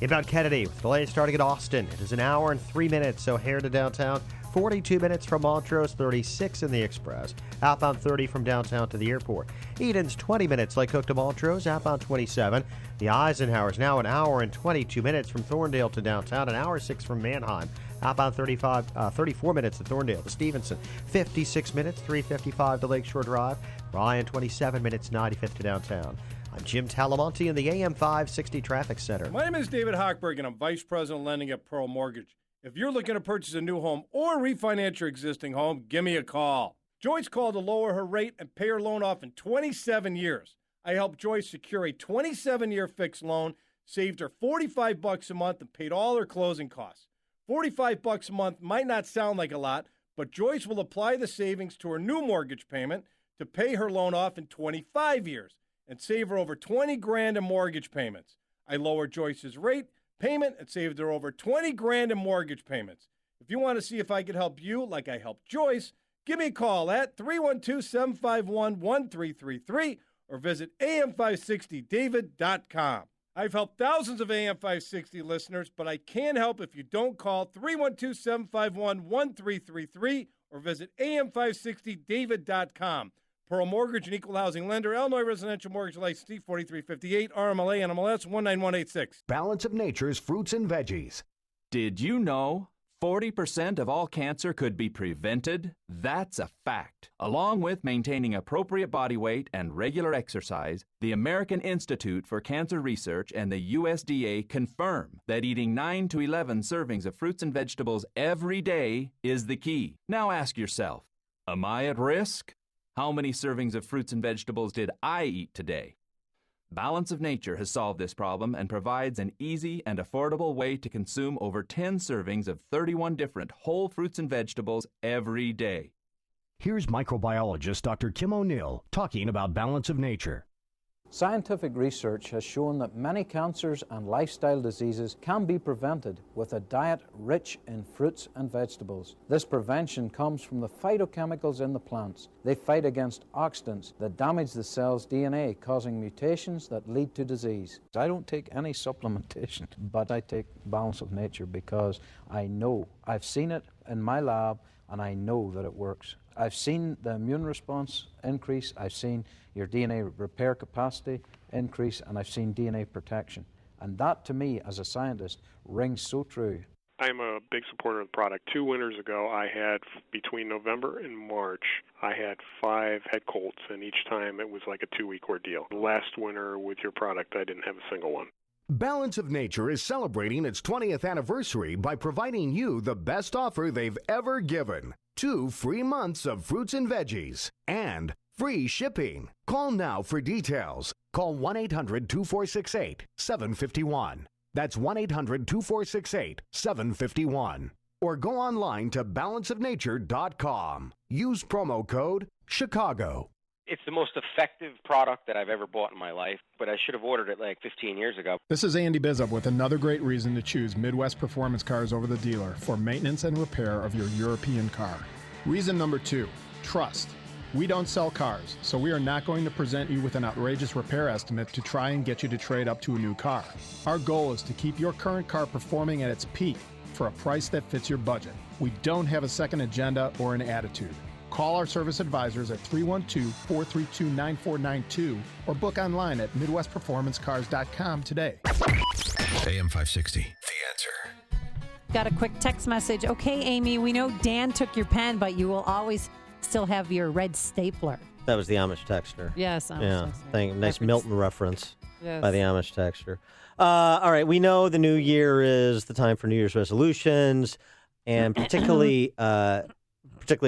Inbound Kennedy with delays starting at Austin. It is an hour and 3 minutes, so here to downtown. 42 minutes from Montrose, 36 in the Express. Outbound 30 from downtown to the airport. Eden's 20 minutes, Lake Cook to Montrose. Outbound 27. The Eisenhower's now an hour and 22 minutes from Thorndale to downtown. An hour 6 from Manheim. Outbound 34 minutes to Thorndale to Stevenson. 56 minutes, 3:55 to Lakeshore Drive. Ryan, 27 minutes, 95th to downtown. I'm Jim Talamonte in the AM 560 Traffic Center. My name is David Hochberg, and I'm Vice President of Lending at Pearl Mortgage. If you're looking to purchase a new home or refinance your existing home, give me a call. Joyce called to lower her rate and pay her loan off in 27 years. I helped Joyce secure a 27-year fixed loan, saved her $45 a month, and paid all her closing costs. $45 a month might not sound like a lot, but Joyce will apply the savings to her new mortgage payment to pay her loan off in 25 years and save her over $20,000 in mortgage payments. I lowered Joyce's rate, payment, and saved her over $20,000 in mortgage payments. If you want to see if I can help you like I helped Joyce, give me a call at 312-751-1333 or visit am560david.com. I've helped thousands of AM560 listeners, but I can't help if you don't call 312-751-1333 or visit am560david.com. Pearl Mortgage, an equal housing lender, Illinois Residential Mortgage License T4358, RMLA, NMLS 19186. Balance of Nature's fruits and veggies. Did you know 40% of all cancer could be prevented? That's a fact. Along with maintaining appropriate body weight and regular exercise, the American Institute for Cancer Research and the USDA confirm that eating 9 to 11 servings of fruits and vegetables every day is the key. Now ask yourself, am I at risk? How many servings of fruits and vegetables did I eat today? Balance of Nature has solved this problem and provides an easy and affordable way to consume over 10 servings of 31 different whole fruits and vegetables every day. Here's microbiologist Dr. Kim O'Neill talking about Balance of Nature. Scientific research has shown that many cancers and lifestyle diseases can be prevented with a diet rich in fruits and vegetables. This prevention comes from the phytochemicals in the plants. They fight against oxidants that damage the cell's DNA, causing mutations that lead to disease. I don't take any supplementation, but I take Balance of Nature because I know, I've seen it in my lab, and I know that it works. I've seen the immune response increase, I've seen your DNA repair capacity increase, and I've seen DNA protection. And that, to me, as a scientist, rings so true. I'm a big supporter of the product. 2 winters ago, I had, between November and March, I had 5 head colds, and each time it was like a 2-week ordeal. Last winter with your product, I didn't have a single one. Balance of Nature is celebrating its 20th anniversary by providing you the best offer they've ever given. 2 free months of fruits and veggies and free shipping. Call now for details. Call 1-800-2468-751. That's 1-800-2468-751. Or go online to balanceofnature.com. Use promo code CHICAGO. It's the most effective product that I've ever bought in my life, but I should have ordered it like 15 years ago. This is Andy Bizup with another great reason to choose Midwest Performance Cars over the dealer for maintenance and repair of your European car. Reason number 2, trust. We don't sell cars, so we are not going to present you with an outrageous repair estimate to try and get you to trade up to a new car. Our goal is to keep your current car performing at its peak for a price that fits your budget. We don't have a second agenda or an attitude. Call our service advisors at 312-432-9492 or book online at MidwestPerformanceCars.com today. AM 560, The Answer. Got a quick text message. Okay, Amy, we know Dan took your pen, but you will always still have your red stapler. That was the Amish texter. Yes, Amish yeah. texter. Nice Milton reference Yes. by the Amish texter. All right, we know the new year is the time for New Year's resolutions, and particularly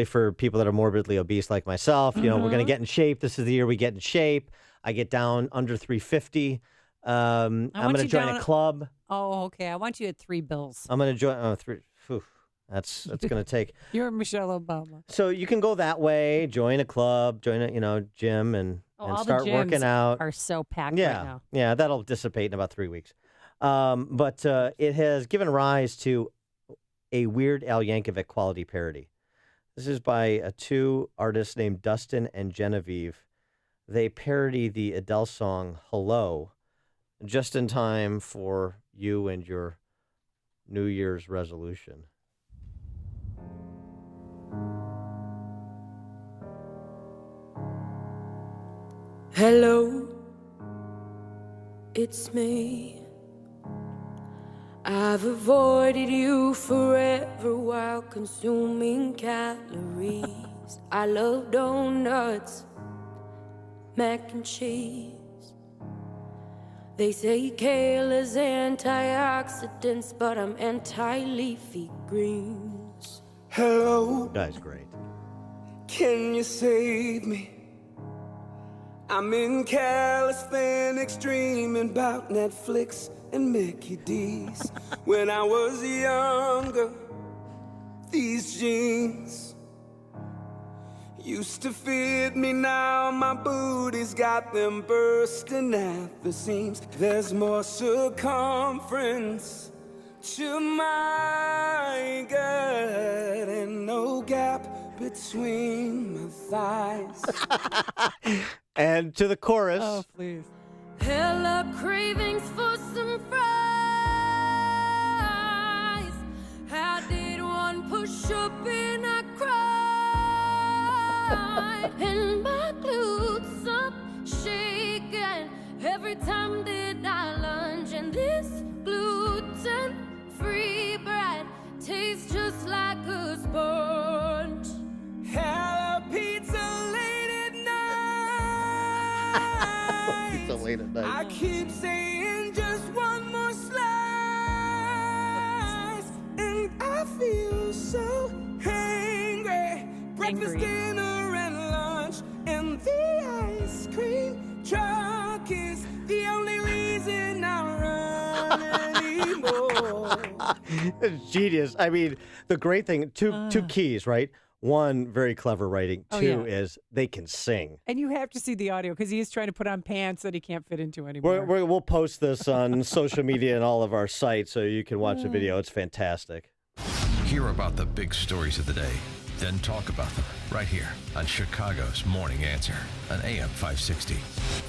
for people that are morbidly obese like myself. You know, we're going to get in shape. This is the year we get in shape. I get down under 350. I'm going to join a club. Oh, okay. I want you at 3 bills. I'm going to join 3. Whew, that's going to take. You're Michelle Obama. So you can go that way, join a club, join a gym, and all start the gyms working out. Are so packed Yeah, right now. yeah, that'll dissipate in about 3 weeks. But it has given rise to a Weird Al Yankovic quality parody. This is by 2 artists named Dustin and Genevieve. They parody the Adele song Hello just in time for you and your New Year's resolution. Hello, it's me. I've avoided you forever while consuming calories. I love donuts, mac and cheese. They say kale is antioxidants, but I'm anti-leafy greens. Hello. Guy's great. Can you save me? I'm in calisthenics dreaming about Netflix and Mickey D's. When I was younger, these jeans used to fit me. Now my booty's got them bursting at the seams. There's more circumference to my gut and no gap between my thighs. And to the chorus. Oh, please. Hella cravings for some fries. How did one push up and I cried? And my glutes up shaking every time that I lunge. And this gluten-free bread tastes just like a sponge. Hella pizza late at night. Pizza late at night. I keep saying just one more slice, and I feel so hungry. Breakfast, dinner, and lunch, and the ice cream truck is the only reason I run anymore. It's genius. I mean, the great thing, two keys, right? One, very clever writing. Oh, Two yeah. is they can sing. And you have to see the audio because he is trying to put on pants that he can't fit into anymore. We'll post this on social media and all of our sites so you can watch the video. It's fantastic. Hear about the big stories of the day, then talk about them right here on Chicago's Morning Answer on AM 560.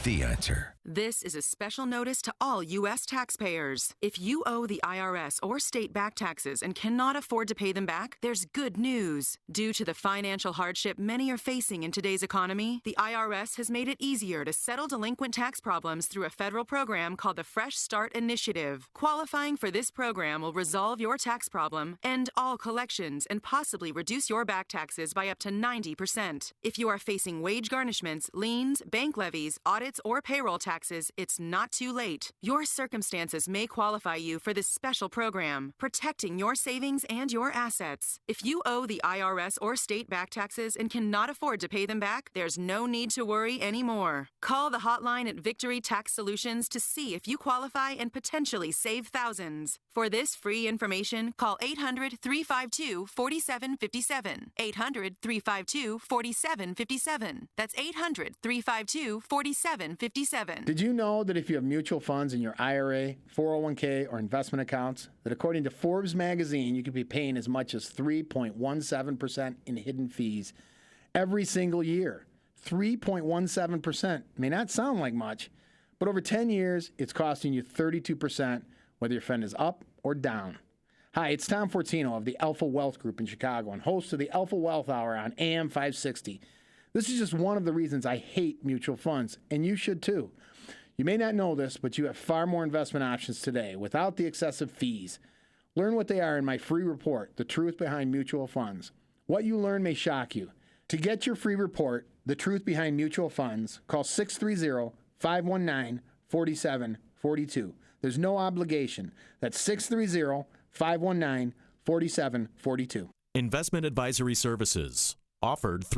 The Answer. This is a special notice to all U.S. taxpayers. If you owe the IRS or state back taxes and cannot afford to pay them back, there's good news. Due to the financial hardship many are facing in today's economy, the IRS has made it easier to settle delinquent tax problems through a federal program called the Fresh Start Initiative. Qualifying for this program will resolve your tax problem, end all collections, and possibly reduce your back taxes by up to 90%. If you are facing wage garnishments, liens, bank levies, audits, or payroll taxes, it's not too late. Your circumstances may qualify you for this special program, protecting your savings and your assets. If you owe the IRS or state back taxes and cannot afford to pay them back, there's no need to worry anymore. Call the hotline at Victory Tax Solutions to see if you qualify and potentially save thousands. For this free information, call 800-352-4757. 800-352-4757. That's 800-352-4757. Did you know that if you have mutual funds in your IRA, 401k, or investment accounts, that according to Forbes magazine, you could be paying as much as 3.17% in hidden fees every single year? 3.17% may not sound like much, but over 10 years, it's costing you 32%, whether your fund is up or down. Hi, it's Tom Fortino of the Alpha Wealth Group in Chicago and host of the Alpha Wealth Hour on AM 560. This is just one of the reasons I hate mutual funds, and you should too. You may not know this, but you have far more investment options today without the excessive fees. Learn what they are in my free report, The Truth Behind Mutual Funds. What you learn may shock you. To get your free report, The Truth Behind Mutual Funds, call 630-519-4742. There's no obligation. That's 630-519-4742. Investment advisory services offered through